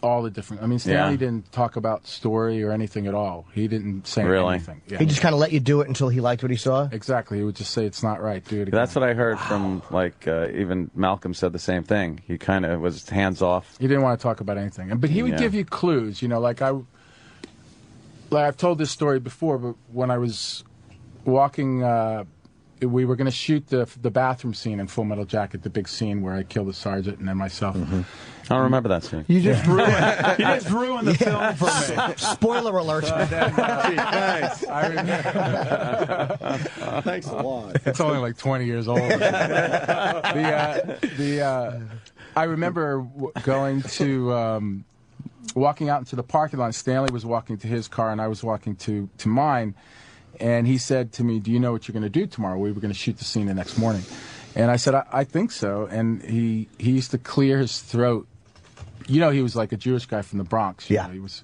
all the different. I mean, Stanley didn't talk about story or anything at all. He didn't say anything. Yeah. He just kind of let you do it until he liked what he saw? Exactly. He would just say, it's not right, do it again. That's what I heard from, even Malcolm said the same thing. He kind of was hands-off. He didn't want to talk about anything. But he would give you clues, like I've told this story before, but when I was walking, we were going to shoot the bathroom scene in Full Metal Jacket, the big scene where I kill the sergeant and then myself. Mm-hmm. I don't remember that scene. You just ruined, you just ruined the film for me. Spoiler alert. Thanks. Thanks a lot. It's only like 20 years old. I remember going to walking out into the parking lot. Stanley was walking to his car, and I was walking to mine. And he said to me, "Do you know what you're going to do tomorrow?" We were going to shoot the scene the next morning. And I said, I think so. And he used to clear his throat. He was like a Jewish guy from the Bronx. Yeah. He was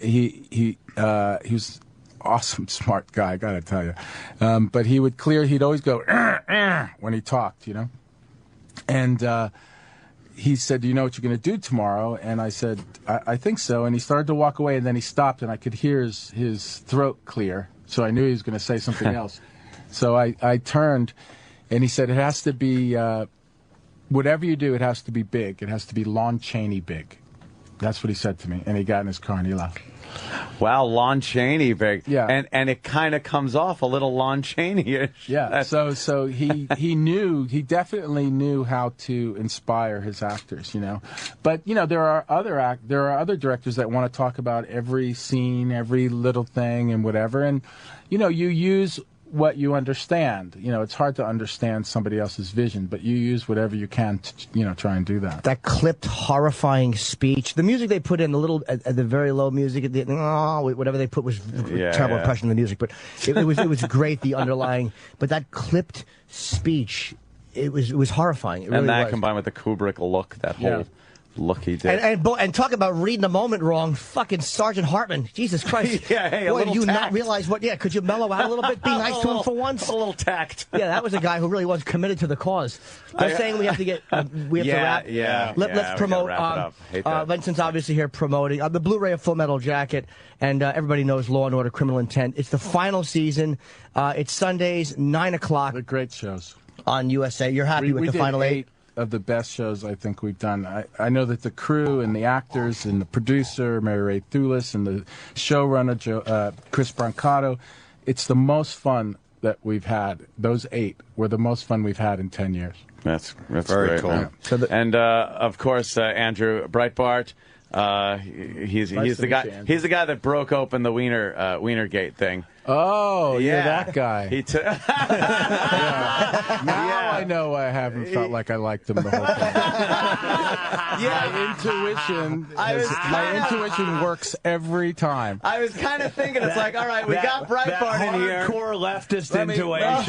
he was awesome, smart guy, I got to tell you. But he would clear, he'd always go, when he talked, And he said, "Do you know what you're going to do tomorrow?" And I said, I think so. And he started to walk away, and then he stopped, and I could hear his throat clear. So I knew he was going to say something else. So I turned, and he said, "It has to be, whatever you do, it has to be big. It has to be Lon Chaney big." That's what he said to me. And he got in his car and he left. Wow, Lon Chaney big. Yeah. And it kind of comes off a little Lon Chaney-ish. Yeah. So he definitely knew how to inspire his actors, But there are other directors that want to talk about every scene, every little thing and whatever, and you use what you understand. It's hard to understand somebody else's vision, but you use whatever you can to try and do that. That clipped, horrifying speech. The music they put in, the little, at the very low music, whatever they put was terrible impression of the music, but it was great, the underlying, but that clipped speech, it was horrifying. It really and that was. combined with the Kubrick look, that whole look he did. And talk about reading the moment wrong. Fucking Sergeant Hartman. Jesus Christ. Boy, did you not realize what? Yeah, could you mellow out a little bit? Be nice to him for once? A little tact. Yeah, that was a guy who really was committed to the cause. They're saying we have to get, to wrap. Let's promote. Vincent's obviously here promoting the Blu-ray of Full Metal Jacket, and everybody knows Law and Order: Criminal Intent. It's the final season. It's Sundays, 9 o'clock. They're great shows On USA. You're happy with the final 8? Of the best shows I think we've done. I know that the crew and the actors and the producer, Mary Ray Thulis, and the showrunner, Chris Brancato, it's the most fun that we've had. Those 8 were the most fun we've had in 10 years. That's very great, cool. Man. And of course, Andrew Breitbart. He's the guy. He's the guy that broke open the Wienergate thing. Oh, yeah, that guy. He took. Now I know I haven't felt like I liked him the whole time. My intuition works every time. I was kind of thinking, it's like, all right, we got Breitbart in here. Hardcore leftist intuition.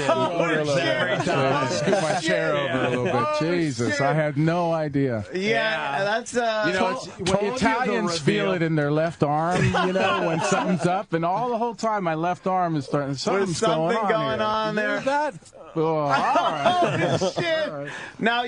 Scoot my chair over a little bit. Jesus, I had no idea. Yeah, that's when Italians feel it in their left arm, when something's up, and all the whole time my left arm is starting. Something's going on on there. That? Oh, all right. Oh, shit. Right. Now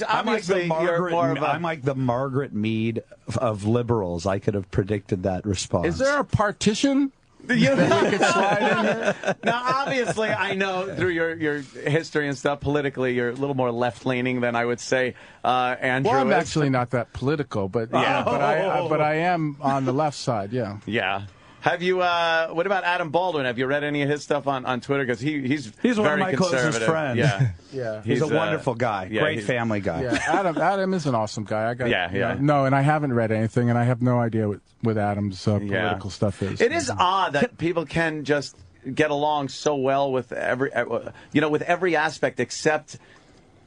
obviously you're more of a... I'm like the Margaret Mead of liberals. I could have predicted that response. Is there a partition? That you could slide in there? Now, obviously, I know through your history and stuff, politically, you're a little more left-leaning than I would say Andrew. Well, I'm actually not that political, but but I am on the left side. Yeah. Yeah. Have you? What about Adam Baldwin? Have you read any of his stuff on Twitter? Because he's one of very my closest conservative. friends. Yeah, Yeah. He's a wonderful guy. yeah, Great he's- family guy. Yeah, Adam is an awesome guy. Yeah, yeah. No, and I haven't read anything, and I have no idea what Adam's political stuff is. It is odd that people can just get along so well with every aspect except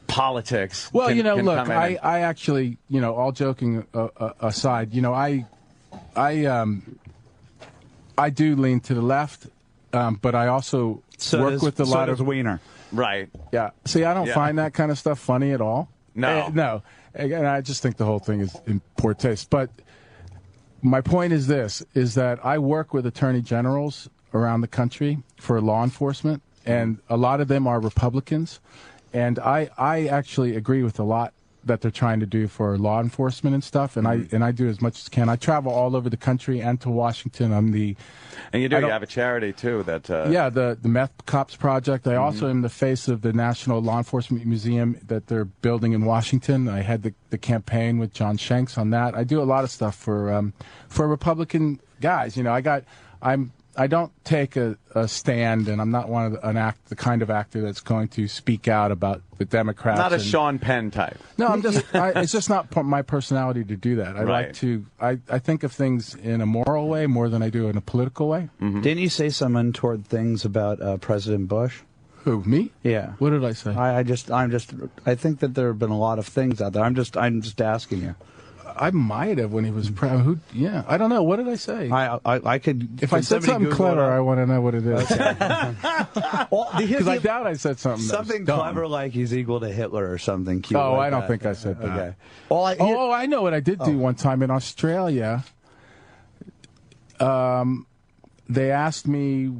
politics. Well, can look, come in I and- actually, all joking aside, I do lean to the left, but I also work with a lot of Wiener. Right. Yeah. See, I don't Yeah. find that kind of stuff funny at all. No. No. And I just think the whole thing is in poor taste. But my point is this, is that I work with attorney generals around the country for law enforcement, and a lot of them are Republicans. And I actually agree with a lot that they're trying to do for law enforcement and stuff, and I do as much as can. I travel all over the country and to Washington. And you have a charity too that yeah, the Meth Cops Project. I also am the face of the National Law Enforcement Museum that they're building in Washington. I had the campaign with John Shanks on that. I do a lot of stuff for Republican guys. I don't take a stand, and I'm not one of the kind of actor that's going to speak out about the Democrats. not a Sean Penn type. No, it's just not my personality to do that. I like to. I think of things in a moral way more than I do in a political way. Didn't you say some untoward things about President Bush? Who, me? Yeah. What did I say? I think that there have been a lot of things out there. I'm just asking you. I might have when he was president. Yeah, I don't know. What did I say? I could. If I said something clever, I want to know what it is. Because I doubt I said something dumb. clever like he's equal to Hitler or something cute. Oh, like I don't that. think I said that. Okay. I know what I did do one time in Australia. They asked me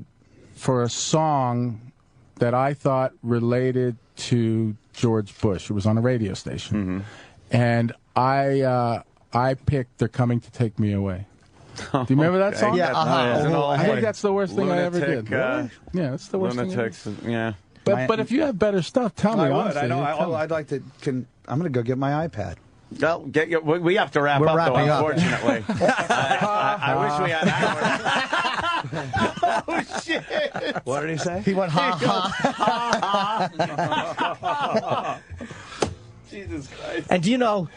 for a song that I thought related to George Bush. It was on a radio station, and I picked "They're Coming to Take Me Away." Do you remember that song? Yeah, I think that's the worst thing I ever did. Really? Yeah, that's the worst Lunatics, thing. yeah. But if you have better stuff, tell me. I would. honestly. I know. Tell me. I'd like to. I'm going to go get my iPad. Well, we have to wrap We're up, though, wrapping up. unfortunately. I wish we had hours. Oh, shit. What did he say? He went ha ha. Jesus Christ. And do you know,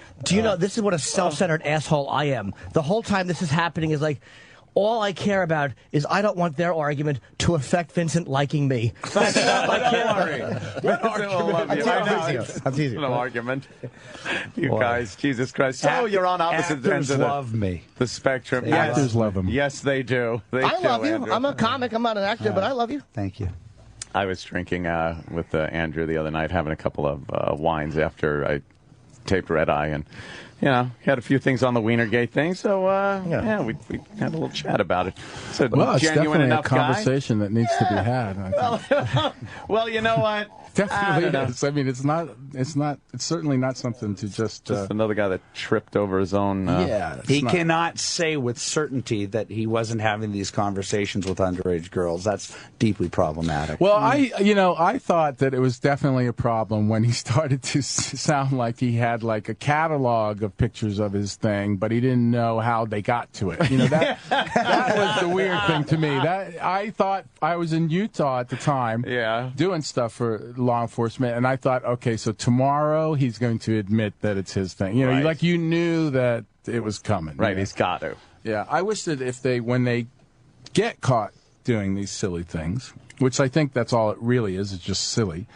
this is what a self-centered asshole I am. The whole time this is happening is like, all I care about is I don't want their argument to affect Vincent liking me. That's all I care about. I'm teasing. No argument. You guys, Jesus Christ. So you're on opposite ends of the spectrum. Actors love him. Yes, they do. I love you. Andrew. I'm a comic. I'm not an actor, but I love you. Thank you. I was drinking with Andrew the other night, having a couple of wines after I taped Red Eye, and he had a few things on the Wienergate thing. So we had a little chat about it. So Well, it's genuine definitely a enough conversation that needs to be had. I think. Well, you know what? Definitely is. I mean, it's certainly not something to just another guy that tripped over his own. He cannot say with certainty that he wasn't having these conversations with underage girls. That's deeply problematic. Well, I thought that it was definitely a problem when he started to sound like he had like a catalog of pictures of his thing, but he didn't know how they got to it. That was the weird thing to me. That I thought I was in Utah at the time, doing stuff for law enforcement, and I thought, okay, so tomorrow he's going to admit that it's his thing. Like you knew that it was coming. Right, he's got to. Yeah, I wish that when they get caught doing these silly things, which I think that's all it really is, it's just silly.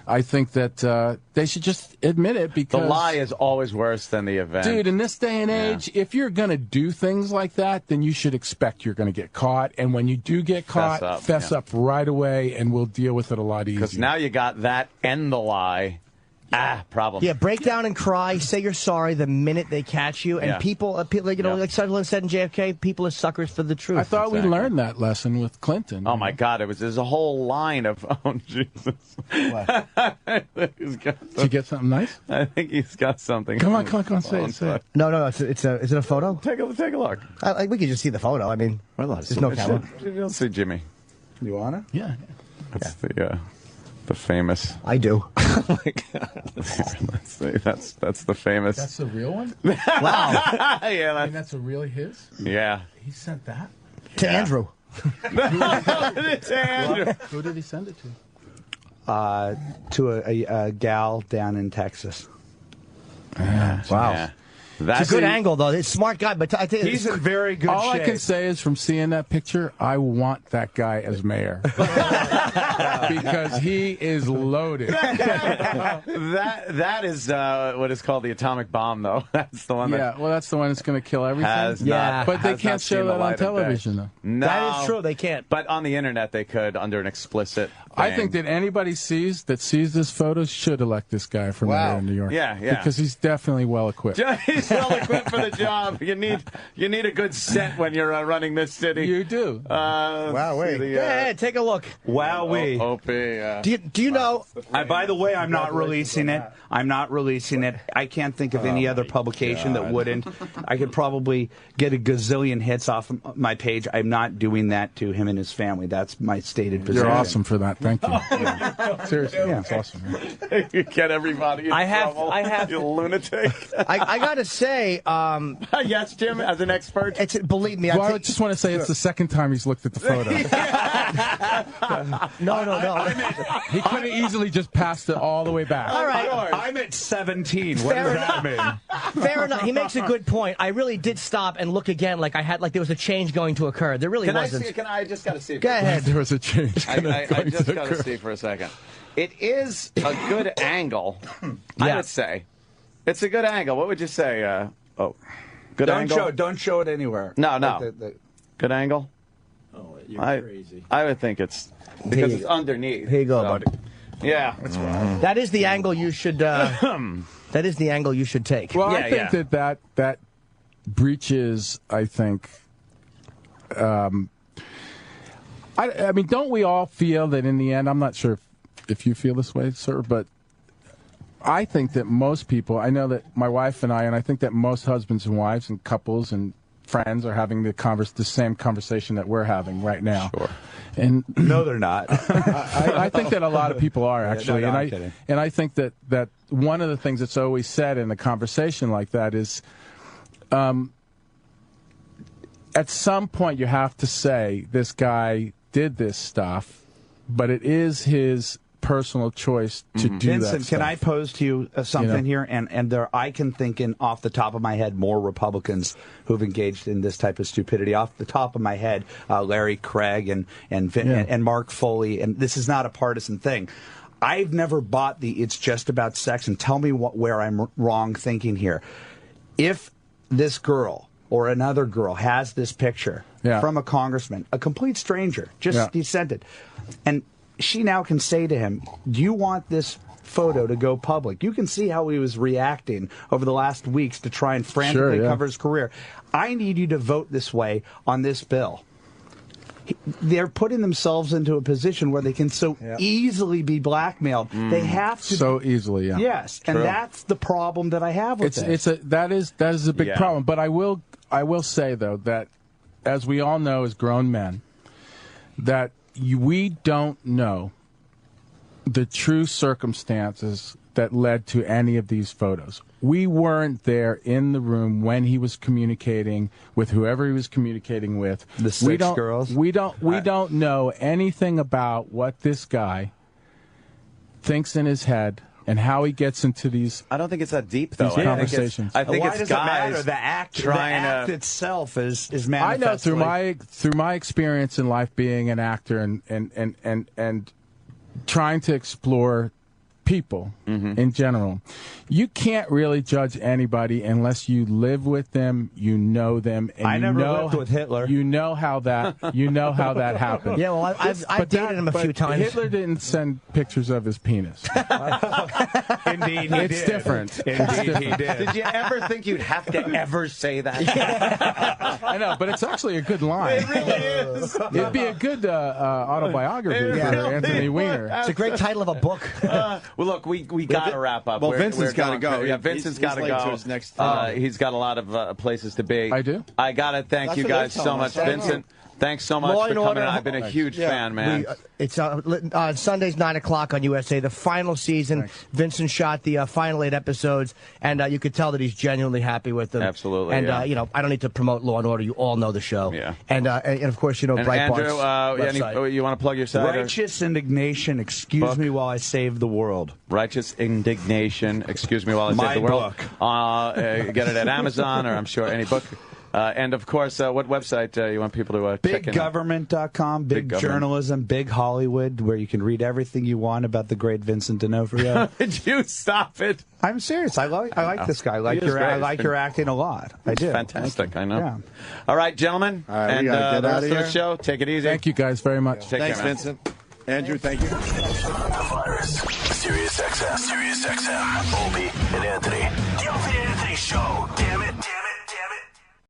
I think that they should just admit it, because the lie is always worse than the event. Dude, in this day and age, if you're going to do things like that, then you should expect you're going to get caught. And when you do get caught, fess up right away, and we'll deal with it a lot easier. Because now you got that and the lie. Problem. Yeah, break down and cry. Say you're sorry the minute they catch you. And people, like Sutherland said in JFK, people are suckers for the truth. I thought we learned that lesson with Clinton. Oh my God! There's a whole line of Jesus. What? Did you get something nice? I think he's got something. Come on, say it. No. Is it a photo? Take a look. We could just see the photo. I mean, there's no camera. Let's see Jimmy. You wanna? Yeah. That's the famous. I do. Oh my God. Let's see. That's the famous. That's the real one? Wow. Yeah. That's really his? Yeah. He sent that? To Andrew. It's Andrew. Who did he send it to? To a gal down in Texas. Wow. Yeah. It's a good angle, though. He's a smart guy, but I think He's in very good All shape. I can say is from seeing that picture, I want that guy as mayor. Because he is loaded. That is what is called the atomic bomb, though. That's the one. Yeah, well, that's the one that's going to kill everything. Has not, but they has can't not seen show the that light on of day. television, though. No, that is true. They can't. But on the internet, they could under an explicit. I think that anybody sees this photo should elect this guy for mayor in New York. Yeah, yeah. Because he's definitely well equipped. He's well equipped for the job. You need a good set when you're running this city. You do. Wow, wait. Go ahead, take a look. Wowee. Opie. Do you know? By the way, I'm not releasing it. I'm not releasing it. I can't think of any other publication that wouldn't. I could probably get a gazillion hits off my page. I'm not doing that to him and his family. That's my stated position. You're awesome for that. Thank you. Seriously, it's awesome. Man. You get everybody in trouble. You lunatic. I got to say, yes, Jim, as an expert. Believe me, Well, I just want to say it's the second time he's looked at the photo. No. He could have easily just passed it all the way back. All right. I'm at 17. What does that mean? Fair enough. He makes a good point. I really did stop and look again, like there was a change going to occur. There really wasn't. I just got to see. Go ahead. There was a change. I just got to see for a second. It is a good angle, I would say. It's a good angle. What would you say? Good angle? Don't show it anywhere. No. Good angle? Oh, you're crazy. I would think it's because it's underneath. Here you go, buddy. Yeah. That's right. That is the angle you should. That is the angle you should take. Well, I think that breaches. I think. I mean, don't we all feel that in the end? I'm not sure if you feel this way, sir, but I think that most people. I know that my wife and I think that most husbands and wives and couples and friends are having the same conversation that we're having right now. Sure. And no, they're not. I think that a lot of people are actually, I'm kidding. and I think that one of the things that's always said in a conversation like that is, at some point you have to say this guy did this stuff, but it is his personal choice to do Vincent, that stuff. can I pose to you something here? And there, I can think off the top of my head more Republicans who've engaged in this type of stupidity. Off the top of my head, Larry Craig and Mark Foley, and this is not a partisan thing. I've never bought it's just about sex, and tell me where I'm wrong thinking here. If this girl or another girl has this picture from a congressman, a complete stranger, he sent it, and she now can say to him, do you want this photo to go public? You can see how he was reacting over the last weeks to try and frantically cover his career. I need you to vote this way on this bill. They're putting themselves into a position where they can so easily be blackmailed. They have to so easily, Yes, and that's the problem that I have with it. That is a big problem. But I will say though that, as we all know as grown men, that we don't know the true circumstances that led to any of these photos. We weren't there in the room when he was communicating with whoever he was communicating with. The six girls? We don't know anything about what this guy thinks in his head and how he gets into these. I don't think it's that deep, though. Conversations. I think Why it's does guys it matter? The act itself is manifestly. I know through my experience in life being an actor and trying to explore people in general, you can't really judge anybody unless you live with them, you know them, and I never lived with Hitler. You know how that happened. Yeah, well, I've dated him a few times. Hitler didn't send pictures of his penis. Indeed, it's different. Indeed, he did. Did you ever think you'd have to ever say that? I know, but it's actually a good line. It really is. It'd be a good autobiography for Anthony Weiner. It's a great title of a book. Well, look, we got to wrap up. Well, Vincent's got to go. Yeah, Vincent's got to go. To his next he's got a lot of places to be. I do. I got to thank you guys so much. Vincent, Thanks so much Law for and coming Order. in. I've been a huge fan, man. It's on Sundays, 9 o'clock on USA, the final season. Vincent shot the final 8 episodes, and you could tell that he's genuinely happy with them. Absolutely. And, yeah. you know, I don't need to promote Law and Order. You all know the show. Yeah. And of course, you know, And Breitbart's Andrew, website. you want to plug your site? Righteous Indignation, Excuse Me While I Save the World. Righteous Indignation, Excuse Me While I My Save the World. book. Get it at Amazon or I'm sure any book. And, of course, what website you want people to check in? BigGovernment.com, Big Government. Journalism, Big Hollywood, where you can read everything you want about the great Vincent D'Onofrio. Did you stop it? I'm serious. I like this guy. I like your acting a lot. I do. Fantastic. I know. Yeah. All right, gentlemen. All right, and we gotta get the out rest of of the here. show, take it easy. Thank you guys very much. Thanks, care, man. Vincent. Andrew, thank you. The virus. Sirius XM. Sirius XM. Opie and Anthony. The Opie and Anthony Show. Damn it.